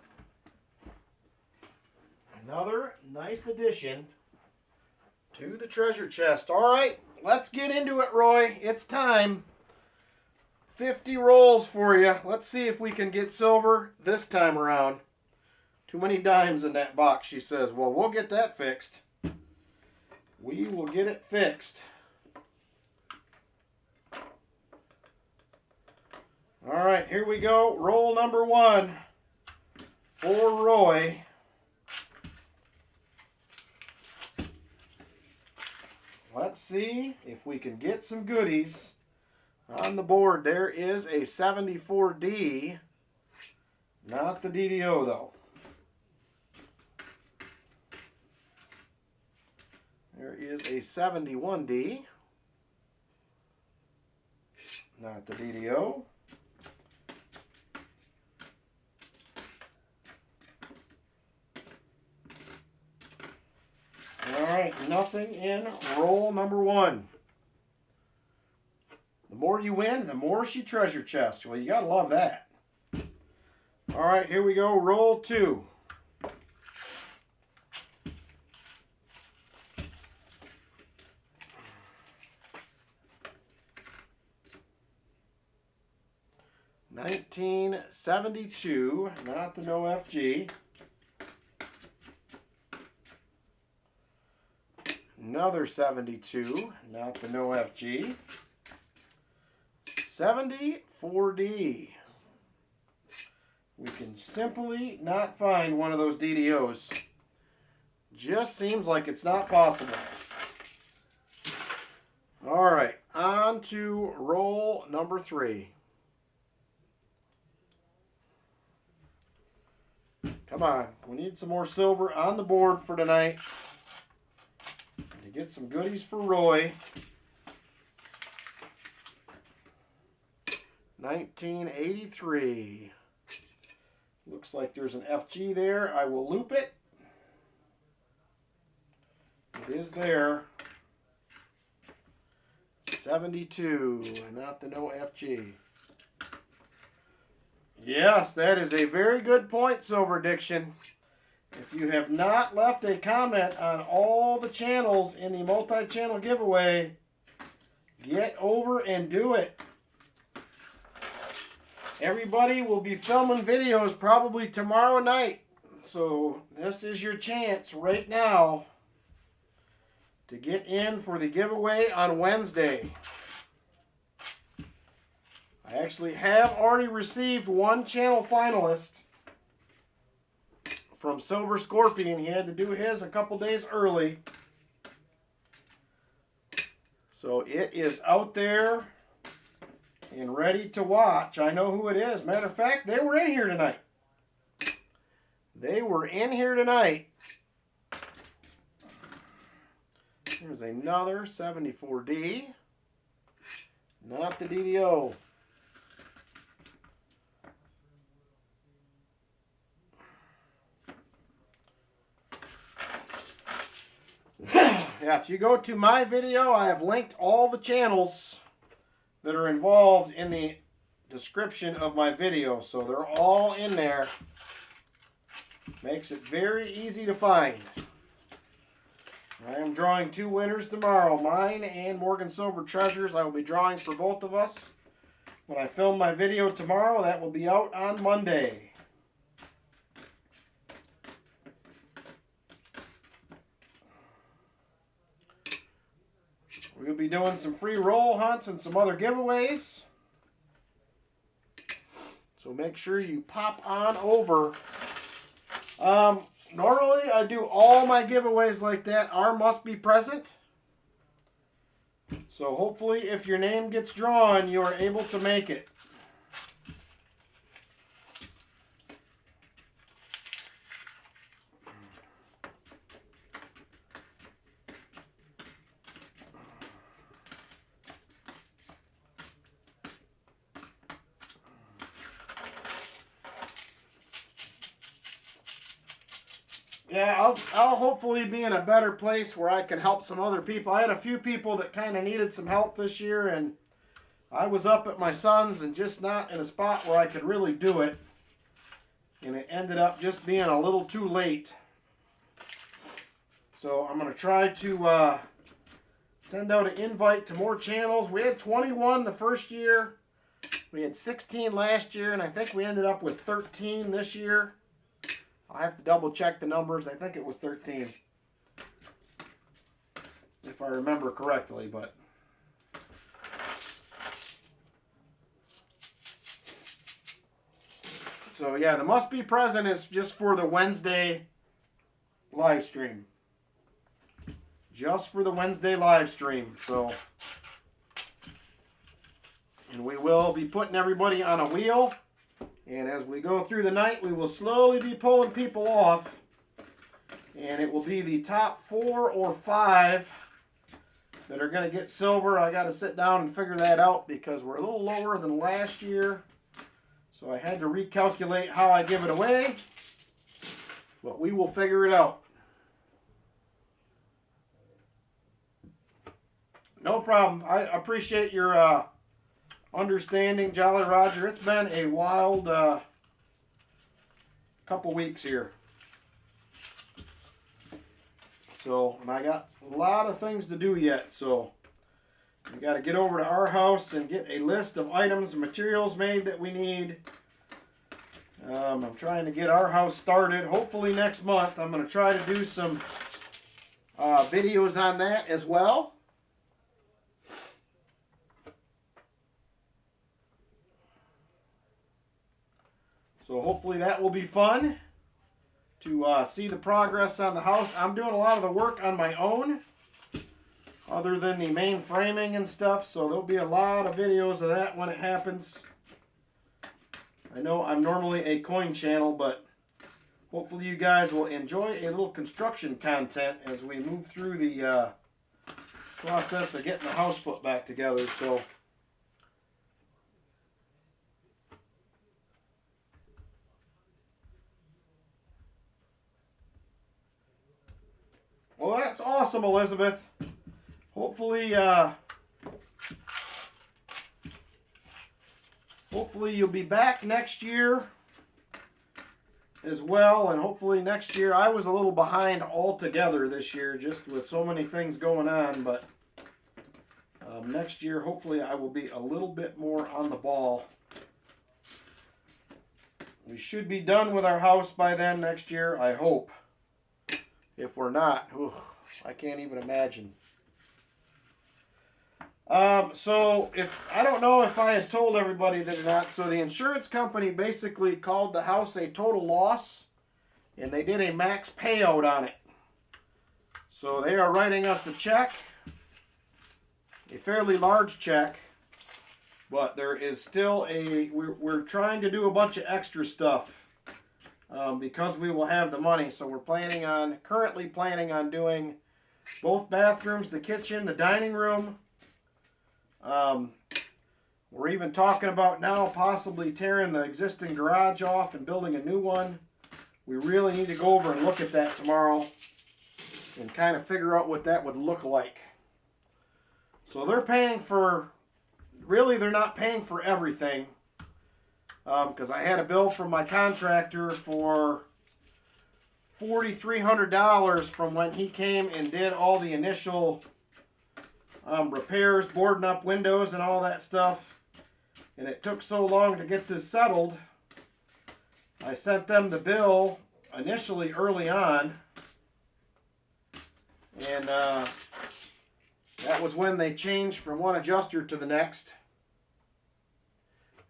Another nice addition to the treasure chest. All right, let's get into it, Roy. It's time. 50 rolls for you. Let's see if we can get silver this time around. Too many dimes in that box, she says. Well, we'll get that fixed. We will get it fixed. All right, here we go. Roll number 1 for Roy. Let's see if we can get some goodies on the board. There is a 74D. Not the DDO, though. There is a 71D. Not the DDO. All right, nothing in roll number 1. The more you win, the more she treasure chests. Well, you gotta love that. All right, here we go. Roll 2. $19.72, not the no FG. Another 72, not the no FG. 74D. We can simply not find one of those DDOs. Just seems like it's not possible. All right, on to roll number 3. Come on, we need some more silver on the board for tonight. To get some goodies for Roy. 1983. Looks like there's an FG there. I will loop it. It is there. 72, not the no FG. Yes, that is a very good point, Silver Diction. If you have not left a comment on all the channels in the multi-channel giveaway, get over and do it. Everybody will be filming videos probably tomorrow night. So this is your chance right now to get in for the giveaway on Wednesday. I actually have already received one channel finalist from Silver Scorpion. He had to do his a couple days early. So it is out there and ready to watch. I know who it is. Matter of fact, they were in here tonight. They were in here tonight. Here's another 74D. Not the DDO. Yeah, if you go to my video, I have linked all the channels that are involved in the description of my video. So they're all in there. Makes it very easy to find. I am drawing 2 winners tomorrow. Mine and Morgan Silver Treasures. I will be drawing for both of us. When I film my video tomorrow, that will be out on Monday. We'll be doing some free roll hunts and some other giveaways. So make sure you pop on over. Normally I do all my giveaways like that. R must be present. So hopefully if your name gets drawn, you are able to make it. Yeah, I'll hopefully be in a better place where I can help some other people. I had a few people that kind of needed some help this year, and I was up at my son's and just not in a spot where I could really do it. And it ended up just being a little too late. So I'm going to try to send out an invite to more channels. We had 21 the first year. We had 16 last year, and I think we ended up with 13 this year. I have to double check the numbers. I think it was 13. If I remember correctly, but. So yeah, the must be present is just for the Wednesday live stream. Just for the Wednesday live stream. So. And we will be putting everybody on a wheel. And as we go through the night, we will slowly be pulling people off. And it will be the top 4 or 5 that are going to get silver. I got to sit down and figure that out because we're a little lower than last year. So I had to recalculate how I give it away. But we will figure it out. No problem. I appreciate your understanding, Jolly Roger. It's been a wild couple weeks here. So, and I got a lot of things to do yet. So, we got to get over to our house and get a list of items and materials made that we need. I'm trying to get our house started. Hopefully next month. I'm going to try to do some videos on that as well. So hopefully that will be fun to see the progress on the house. I'm doing a lot of the work on my own other than the main framing and stuff. So there'll be a lot of videos of that when it happens. I know I'm normally a coin channel, but hopefully you guys will enjoy a little construction content as we move through the process of getting the house put back together. So well, that's awesome, Elizabeth. Hopefully you'll be back next year as well, and hopefully next year. I was a little behind altogether this year, just with so many things going on, but next year hopefully I will be a little bit more on the ball. We should be done with our house by then next year, I hope. If we're not, I can't even imagine. So I don't know if I had told everybody that or not. So the insurance company basically called the house a total loss, and they did a max payout on it. So they are writing us a check, a fairly large check, but there is still we're trying to do a bunch of extra stuff because we will have the money. So we're currently planning on doing both bathrooms, the kitchen, the dining room. We're even talking about now possibly tearing the existing garage off and building a new one. We really need to go over and look at that tomorrow and kind of figure out what that would look like. So they're paying for, really they're not paying for everything, because I had a bill from my contractor for $4,300 from when he came and did all the initial repairs, boarding up windows and all that stuff, and it took so long to get this settled. I sent them the bill initially early on, and that was when they changed from one adjuster to the next.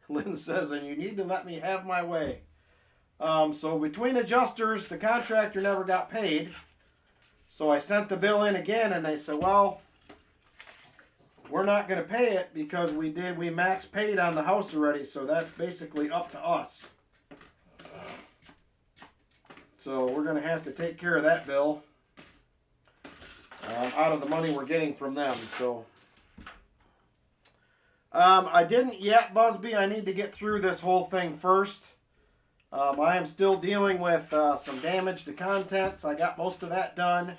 Lynn says, and you need to let me have my way. So between adjusters, the contractor never got paid. So I sent the bill in again, and they said, well, we're not going to pay it because we max paid on the house already, so that's basically up to us. So we're going to have to take care of that bill out of the money we're getting from them. So I didn't yet, Busby. I need to get through this whole thing first. I am still dealing with some damage to contents. I got most of that done.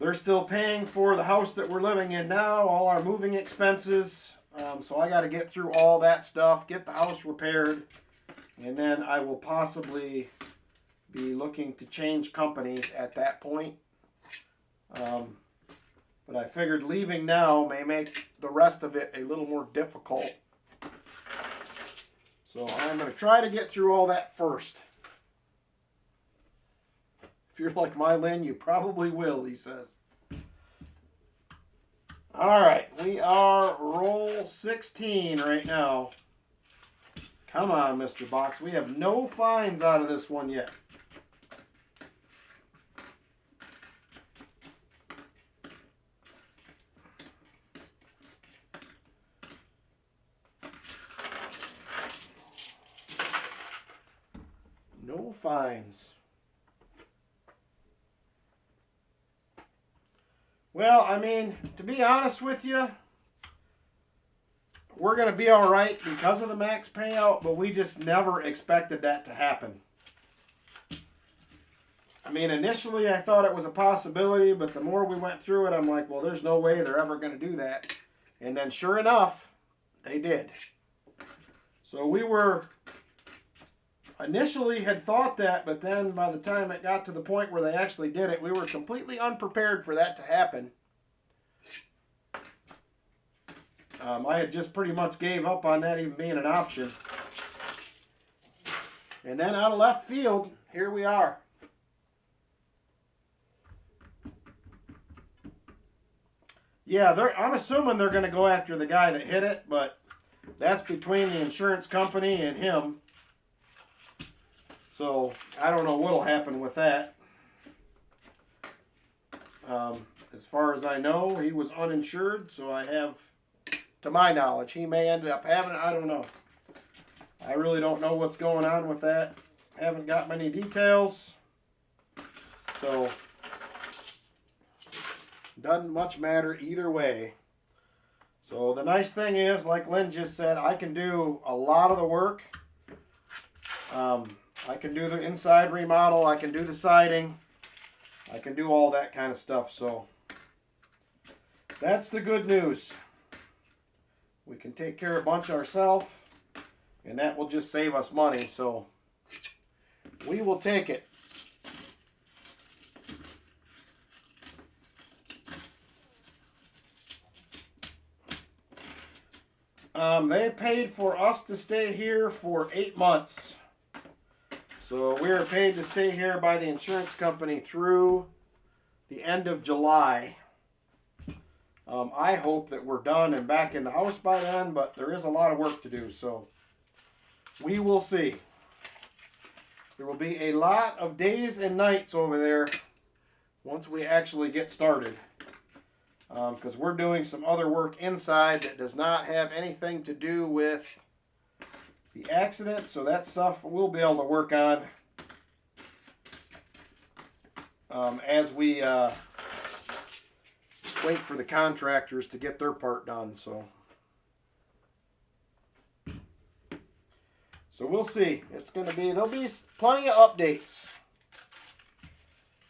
They're still paying for the house that we're living in now, all our moving expenses. So I got to get through all that stuff, get the house repaired, and then I will possibly be looking to change companies at that point. But I figured leaving now may make the rest of it a little more difficult. So I'm going to try to get through all that first. If you're like my Lynn, you probably will, he says. All right, we are roll 16 right now. Come on, Mr. Box. We have no fines out of this one yet. No fines. Well, I mean, to be honest with you, we're going to be all right because of the max payout, but we just never expected that to happen. I mean, initially I thought it was a possibility, but the more we went through it, I'm like, well, there's no way they're ever going to do that. And then sure enough, they did. So we were initially had thought that, but then by the time it got to the point where they actually did it, we were completely unprepared for that to happen. I had just pretty much gave up on that even being an option. And then out of left field, here we are. Yeah, I'm assuming they're going to go after the guy that hit it, but that's between the insurance company and him. So I don't know what'll happen with that. As far as I know, he was uninsured, so I have, to my knowledge, he may end up having it. I don't know. I really don't know what's going on with that. Haven't got many details. So Doesn't much matter either way. So the nice thing is, like Lynn just said, I can do a lot of the work. I can do the inside remodel. I can do the siding. I can do all that kind of stuff. So that's the good news. We can take care of a bunch ourselves, and that will just save us money. So we will take it. They paid for us to stay here for 8 months. So we are paid to stay here by the insurance company through the end of July. I hope that we're done and back in the house by then, but there is a lot of work to do, so we will see. There will be a lot of days and nights over there once we actually get started. Because we're doing some other work inside that does not have anything to do with the accident, so that stuff we'll be able to work on as we wait for the contractors to get their part done. So we'll see. It's going to be, there'll be plenty of updates.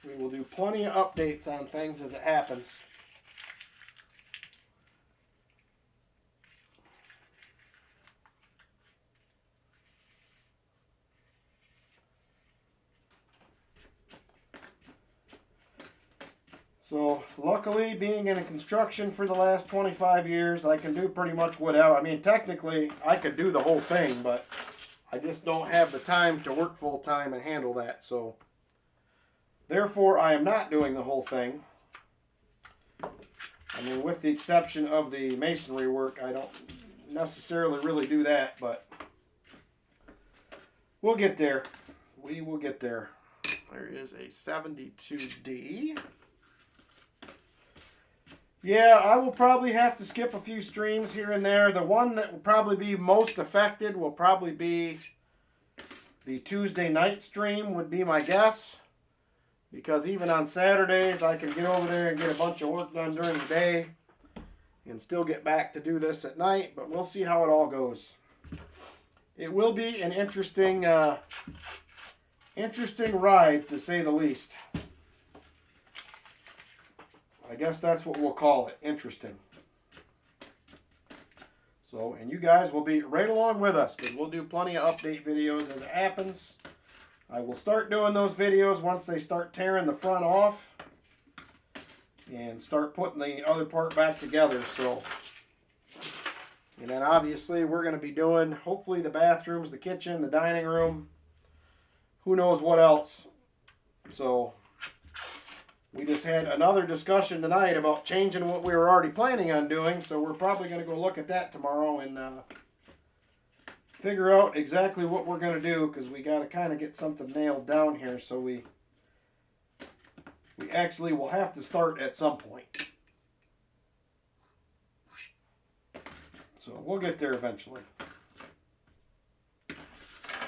We will do plenty of updates on things as it happens. So luckily, being in construction for the last 25 years, I can do pretty much whatever. I mean, technically, I could do the whole thing, but I just don't have the time to work full time and handle that. So therefore, I am not doing the whole thing. I mean, with the exception of the masonry work, I don't necessarily really do that, but we'll get there. We will get there. There is a 72D. Yeah, I will probably have to skip a few streams here and there. The one that will probably be most affected will probably be the Tuesday night stream, would be my guess. Because even on Saturdays, I can get over there and get a bunch of work done during the day and still get back to do this at night. But we'll see how it all goes. It will be an interesting ride, to say the least. I guess that's what we'll call it. Interesting. So, and you guys will be right along with us, because we'll do plenty of update videos as it happens. I will start doing those videos once they start tearing the front off and start putting the other part back together. So, and then obviously we're going to be doing hopefully the bathrooms, the kitchen, the dining room, who knows what else. So we just had another discussion tonight about changing what we were already planning on doing, so we're probably going to go look at that tomorrow and figure out exactly what we're going to do, because we got to kind of get something nailed down here, so we actually will have to start at some point. So we'll get there eventually.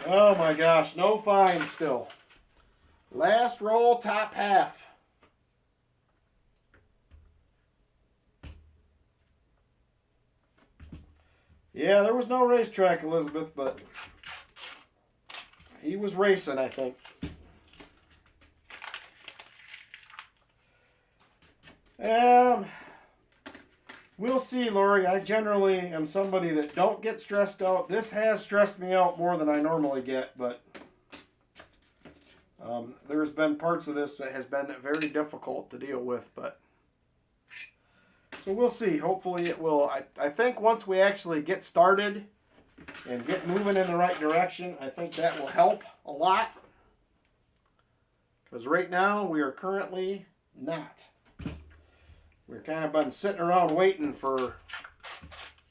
Oh my gosh, no fine still. Last roll, top half. Yeah, there was no racetrack, Elizabeth, but he was racing, I think. We'll see, Lori. I generally am somebody that don't get stressed out. This has stressed me out more than I normally get, but there's been parts of this that has been very difficult to deal with, but so we'll see. Hopefully it will. I think once we actually get started and get moving in the right direction, I think that will help a lot. Because right now we are currently not. We're kind of been sitting around waiting for,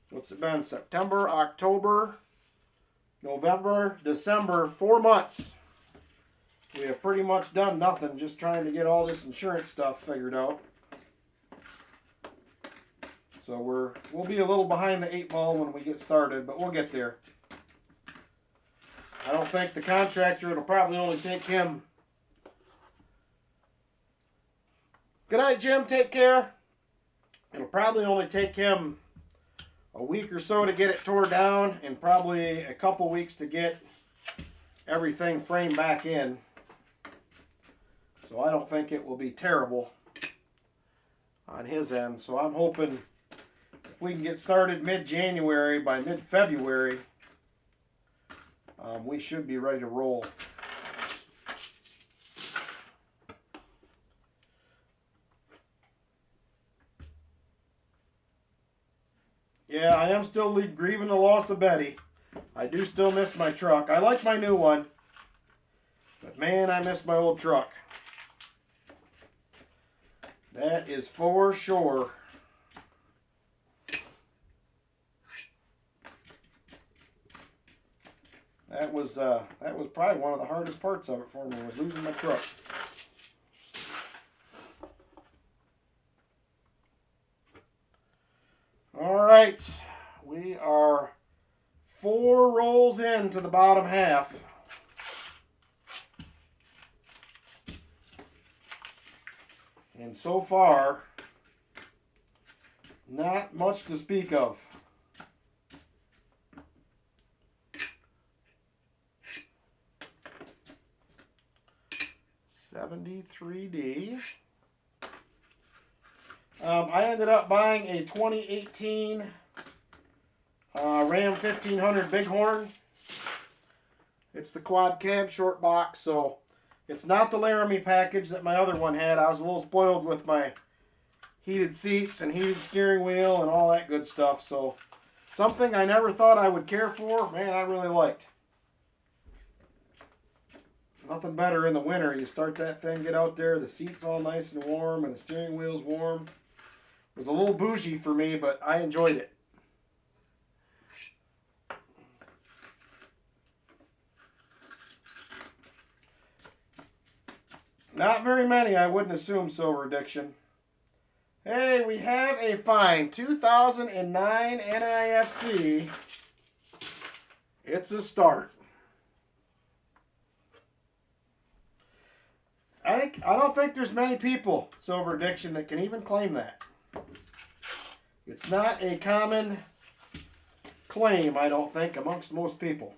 what's it been, September, October, November, December, 4 months. We have pretty much done nothing, just trying to get all this insurance stuff figured out. So we'll be a little behind the 8 ball when we get started, but we'll get there. I don't think the contractor, it'll probably only take him. Good night, Jim. Take care. It'll probably only take him a week or so to get it tore down, and probably a couple weeks to get everything framed back in. So I don't think it will be terrible on his end. So I'm hoping if we can get started mid-January, by mid-February, we should be ready to roll. Yeah, I am still grieving the loss of Betty. I do still miss my truck. I like my new one, but man, I miss my old truck. That is for sure. That was probably one of the hardest parts of it for me, was losing my truck. All right, we are 4 rolls into the bottom half. And so far, not much to speak of. $73D. I ended up buying a 2018 Ram 1500 Bighorn. It's the quad cab short box, so it's not the Laramie package that my other one had. I was a little spoiled with my heated seats and heated steering wheel and all that good stuff. So something I never thought I would care for, man, I really liked. Nothing better in the winter. You start that thing, get out there, the seat's all nice and warm and the steering wheel's warm. It was a little bougie for me, but I enjoyed it. Not very many, I wouldn't assume, Silver Addiction. Hey, we have a fine 2009 NIFC. It's a start. I don't think there's many people, Silver Addiction, that can even claim that. It's not a common claim, I don't think, amongst most people.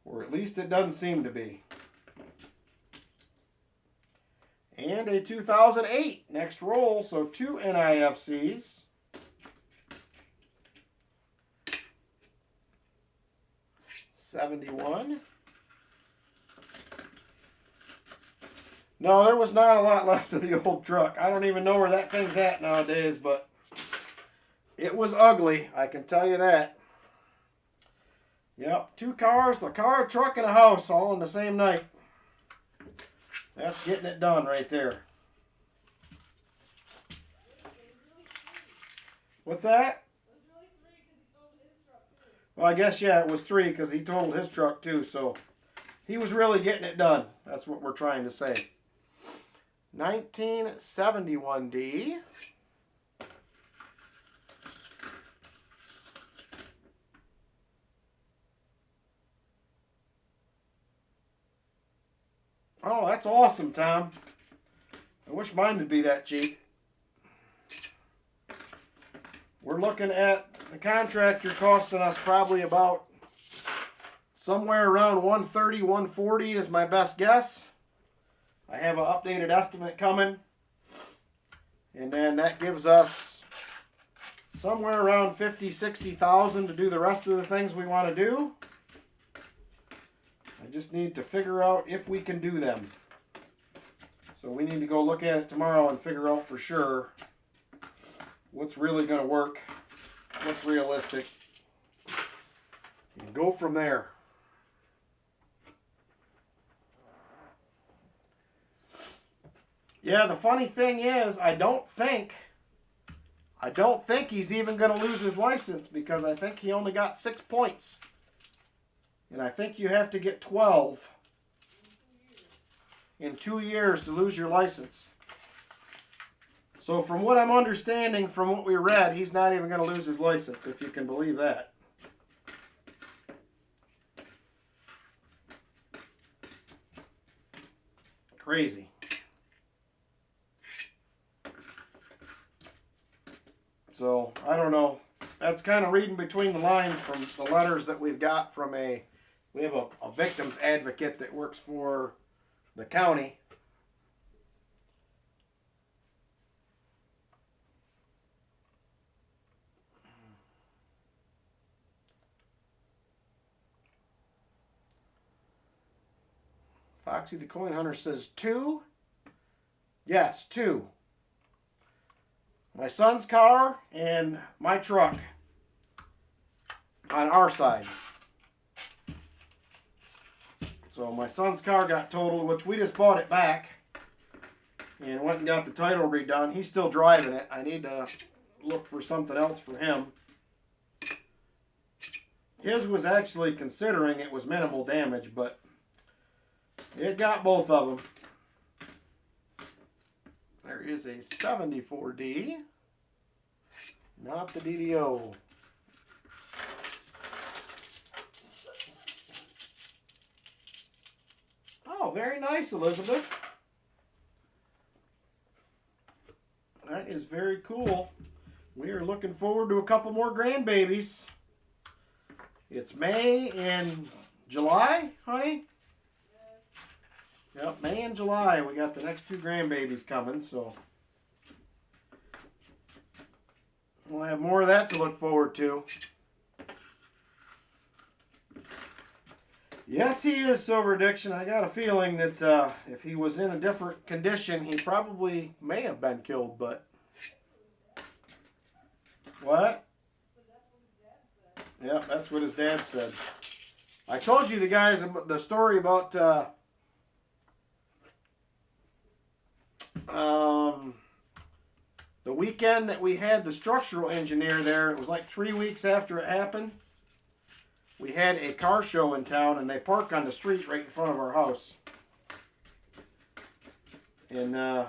Or at least it doesn't seem to be. And a 2008 next roll, so 2 NIFCs. $71. No, there was not a lot left of the old truck. I don't even know where that thing's at nowadays, but it was ugly, I can tell you that. Yep, 2 cars, the car, a truck, and a house all in the same night. That's getting it done right there. What's that? Well, I guess, yeah, it was 3 because he totaled his truck too, so he was really getting it done. That's what we're trying to say. 1971D. Oh, that's awesome, Tom. I wish mine would be that cheap. We're looking at the contractor costing us probably about somewhere around $130, $140 is my best guess. I have an updated estimate coming. And then that gives us somewhere around $50,000, $60,000 to do the rest of the things we want to do. I just need to figure out if we can do them. So we need to go look at it tomorrow and figure out for sure what's really going to work, what's realistic, and go from there. Yeah, the funny thing is, I don't think he's even going to lose his license, because I think he only got 6 points. And I think you have to get 12 in 2 years to lose your license. So from what I'm understanding, from what we read, he's not even going to lose his license, if you can believe that. Crazy. So, I don't know. That's kind of reading between the lines from the letters that we've got from we have a victim's advocate that works for the county. Foxy the Coin Hunter says 2. Yes, 2. My son's car and my truck on our side. So my son's car got totaled, which we just bought it back and went and got the title redone. He's still driving it. I need to look for something else for him. His was actually considering it was minimal damage, but it got both of them. There is a 74D, not the DDO. Oh, very nice, Elizabeth. That is very cool. We are looking forward to a couple more grandbabies. It's May and July, honey? Yep, May and July. We got the next 2 grandbabies coming, so we'll have more of that to look forward to. Yes, he is Silver Addiction. I got a feeling that if he was in a different condition, he probably may have been killed, but... What? Yep, that's what his dad said. I told you the guys the story about the weekend that we had the structural engineer there. It was like 3 weeks after it happened. We had a car show in town, and they park on the street right in front of our house. And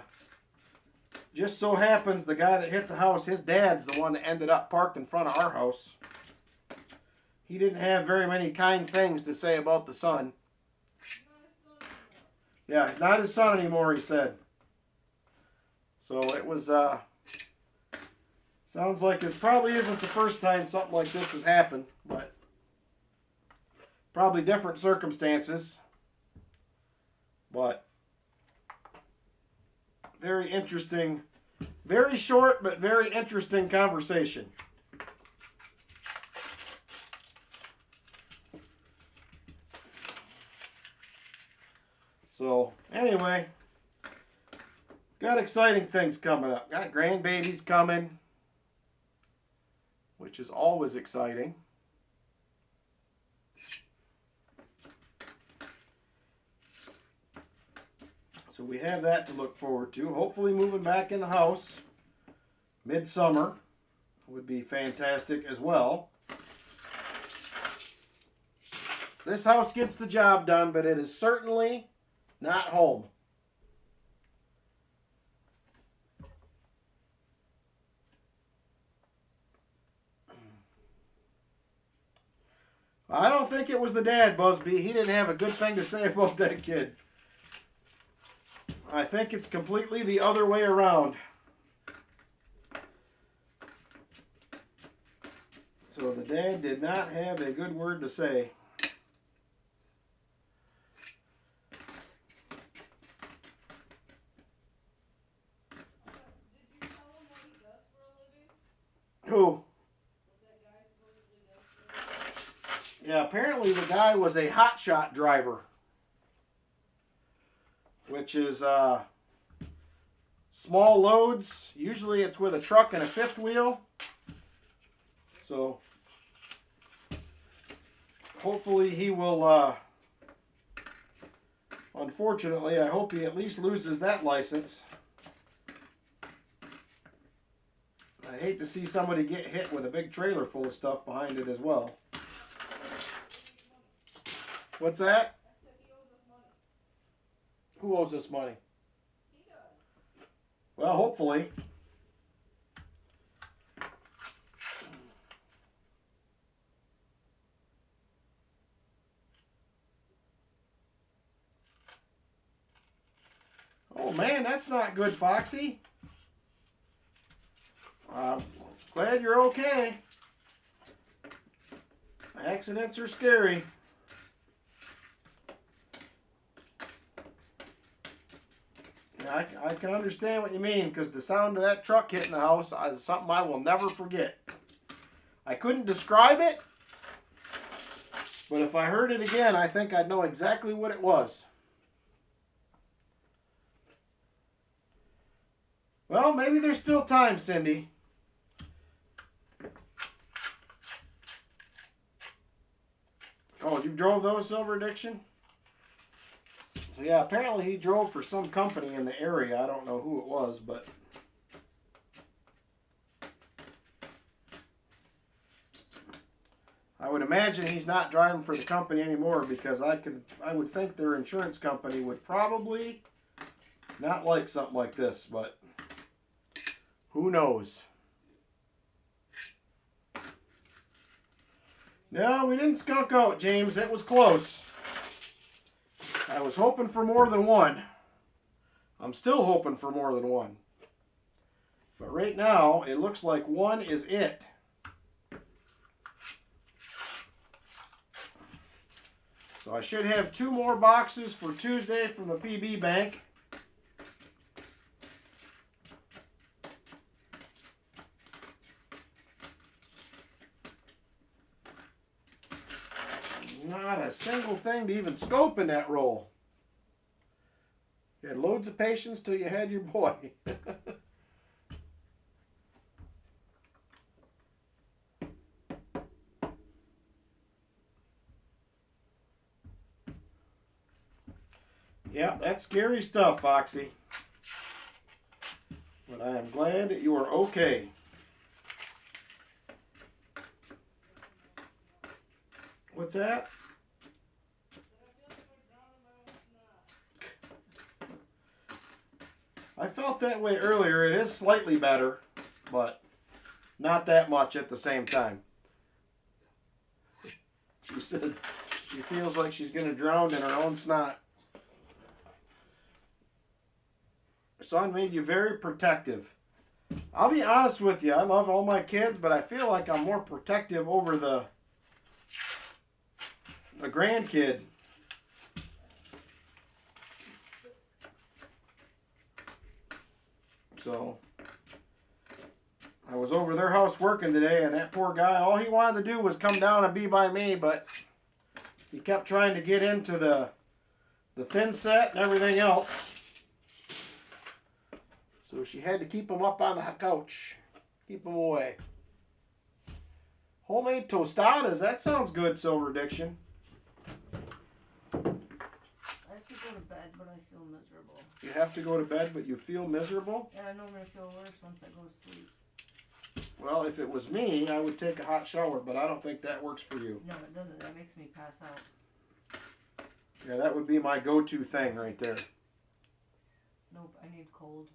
just so happens the guy that hit the house, his dad's the one that ended up parked in front of our house. He didn't have very many kind things to say about the son. Yeah, he's not his son anymore, he said. So it was, sounds like it probably isn't the first time something like this has happened, but probably different circumstances. But very interesting, very short, but very interesting conversation. So, anyway, got exciting things coming up. Got grandbabies coming, which is always exciting. So we have that to look forward to. Hopefully moving back in the house midsummer would be fantastic as well. This house gets the job done, but it is certainly not home. I don't think it was the dad, Busby. He didn't have a good thing to say about that kid. I think it's completely the other way around. So the dad did not have a good word to say. Who? Yeah, apparently the guy was a hotshot driver, which is small loads. Usually it's with a truck and a fifth wheel. So hopefully he will, unfortunately, I hope he at least loses that license. I hate to see somebody get hit with a big trailer full of stuff behind it as well. What's that? Who owes us money? He does. Well, hopefully. Oh man, that's not good, Foxy. Glad you're okay. Accidents are scary. Yeah, I can understand what you mean, because the sound of that truck hitting the house is something I will never forget. I couldn't describe it, but if I heard it again, I think I'd know exactly what it was. Well, maybe there's still time, Cindy. Oh, you drove those, Silver Addiction? So yeah, apparently he drove for some company in the area. I don't know who it was, but I would imagine he's not driving for the company anymore, because I would think their insurance company would probably not like something like this, but who knows? No, we didn't skunk out, James. It was close. I was hoping for more than one. I'm still hoping for more than one. But right now, it looks like one is it. So I should have 2 more boxes for Tuesday from the PB Bank. Not a single thing to even scope in that roll. You had loads of patience till you had your boy. Yeah, that's scary stuff, Foxy. But I am glad that you are okay. What's that? I felt that way earlier. It is slightly better, but not that much at the same time. She said she feels like she's going to drown in her own snot. Son made you very protective. I'll be honest with you. I love all my kids, but I feel like I'm more protective over the grandkid. So I was over their house working today, and that poor guy, all he wanted to do was come down and be by me, but he kept trying to get into the thin set and everything else. So she had to keep him up on the couch. Keep him away. Homemade tostadas, that sounds good, Silver Addiction. I have to go to bed, but I feel miserable. You have to go to bed, but you feel miserable? Yeah, I know I'm going to feel worse once I go to sleep. Well, if it was me, I would take a hot shower, but I don't think that works for you. No, it doesn't. That makes me pass out. Yeah, that would be my go-to thing right there. Nope, I need cold.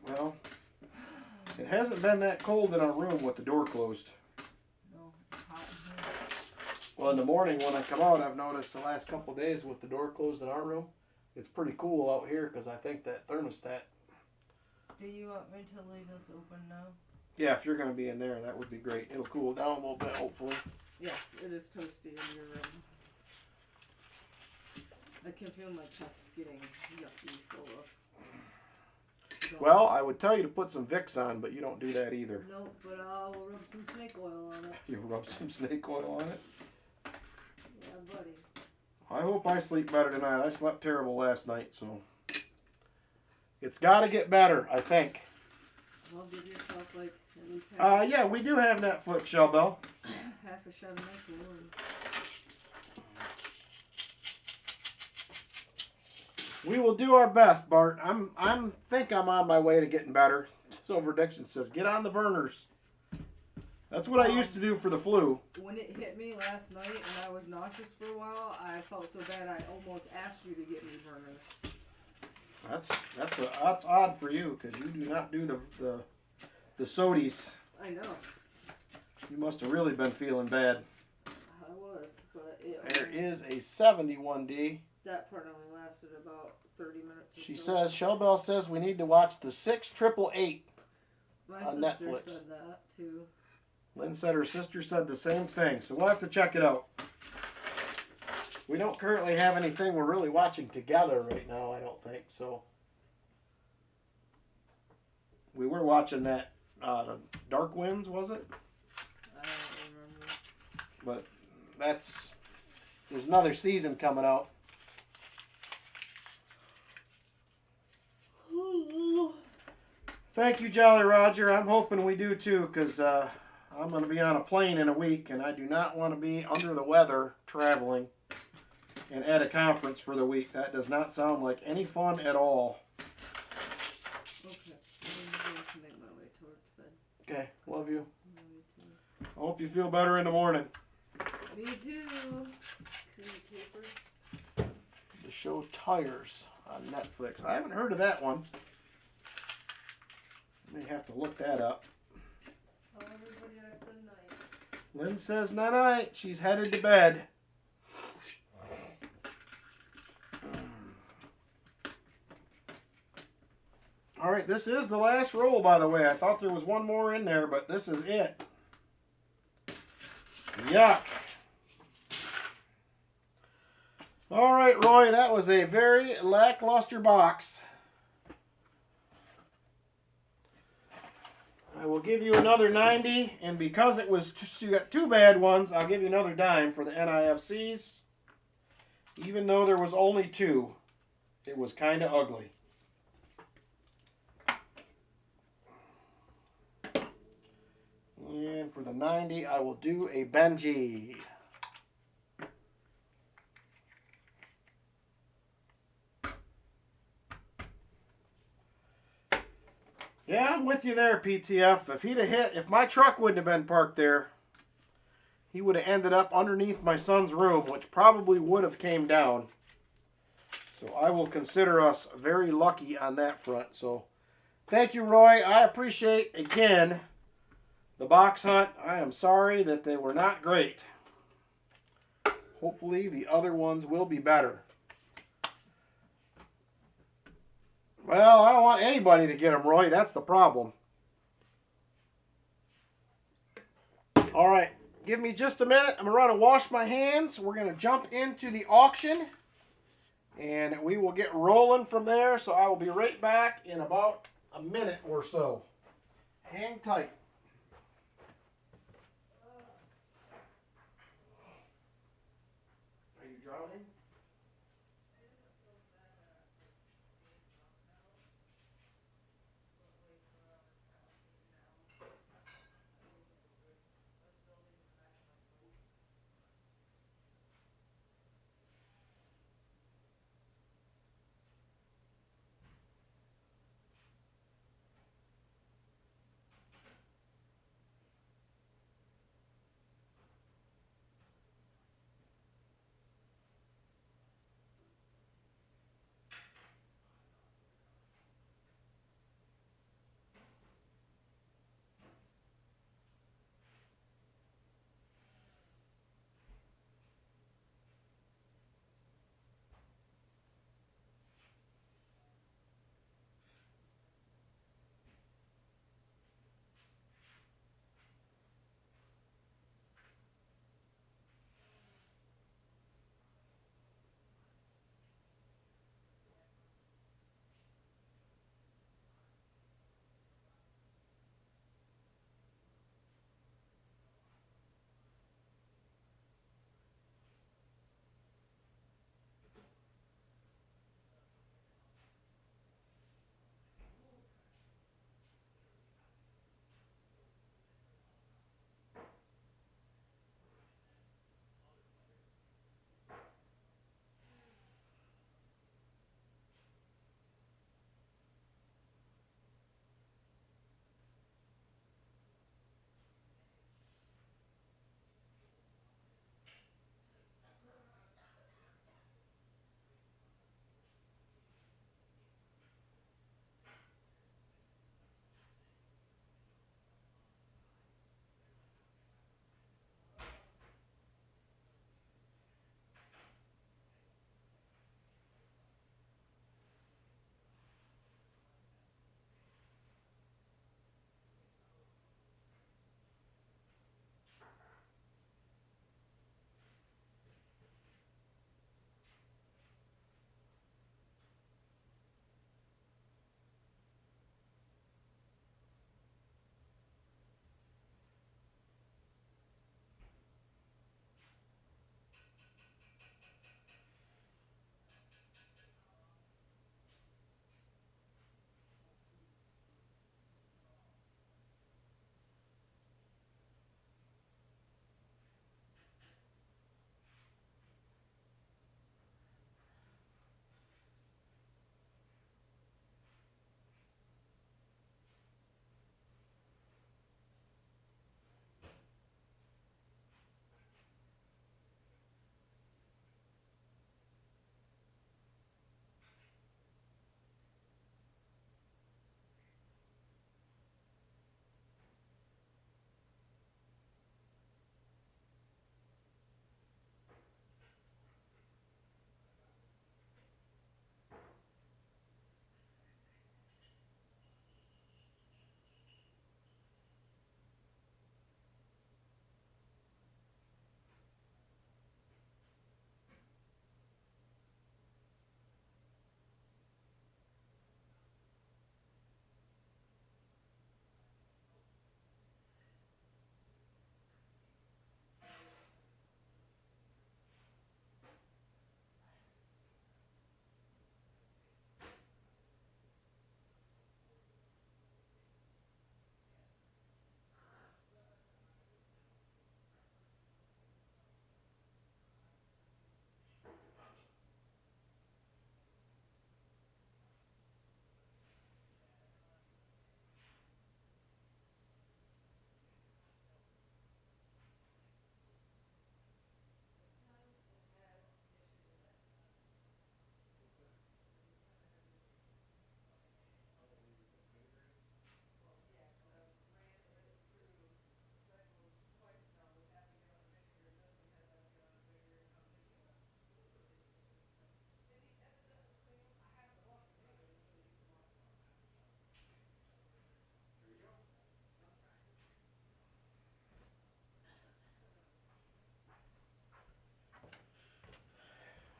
Well, it hasn't been that cold in our room with the door closed. No, it's hot in here. Well, in the morning when I come out, I've noticed the last couple of days with the door closed in our room, it's pretty cool out here because I think that thermostat. Do you want me to leave this open now? Yeah, if you're going to be in there, that would be great. It'll cool down a little bit, hopefully. Yes, it is toasty in your room. I can feel my chest getting yucky full of. Well, I would tell you to put some Vicks on, but you don't do that either. No, but I'll rub some snake oil on it. You rub some snake oil on it? Yeah, buddy. I hope I sleep better tonight. I slept terrible last night, so it's got to get better, I think. Well, give yourself like at least half. Yeah, we do have Netflix, Shell Bell. Half a shot of maple. We will do our best, Bart. I'm think I'm on my way to getting better. Silver Addiction says, get on the Vernors. That's what I used to do for the flu. When it hit me last night and I was nauseous for a while, I felt so bad I almost asked you to get me Vernors. That's odd for you because you do not do the sodies. I know. You must have really been feeling bad. I was, but There is a 71D. That part only lasted about 30 minutes. She says, Shell Bell says we need to watch the 688. My on sister Netflix. said that too. Lynn said her sister said the same thing, so we'll have to check it out. We don't currently have anything we're really watching together right now, I don't think, so. We were watching that, the Dark Winds, was it? I don't remember. But there's another season coming out. Thank you, Jolly Roger. I'm hoping we do too, because I'm going to be on a plane in a week, and I do not want to be under the weather traveling and at a conference for the week. That does not sound like any fun at all. Okay, I'm going to make my way towards bed. Okay, love you. Me too. I hope you feel better in the morning. Me too. Paper. The show Tires on Netflix. I haven't heard of that one. May have to look that up. Oh, everybody has good night. Lynn says night-night. She's headed to bed. All right, this is the last roll, by the way. I thought there was one more in there, but this is it. Yuck. All right, Roy, that was a very lackluster box. I will give you another 90, and because it was you got two bad ones, I'll give you another dime for the NIFCs. Even though there was only two, it was kind of ugly. And for the 90, I will do a Benji. Yeah, I'm with you there, PTF. If he'd have hit, if my truck wouldn't have been parked there, he would have ended up underneath my son's room, which probably would have came down. So I will consider us very lucky on that front. So thank you, Roy. I appreciate, again, the box hunt. I am sorry that they were not great. Hopefully the other ones will be better. Well, I don't want anybody to get them, Roy. That's the problem. All right. Give me just a minute. I'm going to run and wash my hands. We're going to jump into the auction. And we will get rolling from there. So I will be right back in about a minute or so. Hang tight. Are you drowning?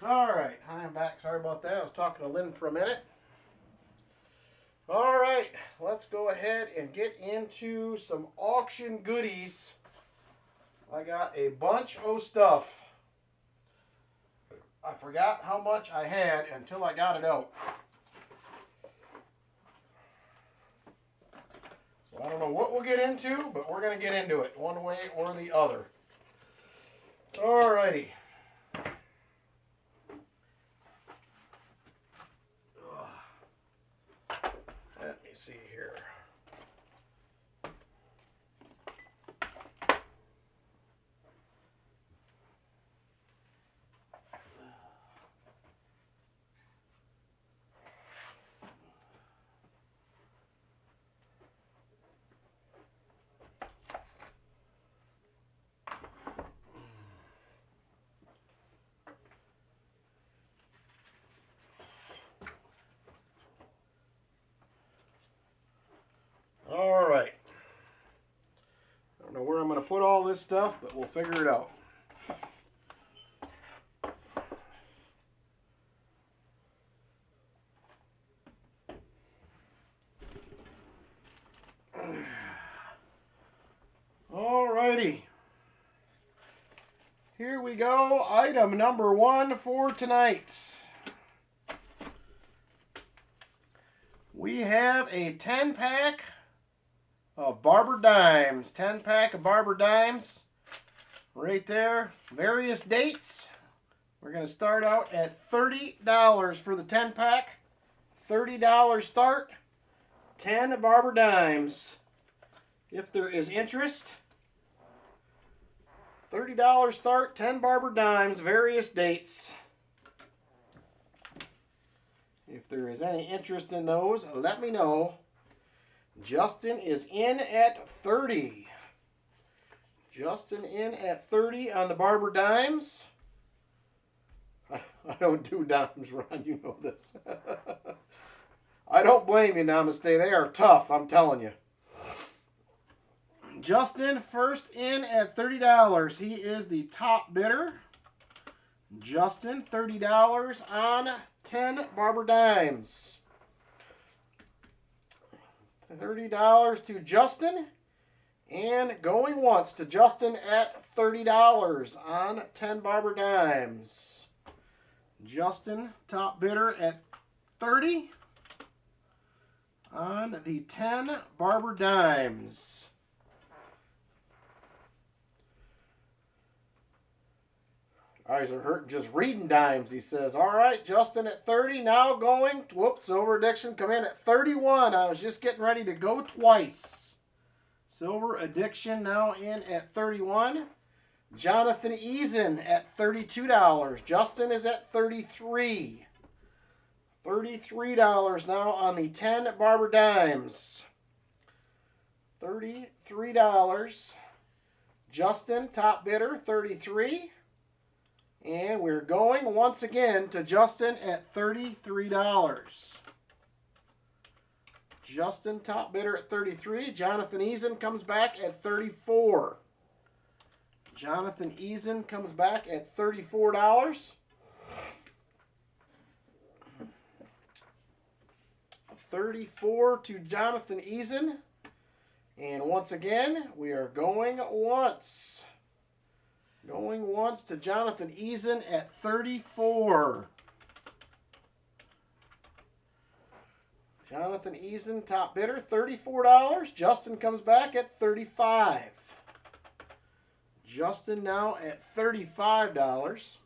All right, I am back. Sorry about that. I was talking to Lynn for a minute. All right, let's go ahead and get into some auction goodies. I got a bunch of stuff. I forgot how much I had until I got it out. So I don't know what we'll get into, but we're going to get into it one way or the other. All righty. Let me see here. All right. I don't know where I'm going to put all this stuff, but we'll figure it out. All righty. Here we go. Item number 1 for tonight. We have a 10-pack of Barber Dimes. 10-pack of Barber Dimes. Right there. Various dates. We're going to start out at $30 for the 10-pack. $30 start. 10 Barber Dimes. If there is interest. $30 start. 10 Barber Dimes. Various dates. If there is any interest in those, let me know. Justin is in at 30. Justin in at 30 on the Barber Dimes. I don't do dimes, Ron. You know this. I don't blame you, Namaste. They are tough, I'm telling you. Justin first in at $30. He is the top bidder. Justin, $30 on 10 Barber Dimes. $30 to Justin. And going once to Justin at $30 on 10 Barber Dimes. Justin, top bidder at 30 on the 10 Barber Dimes. Eyes are hurting just reading dimes, he says. All right, Justin at 30, now going. Whoops, Silver Addiction come in at 31. I was just getting ready to go twice. Silver Addiction now in at 31. Jonathan Eason at $32. Justin is at 33. $33 now on the 10 Barber Dimes. $33. Justin, top bidder, 33. And we're going once again to Justin at $33. Justin, top bidder at 33. Jonathan Eason comes back at 34. Jonathan Eason comes back at $34. $34 to Jonathan Eason. And once again, we are going once. Going once to Jonathan Eason at 34. Jonathan Eason, top bidder, $34. Justin comes back at 35. Justin now at $35.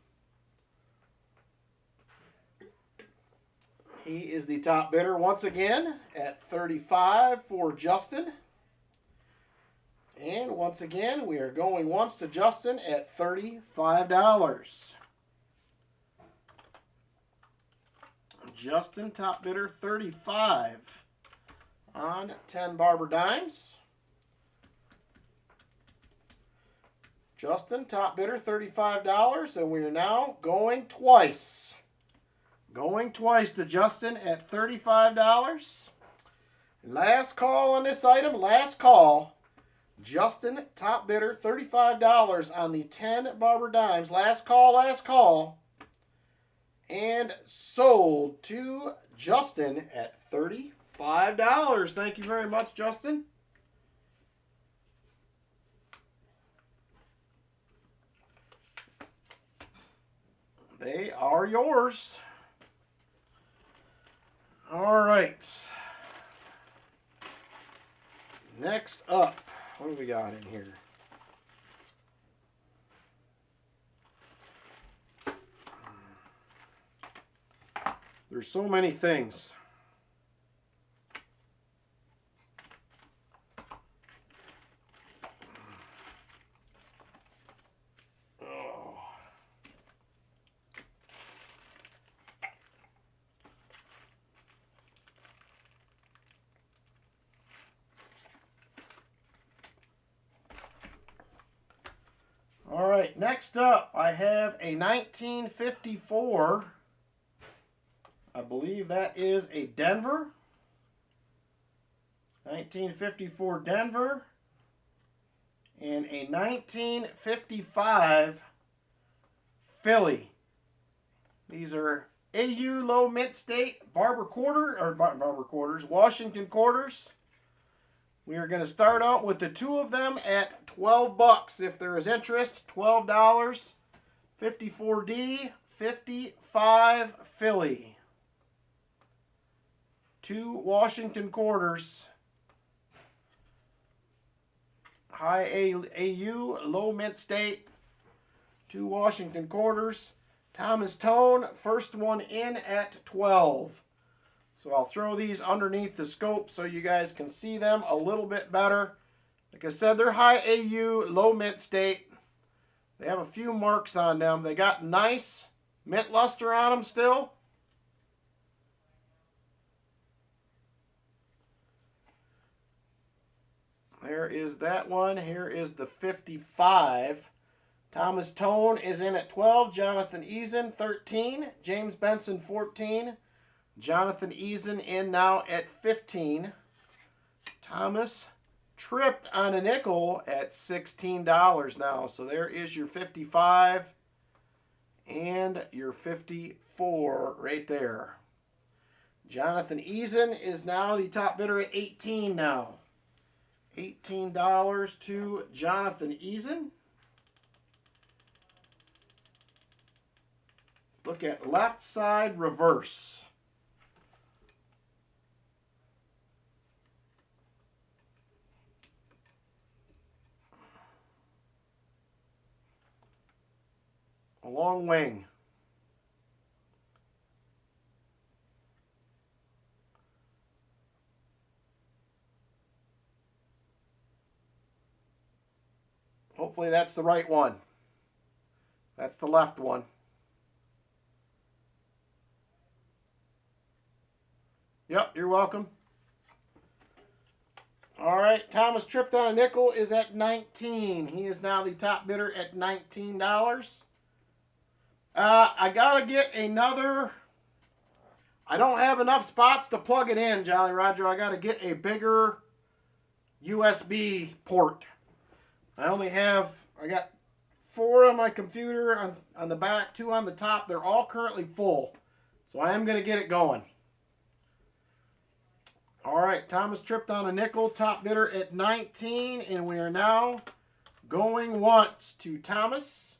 He is the top bidder once again at 35 for Justin. And once again, we are going once to Justin at $35. Justin, top bidder, 35 on 10 Barber Dimes. Justin, top bidder, $35, and we are now going twice. Going twice to Justin at $35. Last call on this item, last call. Justin, top bidder, $35 on the 10 Barber Dimes. Last call, last call. and sold to Justin at $35. Thank you very much, Justin. They are yours. All right. Next up, what do we got in here? There's so many things. Oh. All right, next up, I have a 1954. I believe that is a Denver. 1954 Denver. And a 1955 Philly. These are AU Low Mint State Barber Quarters, Washington Quarters. We are going to start out with the two of them at $12 if there is interest. $12. 54D, 55 Philly. 2 Washington Quarters. High AU, Low Mint State. 2 Washington Quarters. Thomas Tone, first one in at 12. So I'll throw these underneath the scope so you guys can see them a little bit better. Like I said, they're high AU, Low Mint State. They have a few marks on them. They got nice mint luster on them still. There is that one. Here is the 55. Thomas Tone is in at 12. Jonathan Eason, 13. James Benson, 14. Jonathan Eason in now at 15. Thomas tripped on a nickel at $16 now. So there is your 55 and your 54 right there. Jonathan Eason is now the top bidder at 18 now. $18 to Jonathan Eason. Look at left side reverse. A long wing. Hopefully that's the right one. That's the left one. Yep, you're welcome. All right, Thomas tripped on a nickel is at 19. He is now the top bidder at $19. I gotta get another. I don't have enough spots to plug it in, Jolly Roger. I gotta get a bigger USB port. I got 4 on my computer on the back, 2 on the top. They're all currently full. So I am going to get it going. All right, Thomas tripped on a nickel, top bidder at 19. And we are now going once to Thomas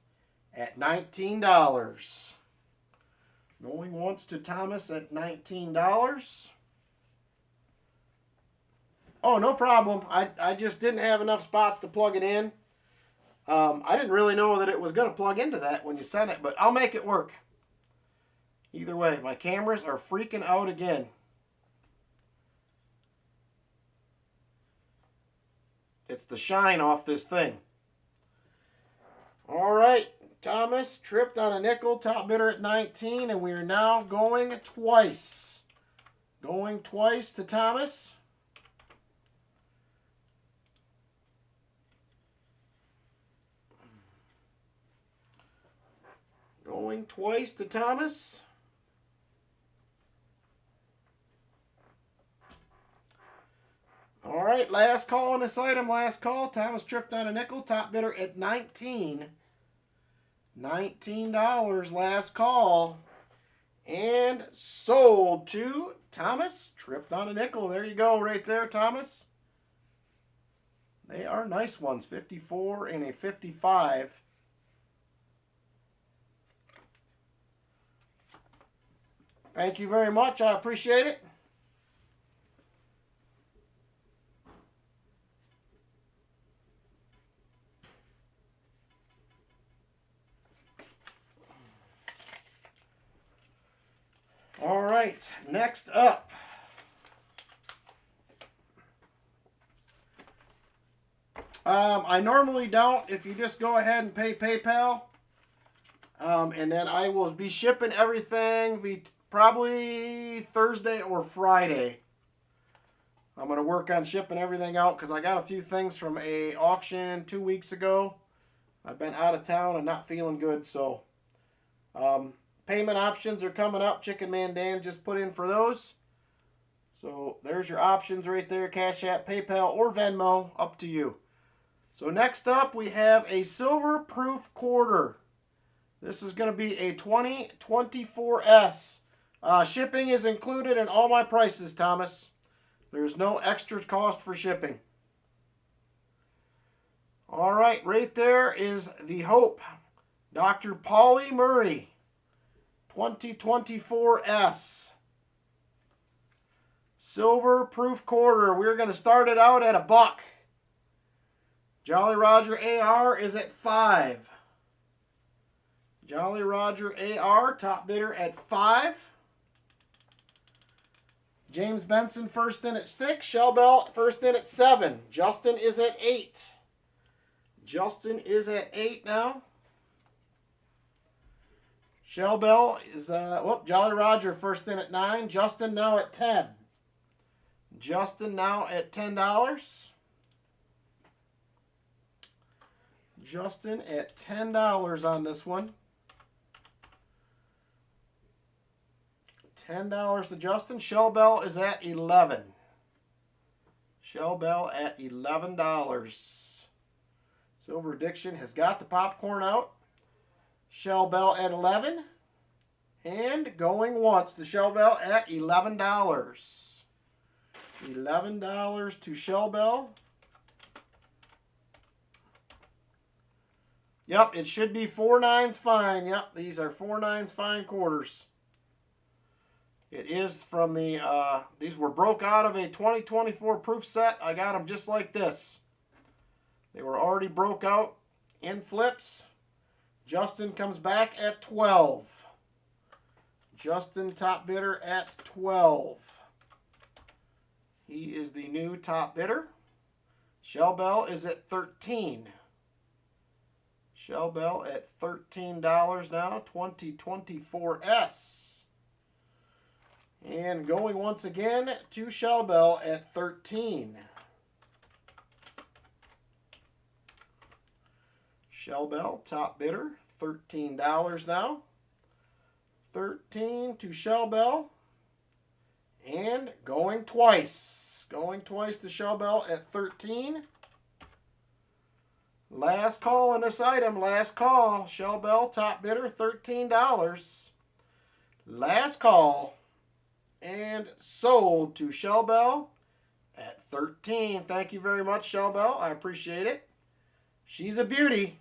at $19. Going once to Thomas at $19. Oh, no problem. I just didn't have enough spots to plug it in. I didn't really know that it was going to plug into that when you sent it, but I'll make it work. Either way, my cameras are freaking out again. It's the shine off this thing. All right, Thomas tripped on a nickel, top bidder at 19, and we are now going twice. Going twice to Thomas. Going twice to Thomas. All right, last call on this item, last call. Thomas tripped on a nickel, top bidder at 19. $19, last call. And sold to Thomas. Tripped on a nickel. There you go, right there, Thomas. They are nice ones. 54 and a 55. Thank you very much. I appreciate it. All right, next up. I normally don't. If you just go ahead and pay PayPal, and then I will be shipping everything probably Thursday or Friday. I'm going to work on shipping everything out because I got a few things from a auction 2 weeks ago. I've been out of town and not feeling good, so payment options are coming up. Chicken Man Dan just put in for those. So there's your options right there. Cash App, PayPal, or Venmo. Up to you. So next up, we have a silver proof quarter. This is going to be a 2024S. Shipping is included in all my prices, Thomas. There's no extra cost for shipping. All right, right there is the Hope. Dr. Paulie Murray. 2024S. Silver proof quarter. We're going to start it out at $1. Jolly Roger AR is at $5. Jolly Roger AR, top bidder at $5. James Benson first in at $6. Shell Bell first in at $7. Justin is at $8. Justin is at $8 now. Shell Bell is, Jolly Roger first in at $9. Justin now at $10. Justin now at $10. Justin at $10 on this one. $10 to Justin. Shell Bell is at $11. Shell Bell at $11. Silver Addiction has got the popcorn out. Shell Bell at $11. And going once to Shell Bell at $11. $11 to Shell Bell. Yep, it should be 4 9s fine. Yep, these are 4 9s fine quarters. It is from the, these were broke out of a 2024 proof set. I got them just like this. They were already broke out in flips. Justin comes back at 12. Justin, top bidder at 12. He is the new top bidder. Shell Bell is at 13. Shell Bell at $13 now, 2024S. And going once again to Shell Bell at 13. Shell Bell, top bidder, $13 now. 13 to Shell Bell. And going twice. Going twice to Shell Bell at 13. Last call on this item. Last call. Shell Bell, top bidder, $13. Last call. And sold to Shell Bell at 13. Thank you very much, Shell Bell. I appreciate it. She's a beauty.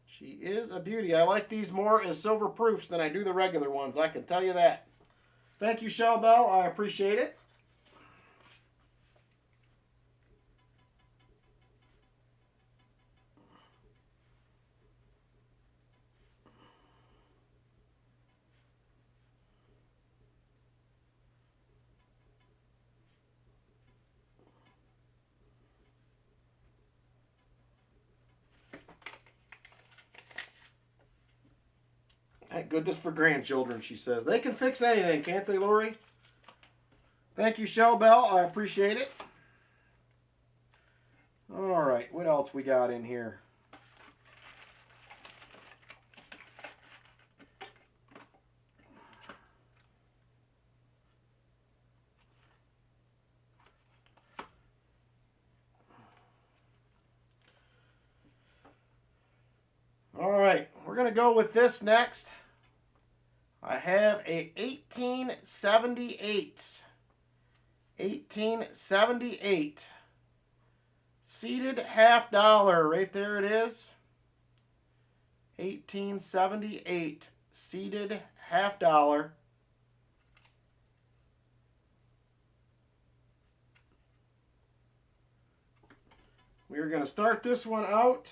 She is a beauty. I like these more as silver proofs than I do the regular ones. I can tell you that. Thank you, Shell Bell. I appreciate it. Thank goodness for grandchildren, she says. They can fix anything, can't they, Lori? Thank you, Shell Bell. I appreciate it. All right, what else we got in here? All right, we're going to go with this next. I have a 1878. 1878. Seated $50. Right there it is. 1878. Seated $50. We're going to start this one out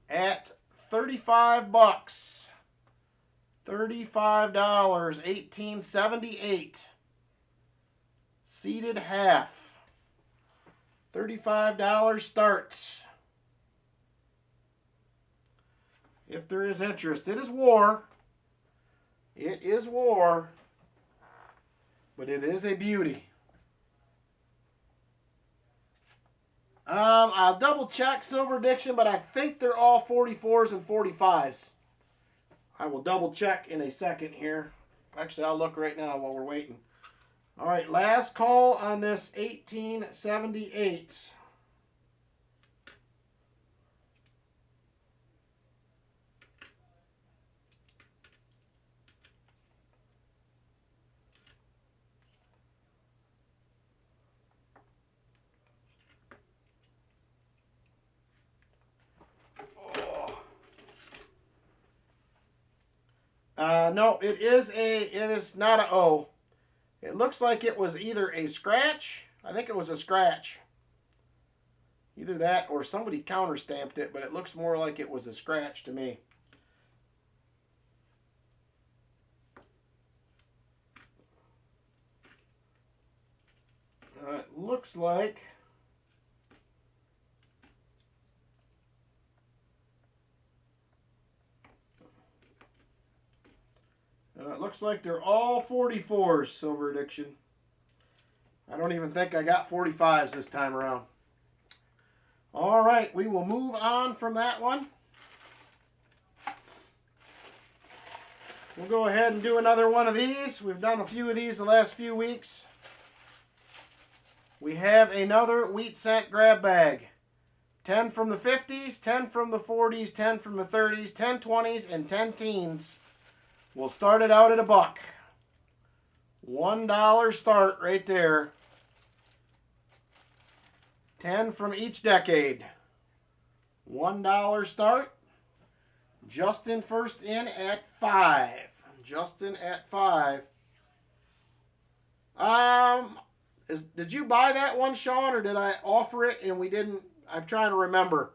at $35. $35. 1878. Seated half. $35 starts. If there is interest. It is war. It is war. But it is a beauty. I'll double check Silver Addiction, but I think they're all 44s and 45s. I will double check in a second here. Actually, I'll look right now while we're waiting. All right, last call on this 1878. No, it is not a O. It looks like it was either a scratch. I think it was a scratch. Either that or somebody counter-stamped it, but it looks more like it was a scratch to me. It looks like they're all 44s, Silver Addiction. I don't even think I got 45s this time around. All right, we will move on from that one. We'll go ahead and do another one of these. We've done a few of these the last few weeks. We have another wheat cent grab bag. 10 from the 50s, 10 from the 40s, 10 from the 30s, 10 20s, and 10 teens. We'll start it out at $1. $1 start right there. 10 from each decade. $1 start. Justin first in at 5. Justin at 5. Did you buy that one, Sean, or did I offer it and we didn't? I'm trying to remember.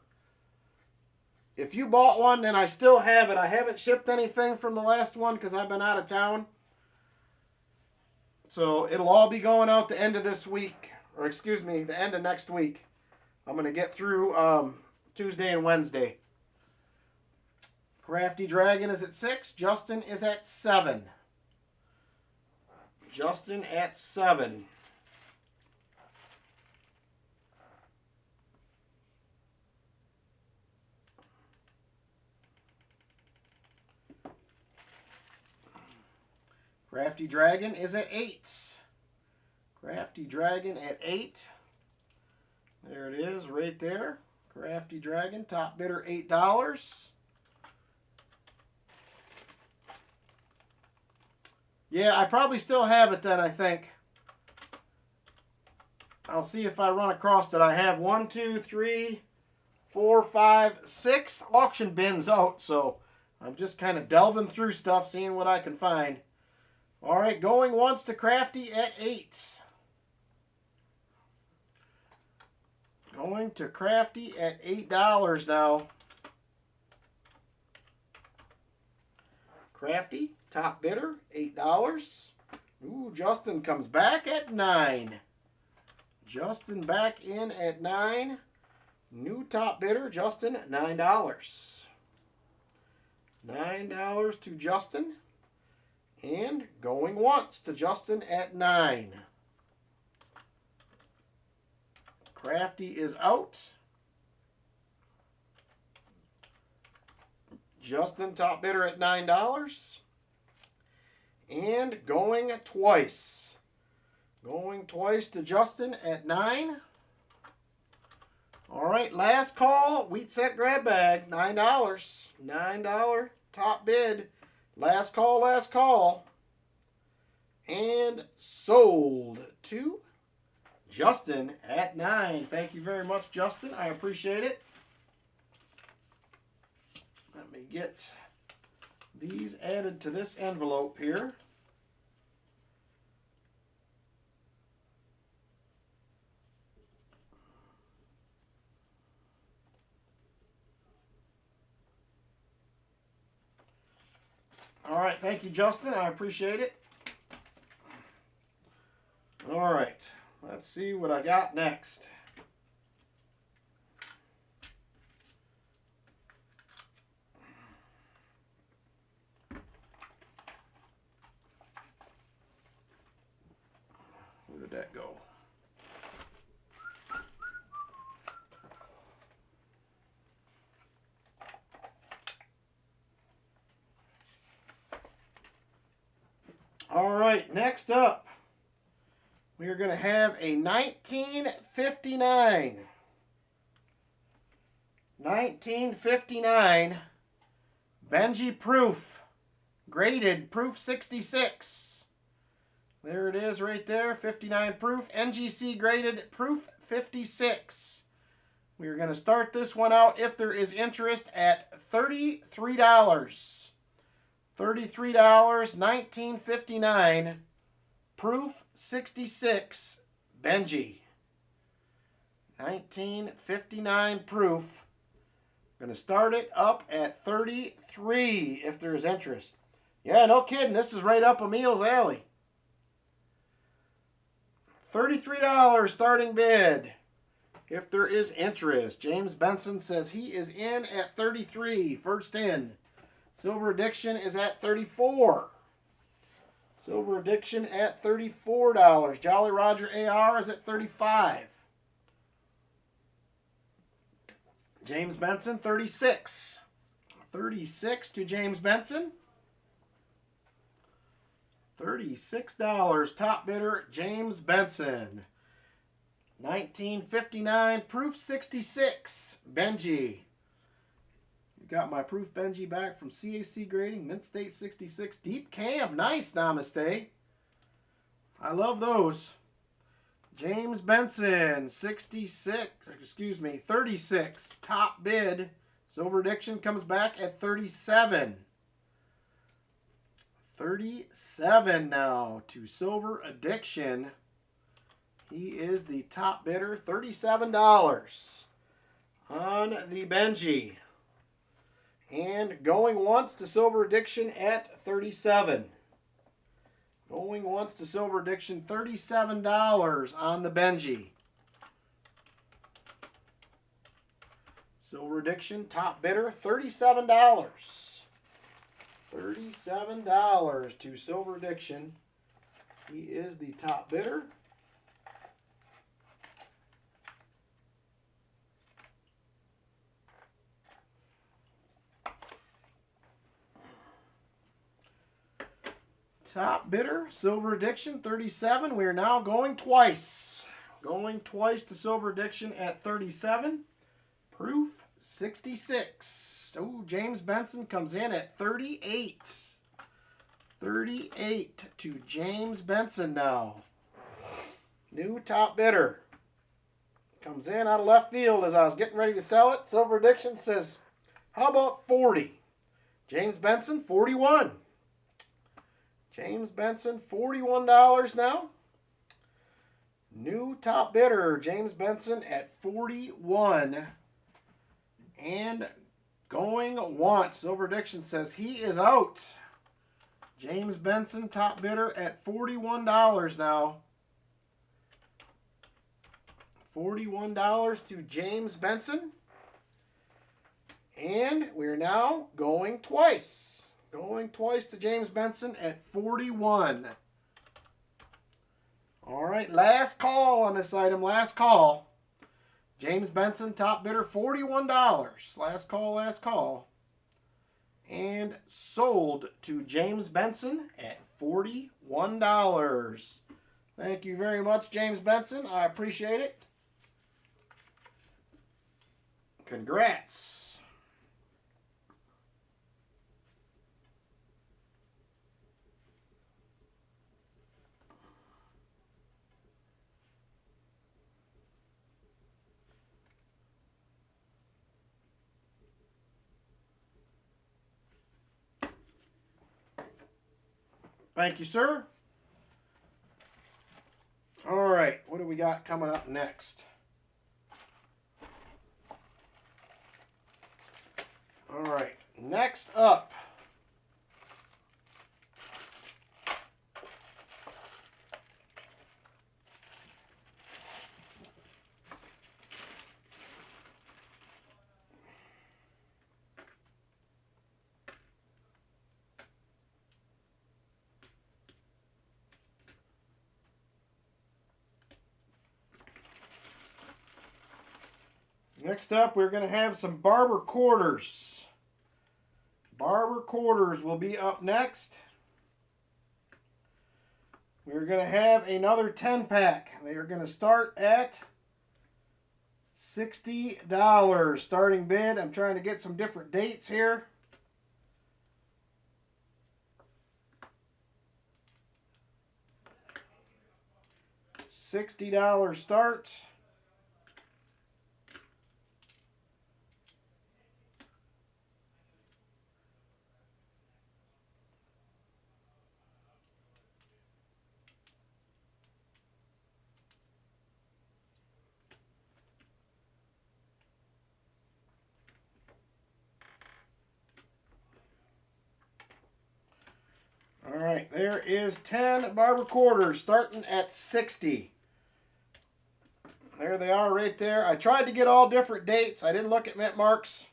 If you bought one, then I still have it. I haven't shipped anything from the last one because I've been out of town. So it'll all be going out the end of this week. Or excuse me, the end of next week. I'm going to get through Tuesday and Wednesday. Crafty Dragon is at 6. Justin is at 7. Justin at 7. Crafty Dragon is at 8. Crafty Dragon at 8. There it is, right there. Crafty Dragon, top bidder $8. Yeah, I probably still have it then, I think. I'll see if I run across it. I have 1, 2, 3, 4, 5, 6 auction bins out, so I'm just kind of delving through stuff, seeing what I can find. All right, going once to Crafty at 8. Going to Crafty at $8 now. Crafty, top bidder, $8. Ooh, Justin comes back at 9. Justin back in at 9. New top bidder, Justin, $9. $9 to Justin. And going once to Justin at 9. Crafty is out. Justin, top bidder at $9. And going twice. Going twice to Justin at 9. All right, last call, wheat cent grab bag, $9. $9 top bid. Last call, last call. And sold to Justin at 9. Thank you very much, Justin. I appreciate it. Let me get these added to this envelope here. All right, thank you, Justin. I appreciate it. All right, let's see what I got next. Where did that go? All right, next up, we are going to have a 1959. 1959 Benji Proof, graded Proof 66. There it is right there, 59 Proof, NGC graded Proof 56. We are going to start this one out, if there is interest, at $33. $33, 1959 Proof 66 Benji. 1959 Proof. Going to start it up at 33 if there is interest. Yeah, no kidding. This is right up Emil's alley. $33 starting bid if there is interest. James Benson says he is in at 33. First in. Silver Addiction is at 34. Silver Addiction at $34. Jolly Roger AR is at 35. James Benson, 36. 36 to James Benson. $36. Top bidder, James Benson. 1959 Proof 66. Benji. Got my Proof Benji back from CAC Grading, Mint State 66. Deep Cam, nice, Namaste. I love those. James Benson, 36, top bid. Silver Addiction comes back at 37. 37 now to Silver Addiction. He is the top bidder, $37 on the Benji. And going once to Silver Addiction at 37. Going once to Silver Addiction, $37 on the Benji. Silver Addiction, top bidder, $37. $37 to Silver Addiction. He is the top bidder. Top bidder, Silver Addiction, 37. We are now going twice. Going twice to Silver Addiction at 37. Proof 66. Oh, James Benson comes in at 38. 38 to James Benson now. New top bidder. Comes in out of left field as I was getting ready to sell it. Silver Addiction says, how about 40? James Benson, 41. James Benson, $41 now. New top bidder, James Benson at 41. And going once, Silver Addiction says he is out. James Benson, top bidder at $41 now. $41 to James Benson. And we're now going twice. Going twice to James Benson at 41. All right, last call on this item. Last call. James Benson, top bidder, $41. Last call, last call. And sold to James Benson at $41. Thank you very much, James Benson. I appreciate it. Congrats. Thank you, sir. All right, what do we got coming up next? All right, next up. Next up, we're going to have some barber quarters. Barber quarters will be up next. We're going to have another 10-pack. They are going to start at $60 starting bid. I'm trying to get some different dates here. $60 start. All right, there is 10 barber quarters starting at 60. There they are right there. I tried to get all different dates. I didn't look at mint marks.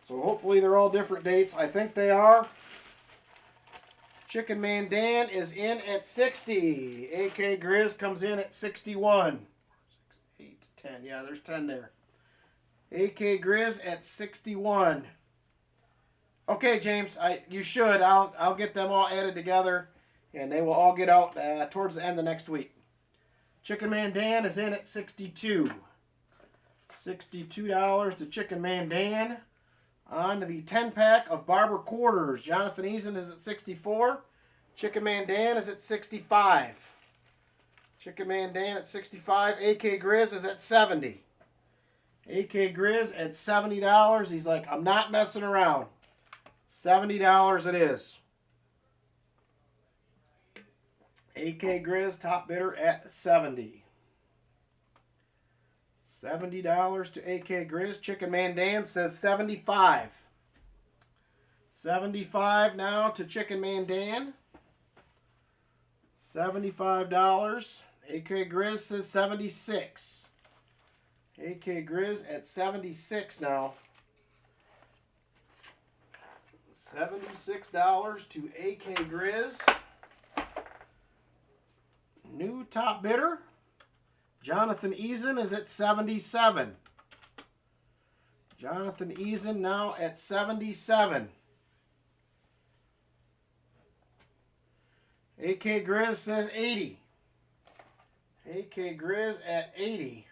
So hopefully they're all different dates. I think they are. Chicken Man Dan is in at 60. AK Grizz comes in at 61. 6, 8, 10. Yeah, there's 10 there. AK Grizz at 61. Okay, James, you should. I'll get them all added together, and they will all get out towards the end of next week. Chicken Man Dan is in at 62. $62 to Chicken Man Dan. On to the 10-pack of barber quarters. Jonathan Eason is at 64. Chicken Man Dan is at 65. Chicken Man Dan at 65. AK Grizz is at 70. AK Grizz at $70. He's like, I'm not messing around. $70 it is. AK Grizz, top bidder at 70. $70 to AK Grizz. Chicken Man Dan says 75. 75 now to Chicken Man Dan. $75. AK Grizz says 76. AK Grizz at 76 now. $76 to AK Grizz. New top bidder. Jonathan Eason is at 77. Jonathan Eason now at 77. AK Grizz says 80. AK Grizz at 80.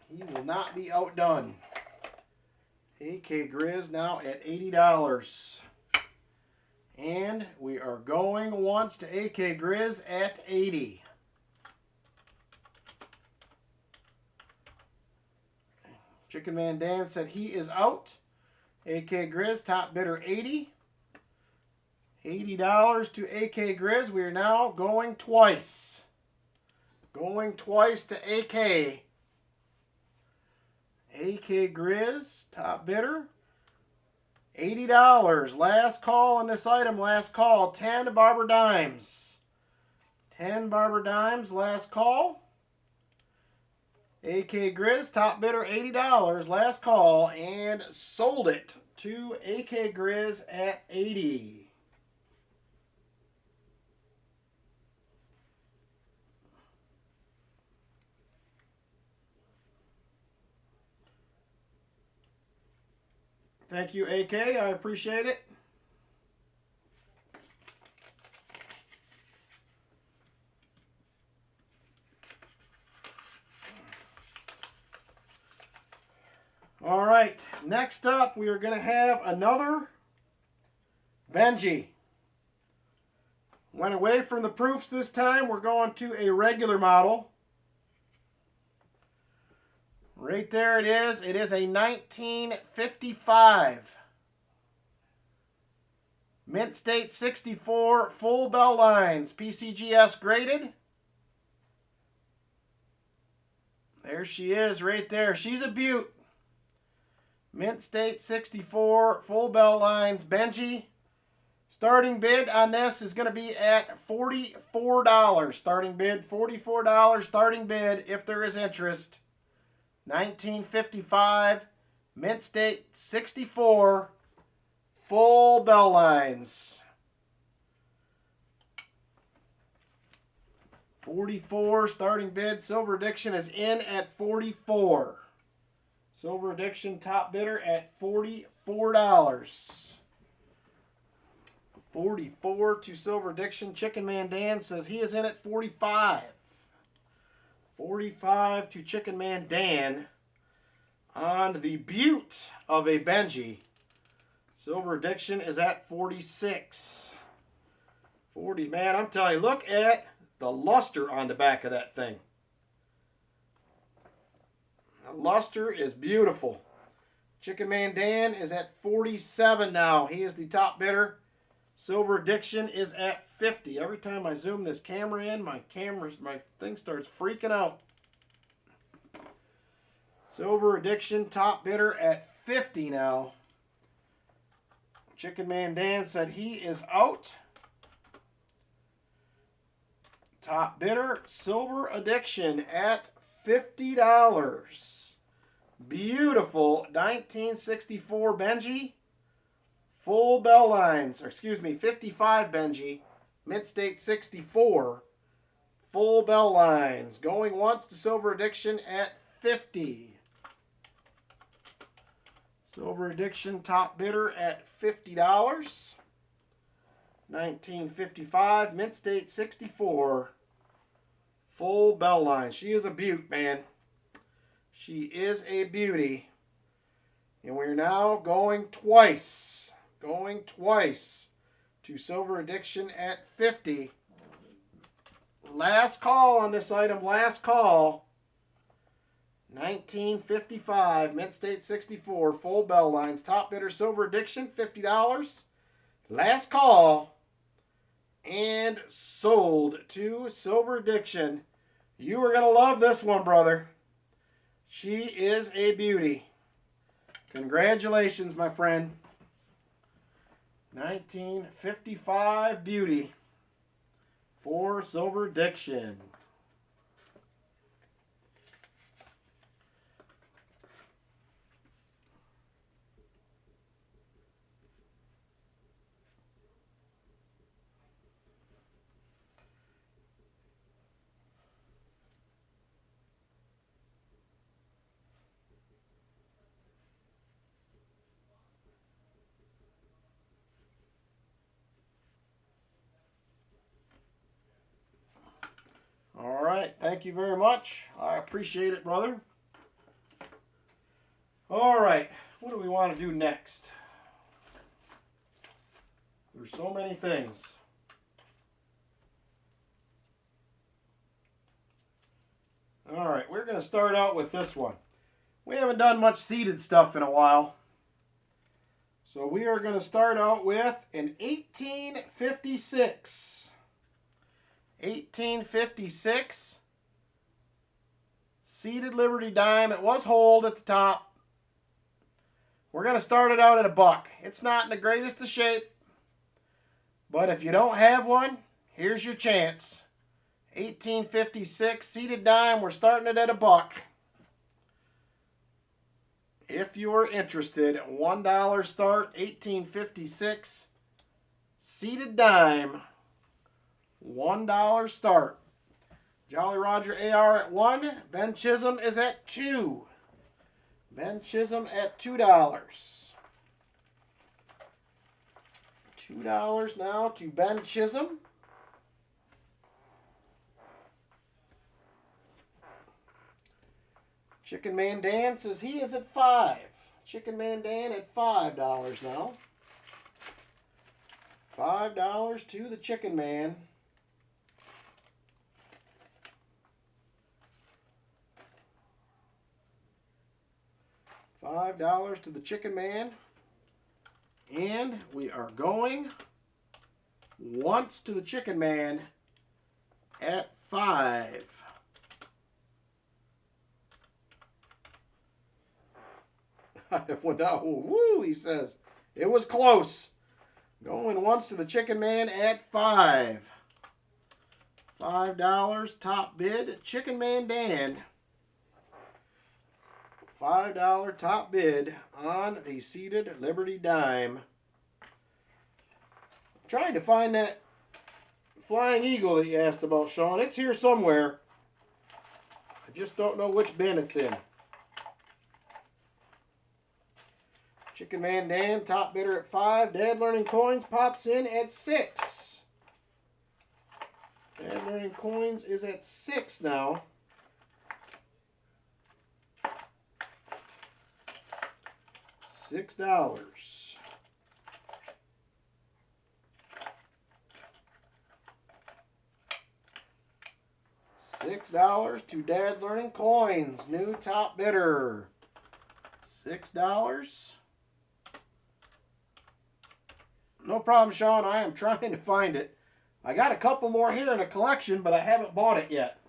He will not be outdone. AK Grizz now at $80. And we are going once to AK Grizz at 80. Chicken Man Dan said he is out. AK Grizz, top bidder 80. $80 to AK Grizz. We are now going twice. Going twice to AK. AK Grizz, top bidder. $80. Last call on this item. Last call. 10 barber dimes. 10 barber dimes. Last call. AK Grizz, top bidder $80. Last call. And sold it to AK Grizz at 80. Thank you, AK. I appreciate it. Next up, we are going to have another Benji. Went away from the proofs this time. We're going to a regular model. Right there it is. It is a 1955 Mint State 64 full bell lines, PCGS graded. There she is right there. She's a beaut. Mint State 64 full bell lines, Benji. Starting bid on this is going to be at $44. Starting bid, $44. Starting bid if there is interest. 1955 Mint State 64 full bell lines. 44 starting bid. Silver Addiction is in at 44. Silver Addiction top bidder at $44. 44 to Silver Addiction. Chicken Man Dan says he is in at 45. 45 to Chicken Man Dan on the beaut of a Benji. Silver Addiction is at 46. 40, man, I'm telling you, look at the luster on the back of that thing. The luster is beautiful. Chicken Man Dan is at 47 now. He is the top bidder. Silver Addiction is at 50. Every time I zoom this camera in, my thing starts freaking out. Silver Addiction, top bidder at 50 now. Chicken Man Dan said he is out. Top bidder, Silver Addiction at $50. Beautiful 1964 Benji. Full bell lines, or excuse me, 55 Benji, Mint State 64, full bell lines. Going once to Silver Addiction at 50. Silver Addiction top bidder at $50. 1955 Mint State 64, full bell lines. She is a beaut, man. She is a beauty. And we're now going twice. Going twice to Silver Addiction at 50. Last call on this item. Last call. 1955 Mint State 64 full bell lines. Top bidder Silver Addiction $50. Last call. And sold to Silver Addiction. You are going to love this one, brother. She is a beauty. Congratulations, my friend. 1955 beauty for Silver Addiction. All right, thank you very much. I appreciate it, brother. All right, what do we want to do next? There's so many things. All right, we're going to start out with this one. We haven't done much seeded stuff in a while. So we are going to start out with an 1856. 1856 seeded Liberty dime. It was hold at the top. We're going to start it out at $1. It's not in the greatest of shape, but if you don't have one, here's your chance. 1856 seeded dime. We're starting it at $1. If you are interested, $1 start, 1856 seeded dime. $1 start. Jolly Roger AR at 1. Ben Chisholm is at 2. Ben Chisholm at $2. $2 now to Ben Chisholm. Chicken Man Dan says he is at 5. Chicken Man Dan at $5 now. $5 to the Chicken Man. $5 to the Chicken Man. And we are going once to the Chicken Man at $5. Well, no, woo, he says. It was close. Going once to the Chicken Man at $5. $5 top bid, Chicken Man Dan. $5 top bid on the seated Liberty dime. I'm trying to find that Flying Eagle that you asked about, Sean. It's here somewhere. I just don't know which bin it's in. Chicken Man Dan, top bidder at $5. Dad Learning Coins pops in at $6. Dad Learning Coins is at $6 now. $6. $6 to Dad Learning Coins, new top bidder. $6. No problem, Sean. I am trying to find it. I got a couple more here in a collection, but I haven't bought it yet.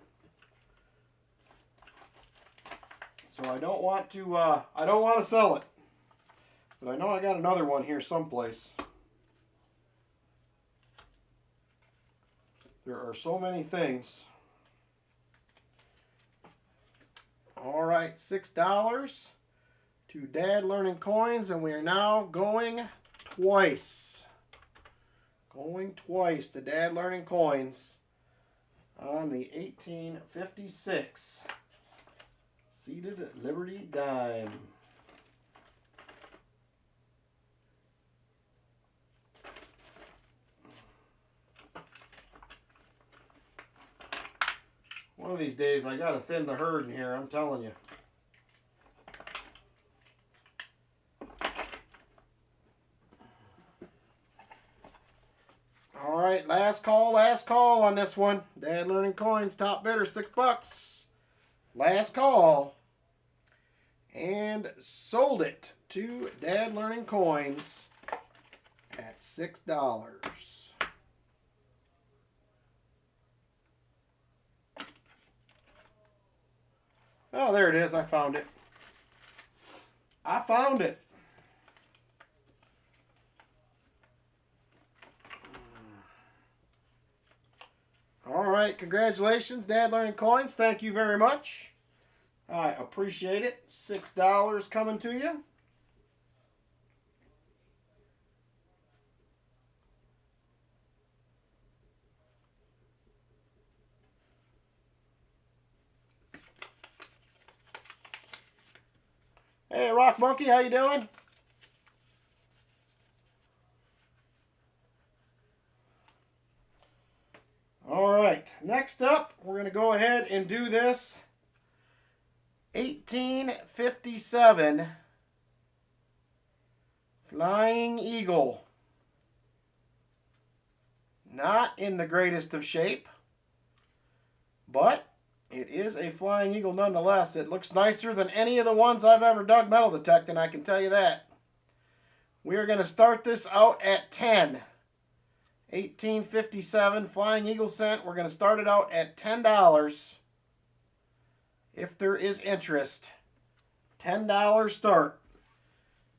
So I don't want to sell it. But I know I got another one here someplace. There are so many things. All right, $6 to Dad Learning Coins, and we are now going twice. Going twice to Dad Learning Coins on the 1856 seated Liberty dime. One of these days I gotta thin the herd in here, I'm telling you. All right, last call on this one. Dad Learning Coins, top bidder, $6. Last call. And sold it to Dad Learning Coins at $6. Oh, there it is. I found it. I found it. All right, congratulations, Dad Learning Coins. Thank you very much. I appreciate it. $6 coming to you. Hey, Rock Monkey, how you doing? All right, next up, we're going to go ahead and do this 1857 Flying Eagle. Not in the greatest of shape, but it is a Flying Eagle nonetheless. It looks nicer than any of the ones I've ever dug metal detecting, I can tell you that. We are going to start this out at 10. 1857 Flying Eagle cent. We're going to start it out at $10. If there is interest. $10 start.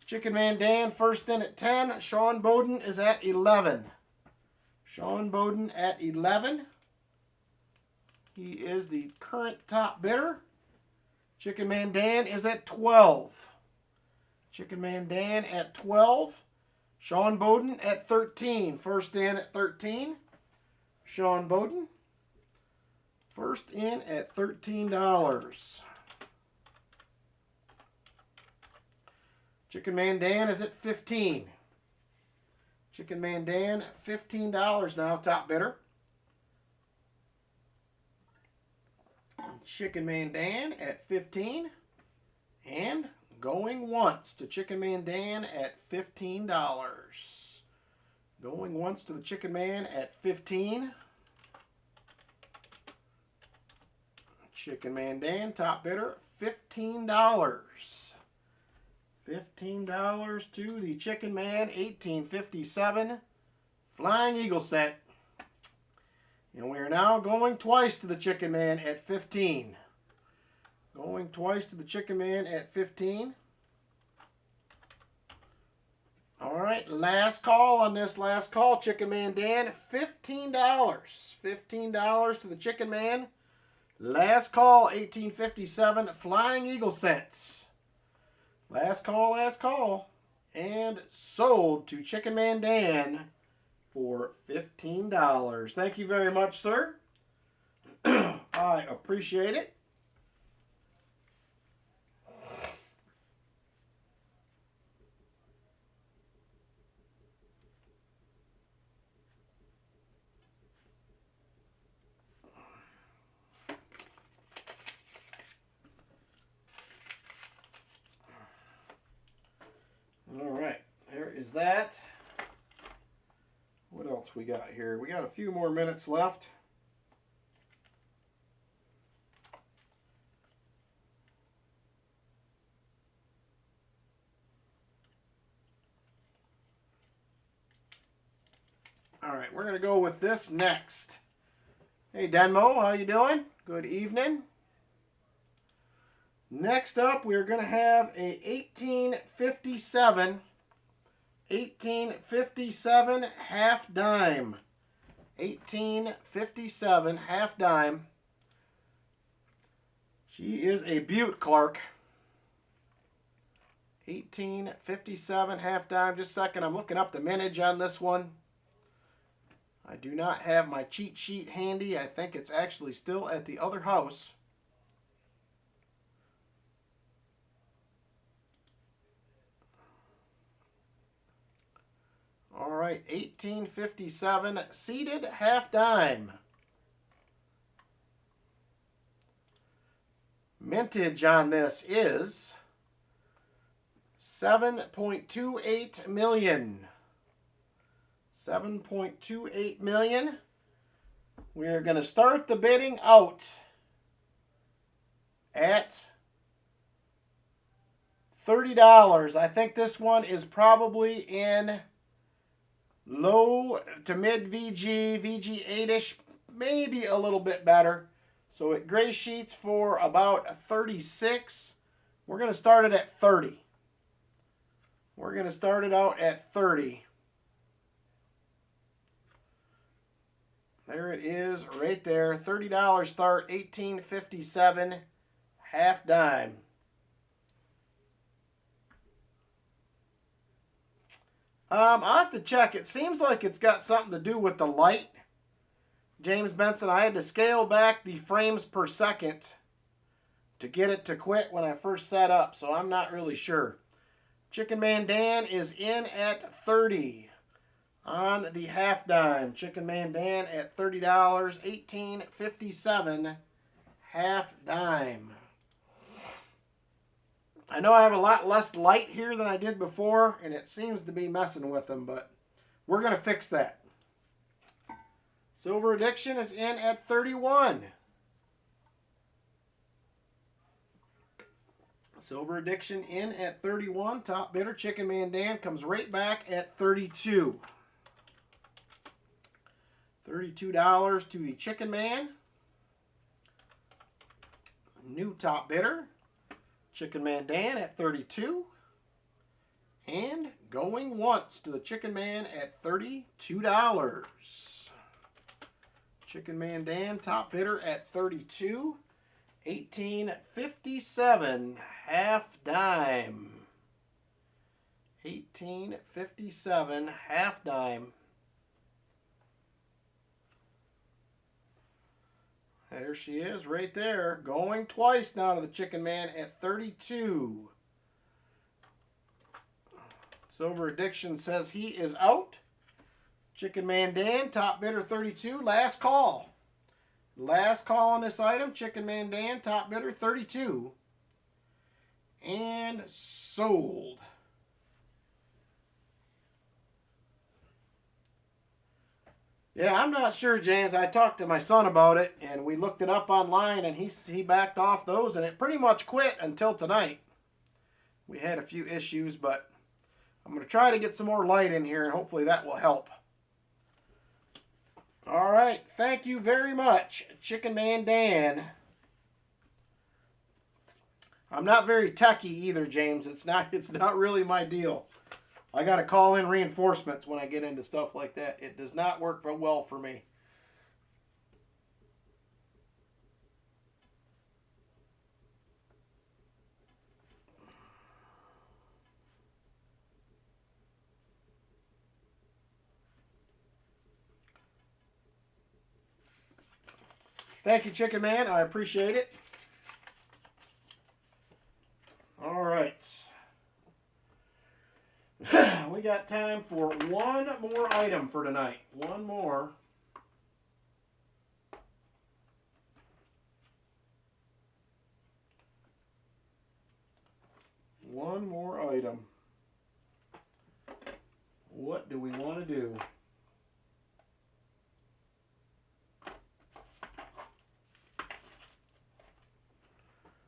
Chicken Man Dan first in at 10. Sean Bowden is at 11. Sean Bowden at 11. He is the current top bidder. Chicken Man Dan is at 12. Chicken Man Dan at 12. Sean Bowden at 13. First in at 13. Sean Bowden. First in at $13. Chicken Man Dan is at 15. Chicken Man Dan, $15 now, top bidder. Chicken Man Dan at 15. And Going once to Chicken Man Dan at $15. Going once to the Chicken Man at $15. Chicken Man Dan, top bidder, $15. $15 to the Chicken Man, 1857. Flying Eagle cent. And we are now going twice to the Chicken Man at 15. Going twice to the Chicken Man at 15. All right, last call on this last call, Chicken Man Dan, $15. $15 to the Chicken Man. Last call, 1857, Flying Eagle cents. Last call. And sold to Chicken Man Dan for $15. Thank you very much, sir. I appreciate it. All right, there is that. What else we got here? We got a few more minutes left. All right, we're going to go with this next. Hey, Denmo, how you doing? Good evening. Next up, we're going to have a 1857 half dime. 1857 half dime. She is a Butte, Clark. 1857 half dime. Just a second, I'm looking up the mintage on this one. I do not have my cheat sheet handy. I think it's actually still at the other house. All right, 1857 seated half dime. Mintage on this is 7.28 million. 7.28 million. We're going to start the bidding out at $30. I think this one is probably in low to mid VG, VG8-ish, maybe a little bit better. So it gray sheets for about 36. We're going to start it at 30. We're going to start it out at 30. There it is right there. $30 start, 1857 half dime. I'll have to check. It seems like it's got something to do with the light. James Benson, I had to scale back the frames per second to get it to quit when I first set up, so I'm not really sure. Chicken Man Dan is in at 30 on the half dime. Chicken Man Dan at $30, 1857 half dime. I know I have a lot less light here than I did before, and it seems to be messing with them, but we're going to fix that. Silver Addiction is in at 31. Silver Addiction in at 31. Top bidder, Chicken Man Dan, comes right back at 32. $32 to the Chicken Man. New top bidder, Chicken Man Dan at 32. And going once to the Chicken Man at $32. Chicken Man Dan, top bidder at 32. 1857 half dime. 1857 half dime. There she is right there. Going twice now to the Chicken Man at 32. Silver Addiction says he is out. Chicken Man Dan, top bidder 32. Last call. Last call on this item. Chicken Man Dan, top bidder 32. And sold. Yeah, I'm not sure, James. I talked to my son about it, and we looked it up online, and he backed off those, and it pretty much quit until tonight. We had a few issues, but I'm going to try to get some more light in here, and hopefully that will help. All right, thank you very much, Chicken Man Dan. I'm not very techy either, James. It's not really my deal. I got to call in reinforcements when I get into stuff like that. It does not work well for me. Thank you, Chicken Man. I appreciate it. All right. We got time for one more item for tonight. One more. One more item. What do we want to do?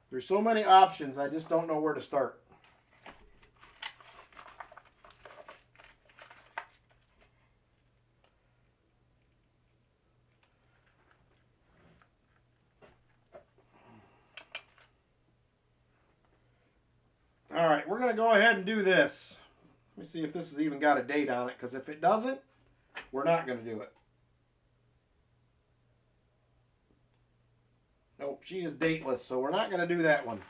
There's so many options, I just don't know where to start. All right, we're going to go ahead and do this. Let me see if this has even got a date on it, because if it doesn't, we're not going to do it. Nope, she is dateless, so we're not going to do that one.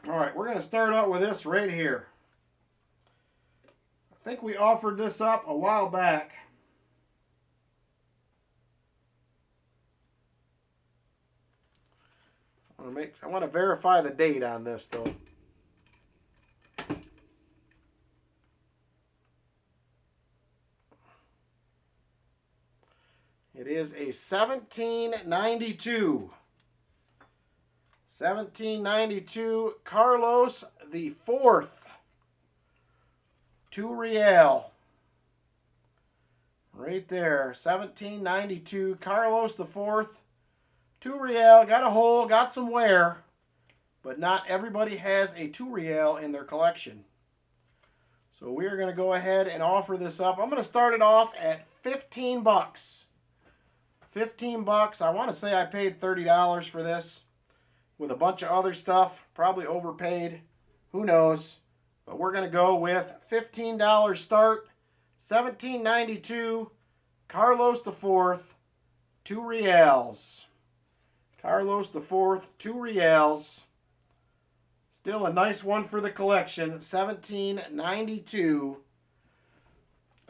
All right, we're going to start out with this right here. I think we offered this up a while back. I want to verify the date on this though. It is a 1792. 1792 Carlos the Fourth. 2 real. Right there. 1792 Carlos the Fourth. 2 real. Got a hole, got some wear. But not everybody has a 2 real in their collection. So we're going to go ahead and offer this up. I'm going to start it off at 15 bucks. 15 bucks. I want to say I paid $30 for this. With a bunch of other stuff, probably overpaid, who knows, but we're going to go with $15 start, 1792, Carlos the Fourth, 2 reals. Carlos the Fourth, 2 reals. Still a nice one for the collection, 1792.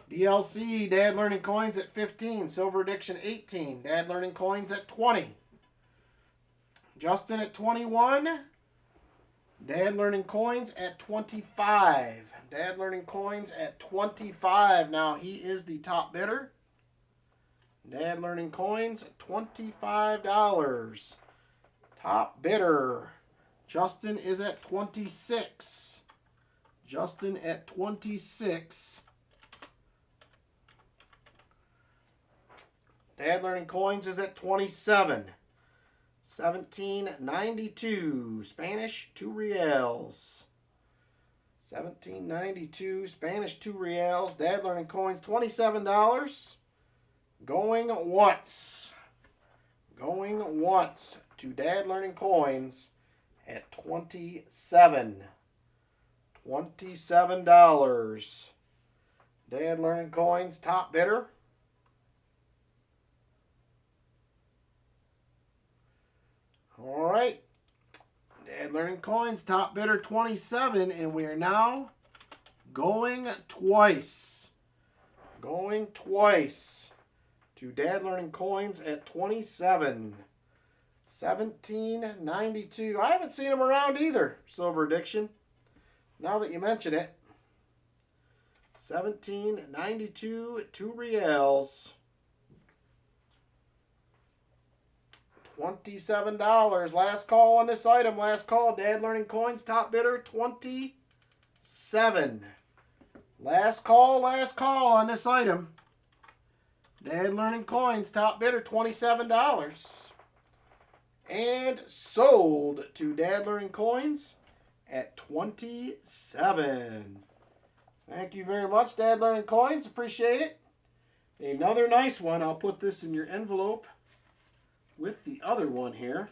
DLC, Dad Learning Coins at 15, Silver Addiction 18, Dad Learning Coins at 20. Justin at 21. Dad Learning Coins at 25. Dad Learning Coins at 25. Now he is the top bidder. Dad Learning Coins at $25. Top bidder. Justin is at 26. Justin at 26. Dad Learning Coins is at 27. 1792 Spanish 2 reals. 1792 Spanish 2 reals. Dad Learning Coins $27. Going once. Going once to Dad Learning Coins at 27. $27. Dad Learning Coins top bidder. All right, Dad Learning Coins, top bidder 27, and we are now going twice. Going twice to Dad Learning Coins at 27. 17.92. I haven't seen them around either, Silver Addiction. Now that you mention it. 17.92, 2 reals. $27. Last call on this item. Last call. Dad Learning Coins. Top bidder, 27. Last call on this item. Dad Learning Coins. Top bidder, $27. And sold to Dad Learning Coins at 27. Thank you very much, Dad Learning Coins. Appreciate it. Another nice one. I'll put this in your envelope with the other one here.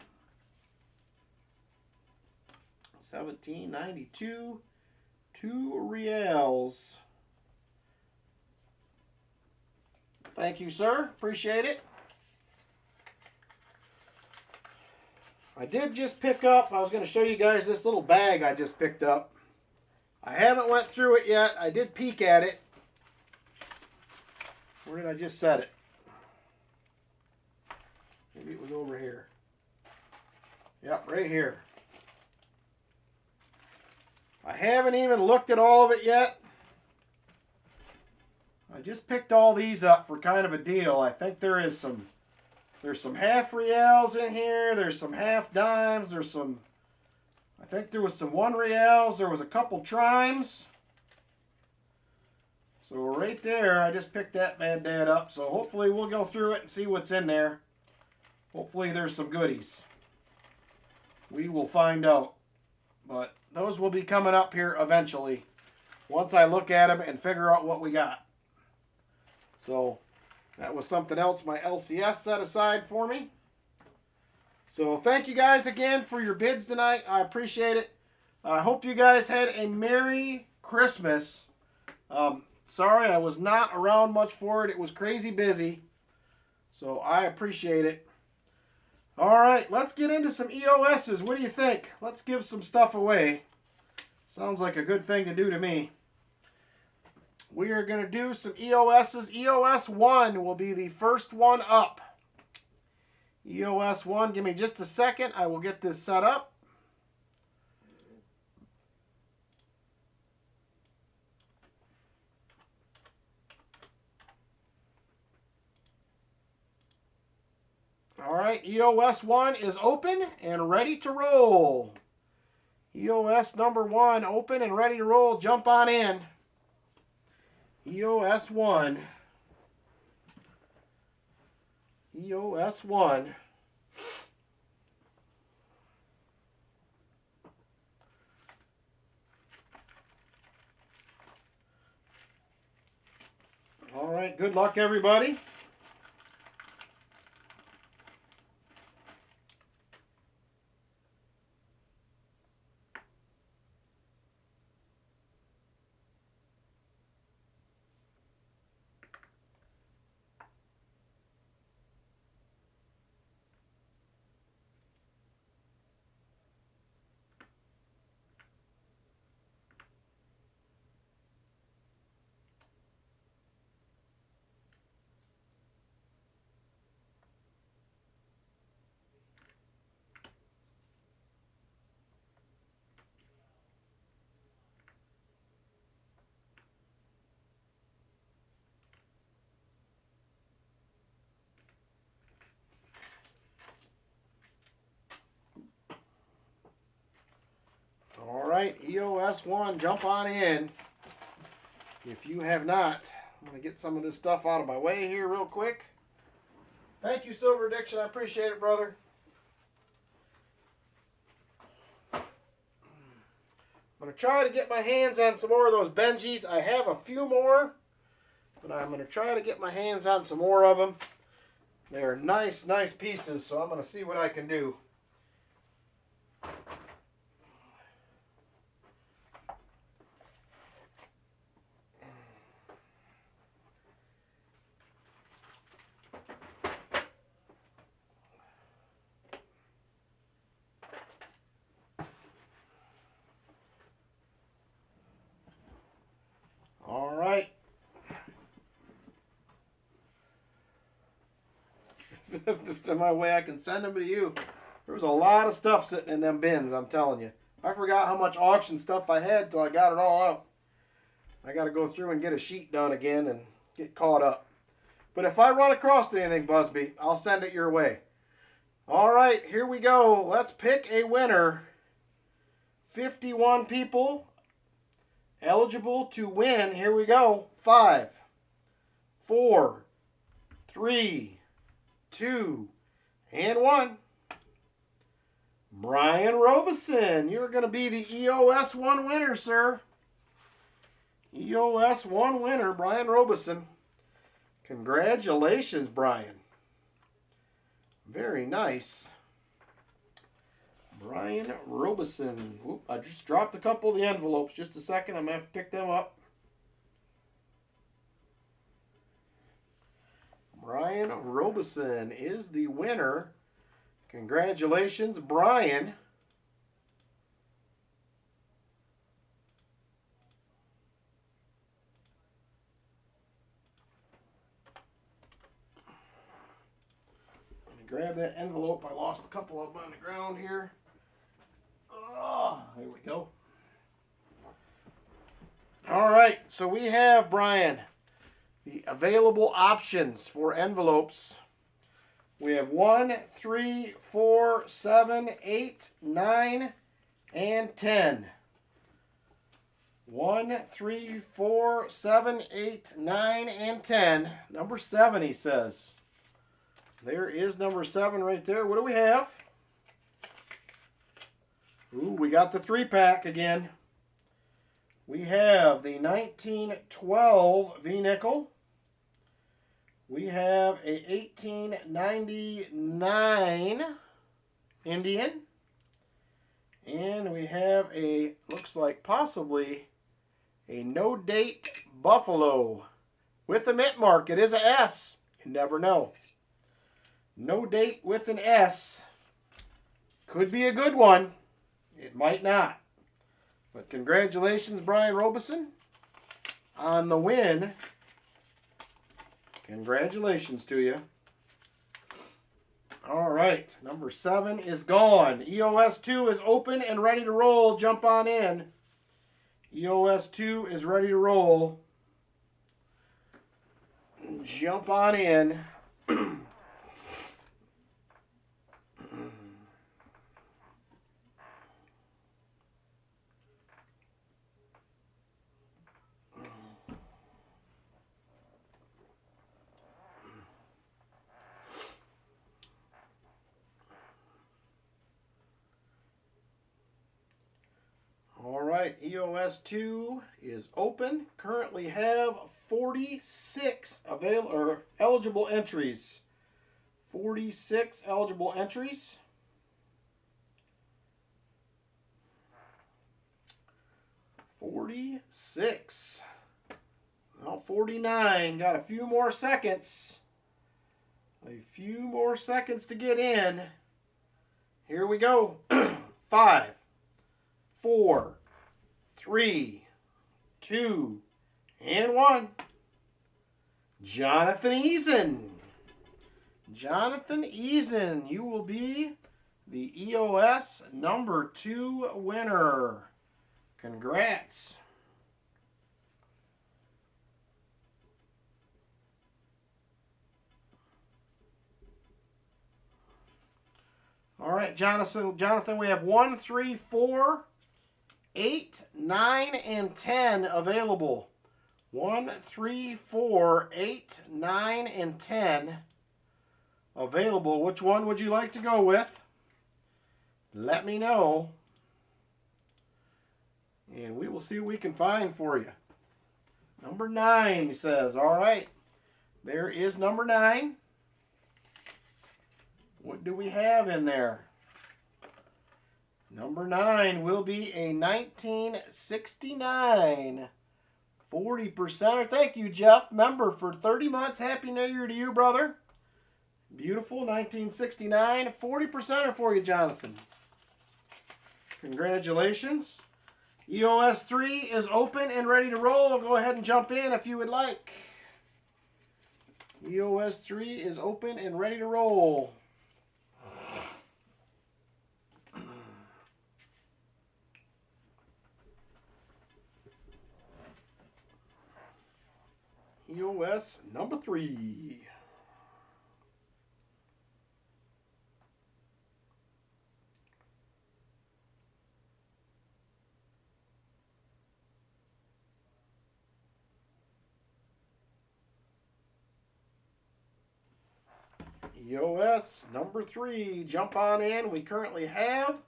17.92, 2 reals. Thank you, sir. Appreciate it. I did just pick up, I was going to show you guys this little bag I just picked up. I haven't went through it yet. I did peek at it. Where did I just set it? Maybe it was over here. Yep, right here. I haven't even looked at all of it yet. I just picked all these up for kind of a deal. I think there's some half reals in here. There's some half dimes. I think there was some 1 reals. There was a couple trimes. So right there, I just picked that bad dad up. So hopefully we'll go through it and see what's in there. Hopefully there's some goodies. We will find out. But those will be coming up here eventually. Once I look at them and figure out what we got. So that was something else my LCS set aside for me. So thank you guys again for your bids tonight. I appreciate it. I hope you guys had a Merry Christmas. Sorry I was not around much for it. It was crazy busy. So I appreciate it. All right, let's get into some EOSs. What do you think? Let's give some stuff away. Sounds like a good thing to do to me. We are going to do some EOSs. EOS 1 will be the first one up. EOS 1, give me just a second. I will get this set up. All right, EOS 1 is open and ready to roll. EOS number 1 open and ready to roll. Jump on in. EOS 1. EOS 1. All right, good luck, everybody. All right, EOS 1, jump on in. If you have not, I'm going to get some of this stuff out of my way here real quick. Thank you, Silver Addiction. I appreciate it, brother. I'm going to try to get my hands on some more of those Benjis. I have a few more, but I'm going to try to get my hands on some more of them. They're nice, nice pieces, so I'm going to see what I can do. if to my way, I can send them to you. There was a lot of stuff sitting in them bins, I'm telling you. I forgot how much auction stuff I had till I got it all out. I got to go through and get a sheet done again and get caught up. But if I run across anything, Busby, I'll send it your way. All right, here we go. Let's pick a winner. 51 people eligible to win. Here we go. 5, 4, 3, 2, and 1. Brian Robeson, you're going to be the EOS 1 winner, sir. EOS 1 winner, Brian Robeson. Congratulations, Brian. Very nice. Brian Robeson. Whoop, I just dropped a couple of the envelopes. Just a second. I'm going to have to pick them up. Brian Robeson is the winner. Congratulations, Brian. Let me grab that envelope. I lost a couple of them on the ground here. Oh, here we go. All right, so we have, Brian, the available options for envelopes. We have 1, 3, 4, 7, 8, 9, and 10. 1, 3, 4, 7, 8, 9, and 10. Number 7, he says. There is number 7 right there. What do we have? Ooh, we got the 3-pack again. We have the 1912 V-nickel. We have a 1899 Indian. And we have a, looks like possibly, a no-date Buffalo with a mint mark. It is a S. You never know. No date with an S. Could be a good one. It might not. But congratulations, Brian Robeson, on the win. Congratulations to you. All right, number 7 is gone. EOS 2 is open and ready to roll. Jump on in. EOS 2 is ready to roll. Jump on in. All right, EOS 2 is open. Currently have 46 eligible entries. 46 eligible entries. 46. Well, 49. Got a few more seconds. A few more seconds to get in. Here we go. 5, 4, 3, 2, and 1. Jonathan Eason. Jonathan Eason, you will be the EOS number 2 winner. Congrats. All right, Jonathan, we have 1, 3, 4, 8, 9, and 10 available. 1, 3, 4, 8, 9, and 10 available. Which one would you like to go with? Let me know. And we will see what we can find for you. Number 9, he says. All right. There is number 9. What do we have in there? Number 9 will be a 1969 40%. Thank you, Jeff. Member for 30 months. Happy New Year to you, brother. Beautiful 1969 40%er for you, Jonathan. Congratulations. EOS 3 is open and ready to roll. Go ahead and jump in if you would like. EOS 3 is open and ready to roll. EOS number 3. EOS number 3. Jump on in. We currently have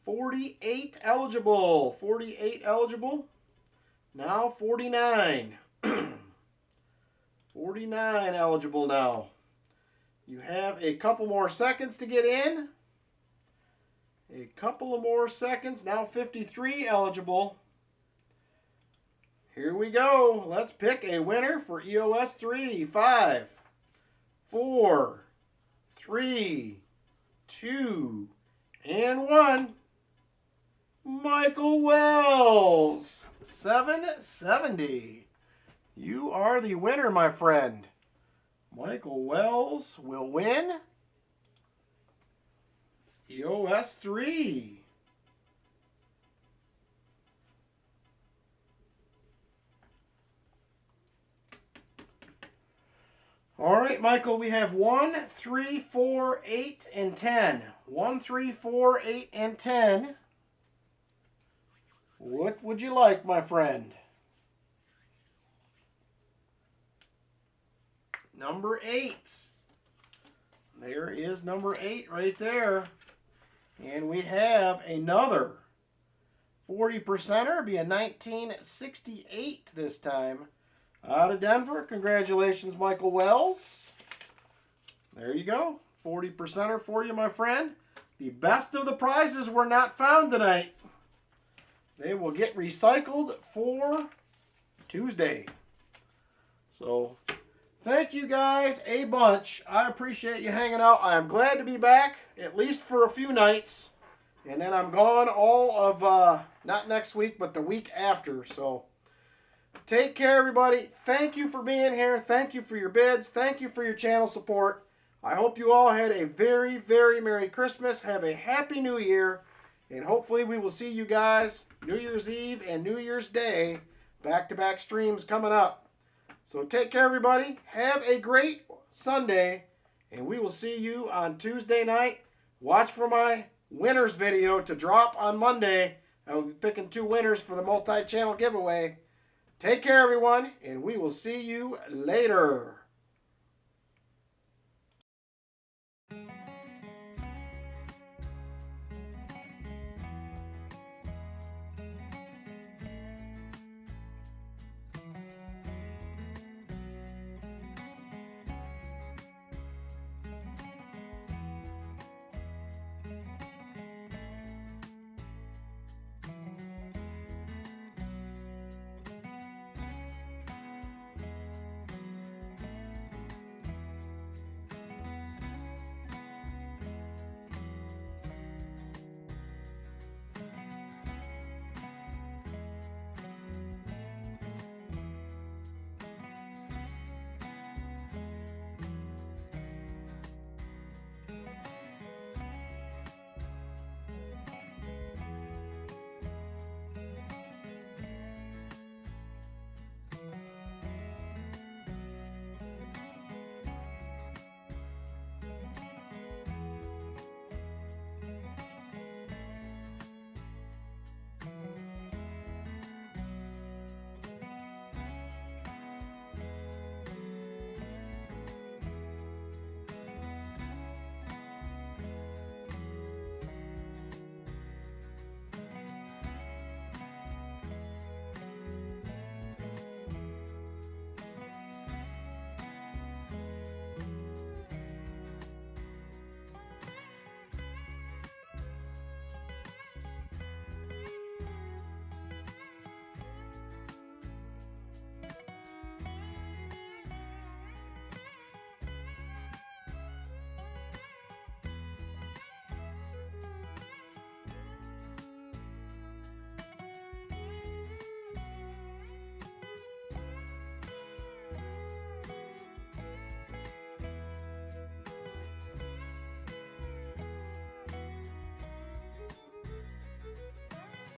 48 eligible. 48 eligible. Now 49. 49 eligible now. You have a couple more seconds to get in. A couple of more seconds. Now 53 eligible. Here we go. Let's pick a winner for EOS 3. 5, 4, 3, 2, and 1. Michael Wells, 770. You are the winner, my friend. Michael Wells will win EOS 3. All right, Michael, we have 1, 3, 4, 8, and 10. 1, 3, 4, 8, and 10. What would you like, my friend? Number 8. There is number 8 right there. And we have another 40%er, be a 1968 this time. Out of Denver. Congratulations, Michael Wells. There you go. 40%er for you, my friend. The best of the prizes were not found tonight. They will get recycled for Tuesday. So, thank you guys a bunch. I appreciate you hanging out. I'm glad to be back, at least for a few nights. And then I'm gone all of, not next week, but the week after. So, take care, everybody. Thank you for being here. Thank you for your bids. Thank you for your channel support. I hope you all had a very, very Merry Christmas. Have a Happy New Year. And hopefully we will see you guys New Year's Eve and New Year's Day. Back-to-back streams coming up. So take care, everybody. Have a great Sunday. And we will see you on Tuesday night. Watch for my winners video to drop on Monday. I will be picking 2 winners for the multi-channel giveaway. Take care, everyone, and we will see you later.